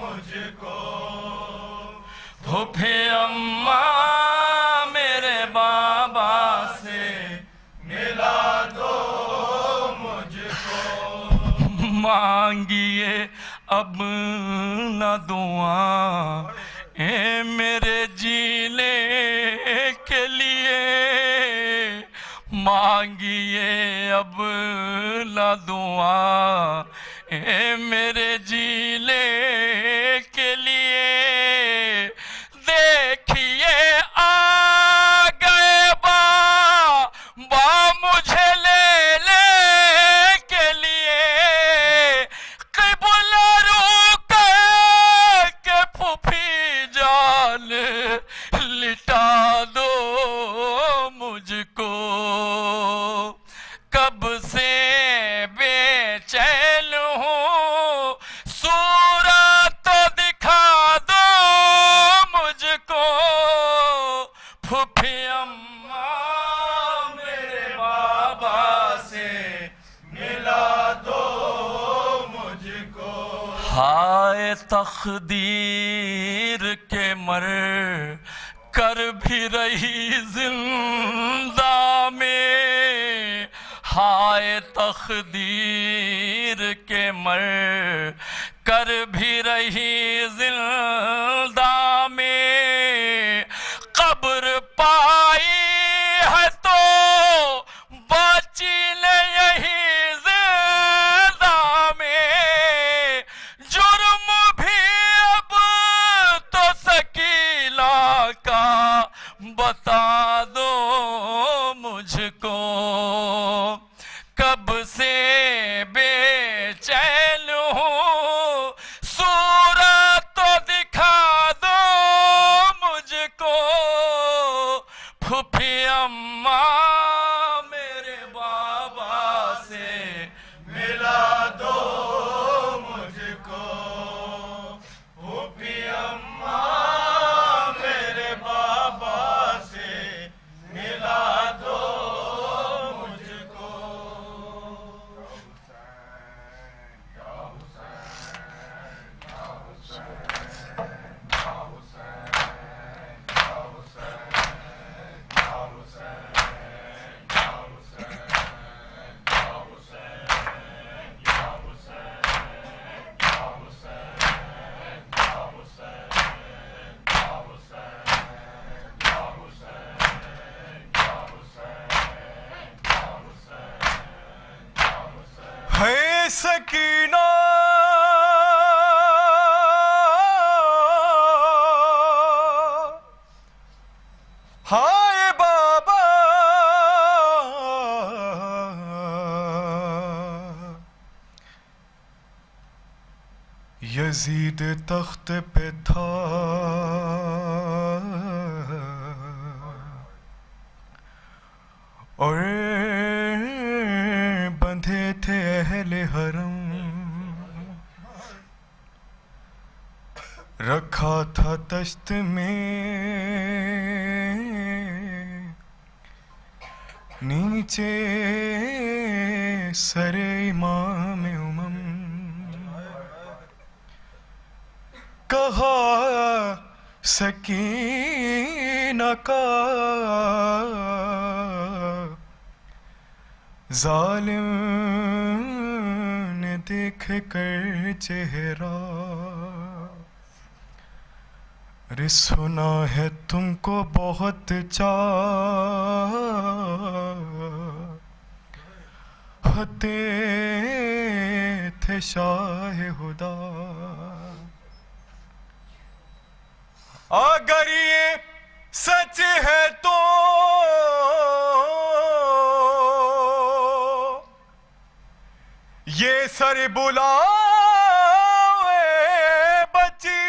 مجھ کو پھوپھی اماں میرے بابا سے ملا دو مجھ کو مانگیے اب نہ دعا اے میرے جینے کے لیے مانگیے اب نہ دعا اے میرے جینے کے لیے دیکھیے آ گئے با مجھے لے کے لیے قبل روک کے پھوپھی جان لٹا دو مجھ کو کب سے بے چین ہوں صورت تو دکھا دو مجھ کو پھوپھی اماں میرے بابا سے ملا دو مجھ کو ہائے تقدیر کے مر کر بھی رہی زندہ میں ہائے تقدیر کے مر کر بھی رہی زندہ میں قبر پائی ہے تو بچی نے یہی زندہ میں جرم بھی اب تو سکینہ کا بتا دو مجھ کو کب سے بے چین ہوں صورت تو دکھا دو مجھ کو پھوپھی اماں میرے بابا سے ملا دو مجھ کو پھوپھی اماں میرے بابا سے ملا دو مجھ کو ہے سکینہ ہائے بابا یزید تخت پہ تھا اور بندھے تھے اہل حرم رکھا تھا تشت میں نیچے سر امام امم کہا سکینہ کا ظالم نے دیکھ کر چہرہ ارے سنا ہے تم کو بہت چاہتے تھے شاہ خدا اگر یہ سچ ہے تو یہ سر بلاوے بچی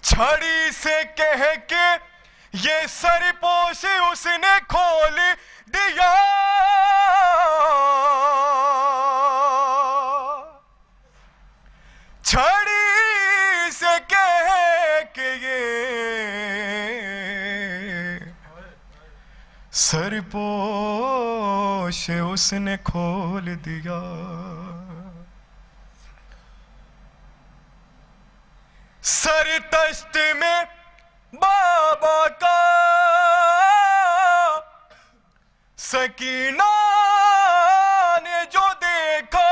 چھڑی سے کہہ کے یہ سر پوش اس نے کھول دیا چھڑی سے کہہ کے یہ سر پوش اس نے کھول دیا سر تشت میں بابا کا سکینہ نے جو دیکھا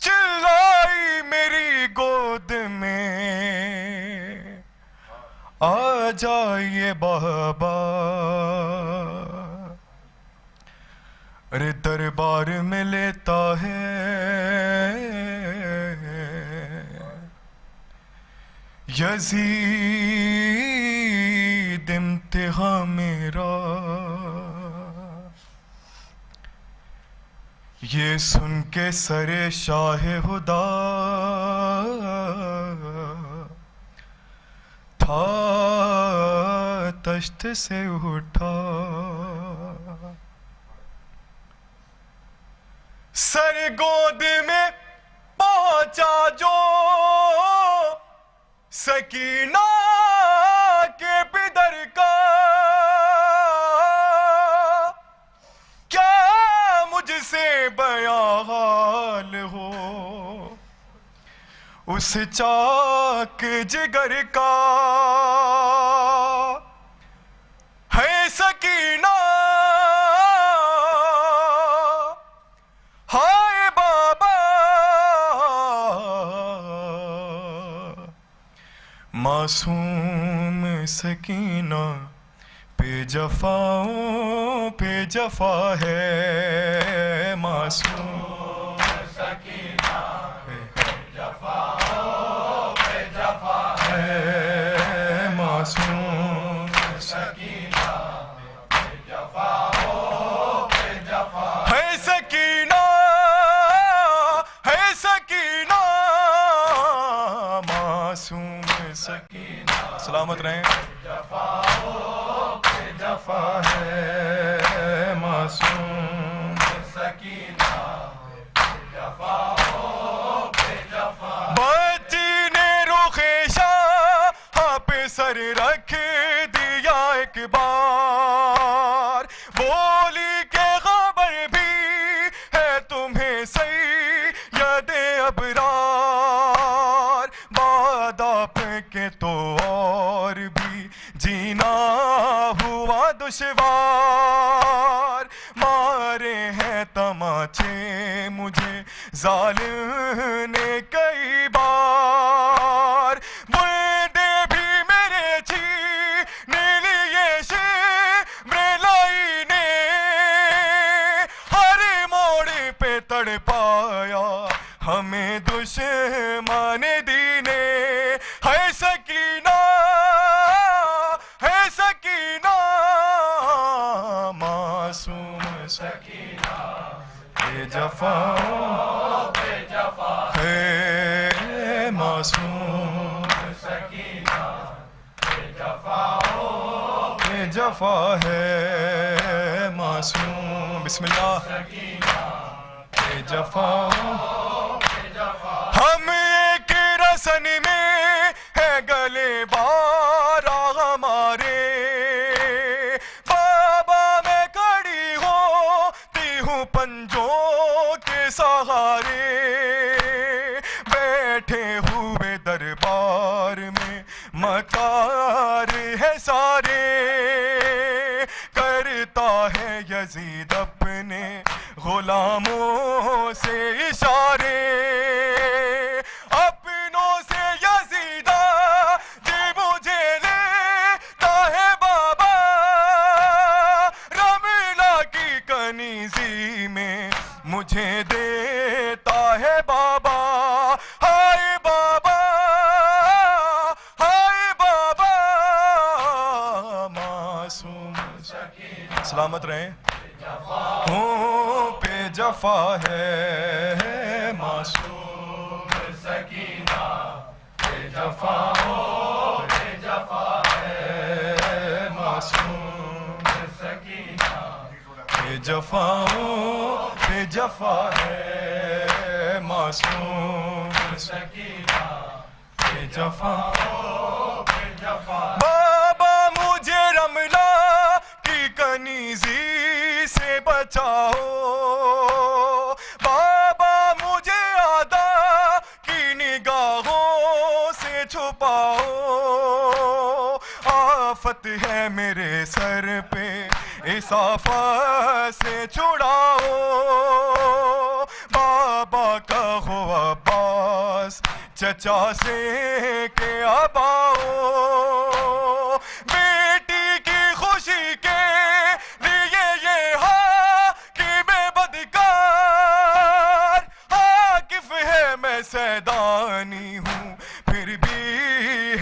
چلائی میری گود میں آ جائیے بابا ارے دربار میں لیتا ہے یزید امتحان میرا یہ سن کے سر شاہ خدا تھا تشت سے اٹھا سر گود میں پہنچا جو سکینہ کے پدر کا کیا مجھ سے بیان ہو اس چاک جگر کا ہے سکینہ ہائے بابا معصوم سکینہ پہ جفاؤں پہ جفا ہے معصوم سکینہ پہ جفاؤں پہ جفا ہے معصوم سکینہ پہ جفاؤں پہ جفا ہے سکینہ ہے سکینہ معصوم سکینہ سلامت رہیں جفا ہے معصوم سکینہ بچی نے رخ شاہ پہ سر رکھ دیا ایک بار بولی کہ خبر بھی ہے تمہیں سید ابرار بعد آپ کے تو اور بھی جینا ہوا دشوار مارے ہیں تماچے مجھے ظالم نے کئی بار بلدے بھی میرے چھین لیے شملائی نے ہر موڑ پہ تڑ پایا ہمیں دشمن دین ہے سکینہ ہے سکینہ معصوم سکینہ بے جفا ہے معصوم سکینہ بے جفا جفا ہے معصوم. بسم اللہ. بے جفا ہم ایک رسن میں ہے گلے بارا ہمارے. بابا میں کھڑی ہوتی ہوں پنجوں کے سہارے. بیٹھے ہوئے دربار میں مکار ہے سارے. کرتا ہے یزید اپنے غلاموں سے اشارے. اپنوں سے یزیدہ جی مجھے لیتا ہے بابا. رملہ کی کنیزی میں مجھے دیتا ہے بابا. ہائے بابا ہائے بابا معصوم. سلامت رہیں. ہوں پہ جفا ہے معصوم سکینہ. پہ جفا پہ جفا ہے معصوم سکینہ. پہ جفا پہ جفا ہے معصوم سکینہ. پہ جفا پہ جفا. بابا مجھے رملہ کی کنیزی سے بچاؤ. بابا مجھے آدھا کی نگاہوں سے چھپاؤ. آفت ہے میرے سر پہ اس آفت سے چھڑاؤ. بابا کا ہو عباس چچا سے کہ اباؤ. بیٹی کی خوشی کے لیے یہ حاکم بدکار. عاقف ہے میں سیدانی ہوں پھر بھی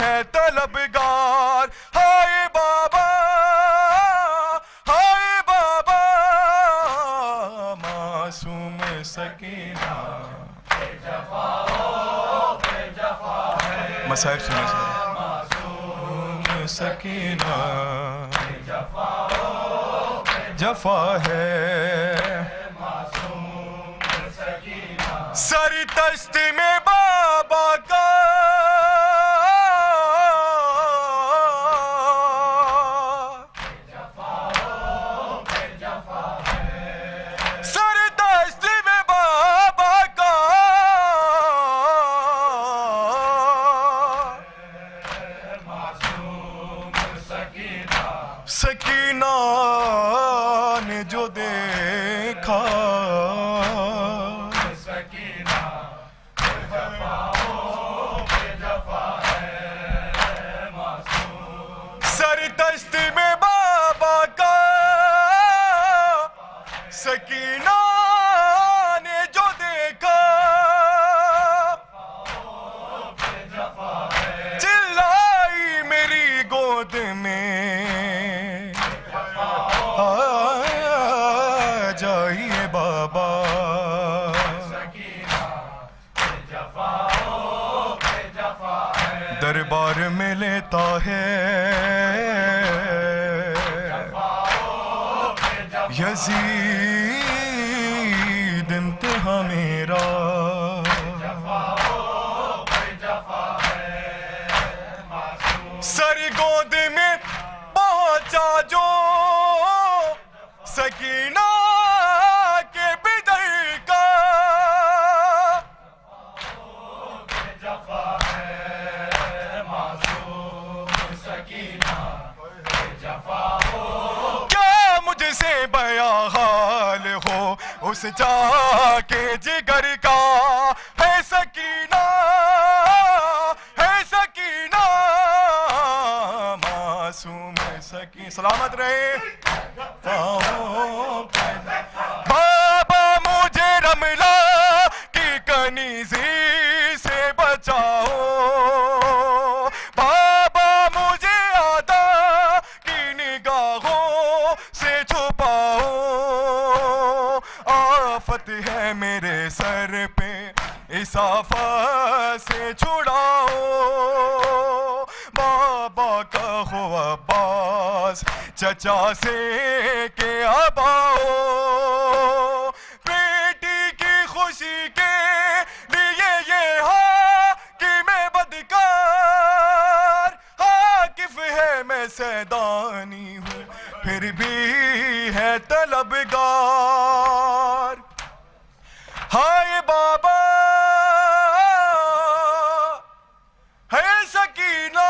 ہے طلبگار. ہائے بابا ہائے بابا معصوم سکینہ. مسائب سنے سارے. معصوم سکینہ جفا ہے معصوم سکینہ. سر تشت میں بابا کا سکینہ نے جو دیکھا. سکینہ سر دشت میں بابا کا. سکینہ نے جو دیکھا چلائی میری گود میں. جائیے بابا. دربار میں لیتا ہے یزید انتہا میرا. سر گود میں پہنچا جو سکینہ کے بدر کا. کیا مجھ سے بیاں حال ہو اس جا کے جگر کا. ہے سکینہ ہے سکینہ معصوم سکینہ. سلامت رہے. بابا مجھے رملہ کی کنیزی سے بچاؤ. بابا مجھے آدھا کی نگاہوں سے چھپاؤ. آفت ہے میرے سر پہ اس آفت سے چھڑاؤ. بابا کا ہو عباس چچا سے کہ اباؤ بیٹی کی خوشی کے لیے یہ حاکم بدکار حاکف ہے میں سیدانی ہوں پھر بھی ہے طلبگار ہائے بابا ہے سکینہ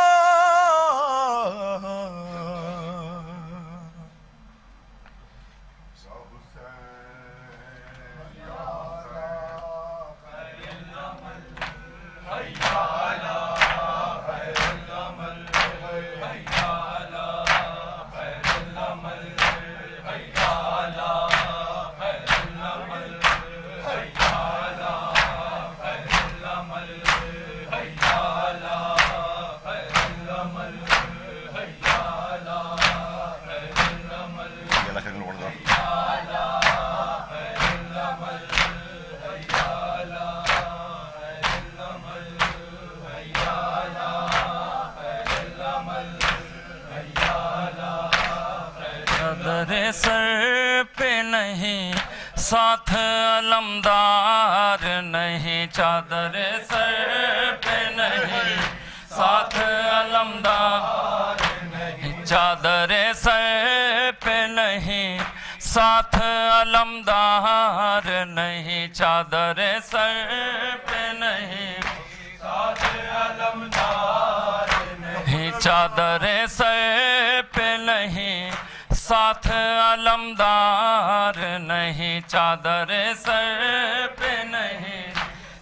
چادر سر پہ نہیں ساتھ علمدار نہیں چادر سر پہ نہیں ساتھ علمدار نہیں چادر سر پہ نہیں ساتھ علمدار نہیں چادر سر پہ نہیں ساتھ علمدار نہیں چادر سر پہ نہیں ساتھ علمدار نہیں چادر سر پہ نہیں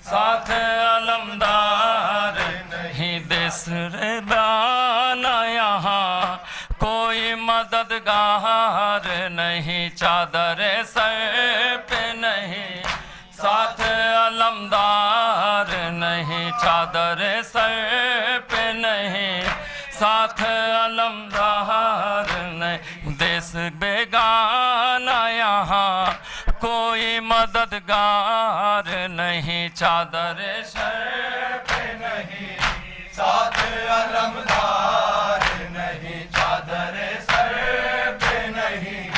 ساتھ علمدار نہیں دسر بانا یہاں کوئی مددگار نہیں چادر سر پہ نہیں ساتھ علمدار نہیں چادر سر پہ نہیں ساتھ علمدار نہیں دیس بیگانہ یہاں کوئی مددگار نہیں چادر سر پہ نہیں ساتھ علمدار نہیں چادر سر پہ نہیں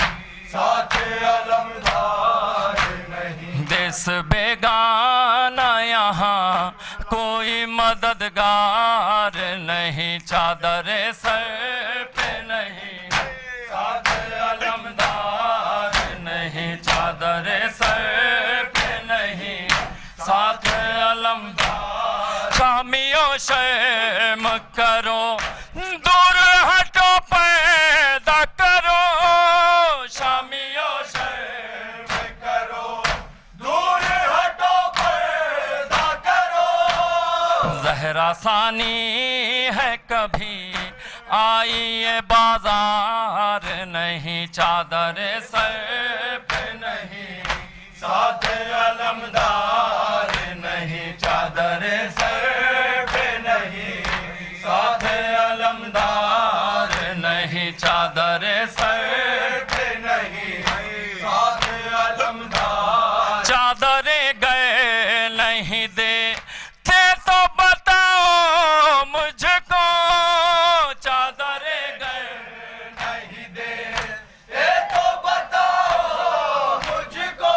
ساتھ علمدار نہیں دیس بیگانہ یہاں کوئی مددگار نہیں چادر سر پہ نہیں ساتھ علمدار نہیں چادر سر پہ نہیں ساتھ علمدار شامی و شرم کرو دور ہٹو پیدا کرو شامی و شرم کرو دور ہٹو پیدا کرو زہرا ثانی ہے کبھی آئیے بازار نہیں چادر سر پہ نہیں ساتھ علمدار نہیں چادر سر پہ نہیں ساتھ علمدار نہیں چادر سر پہ نہیں ساتھ علمدار چادر گئے نہیں دے تو بتاؤ مجھ کو چادر گئے نہیں دے تو بتاؤ مجھ کو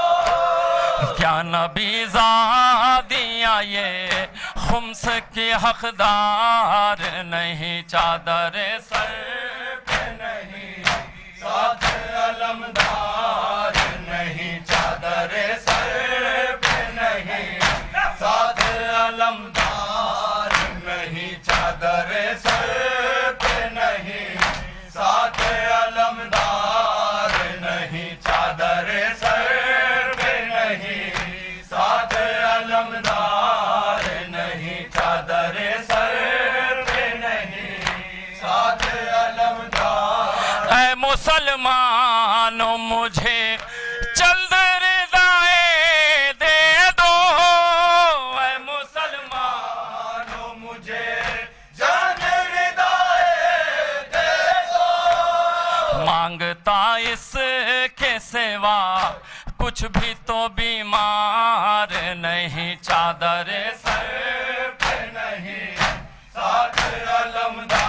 کیا نبی زادیاں یہ خمس کی حقدار نہیں چادر سر پہ نہیں ساتھ علمدار نہیں چادر سر پہ نہیں ساتھ علمدار نہیں چادر سر پہ نہیں ساتھ علمدار نہیں چادر سر پہ نہیں ساتھ علمدار نہیں چادر سر پہ نہیں ساتھ علمدار اے مسلمانوں مجھے چند ردائیں دے دو اے مسلمانوں مجھے چند ردائیں دے دو مانگتا اس کے سوا کچھ بھی تو بیمار نہیں چادر سر پہ نہیں ساتھ علمدار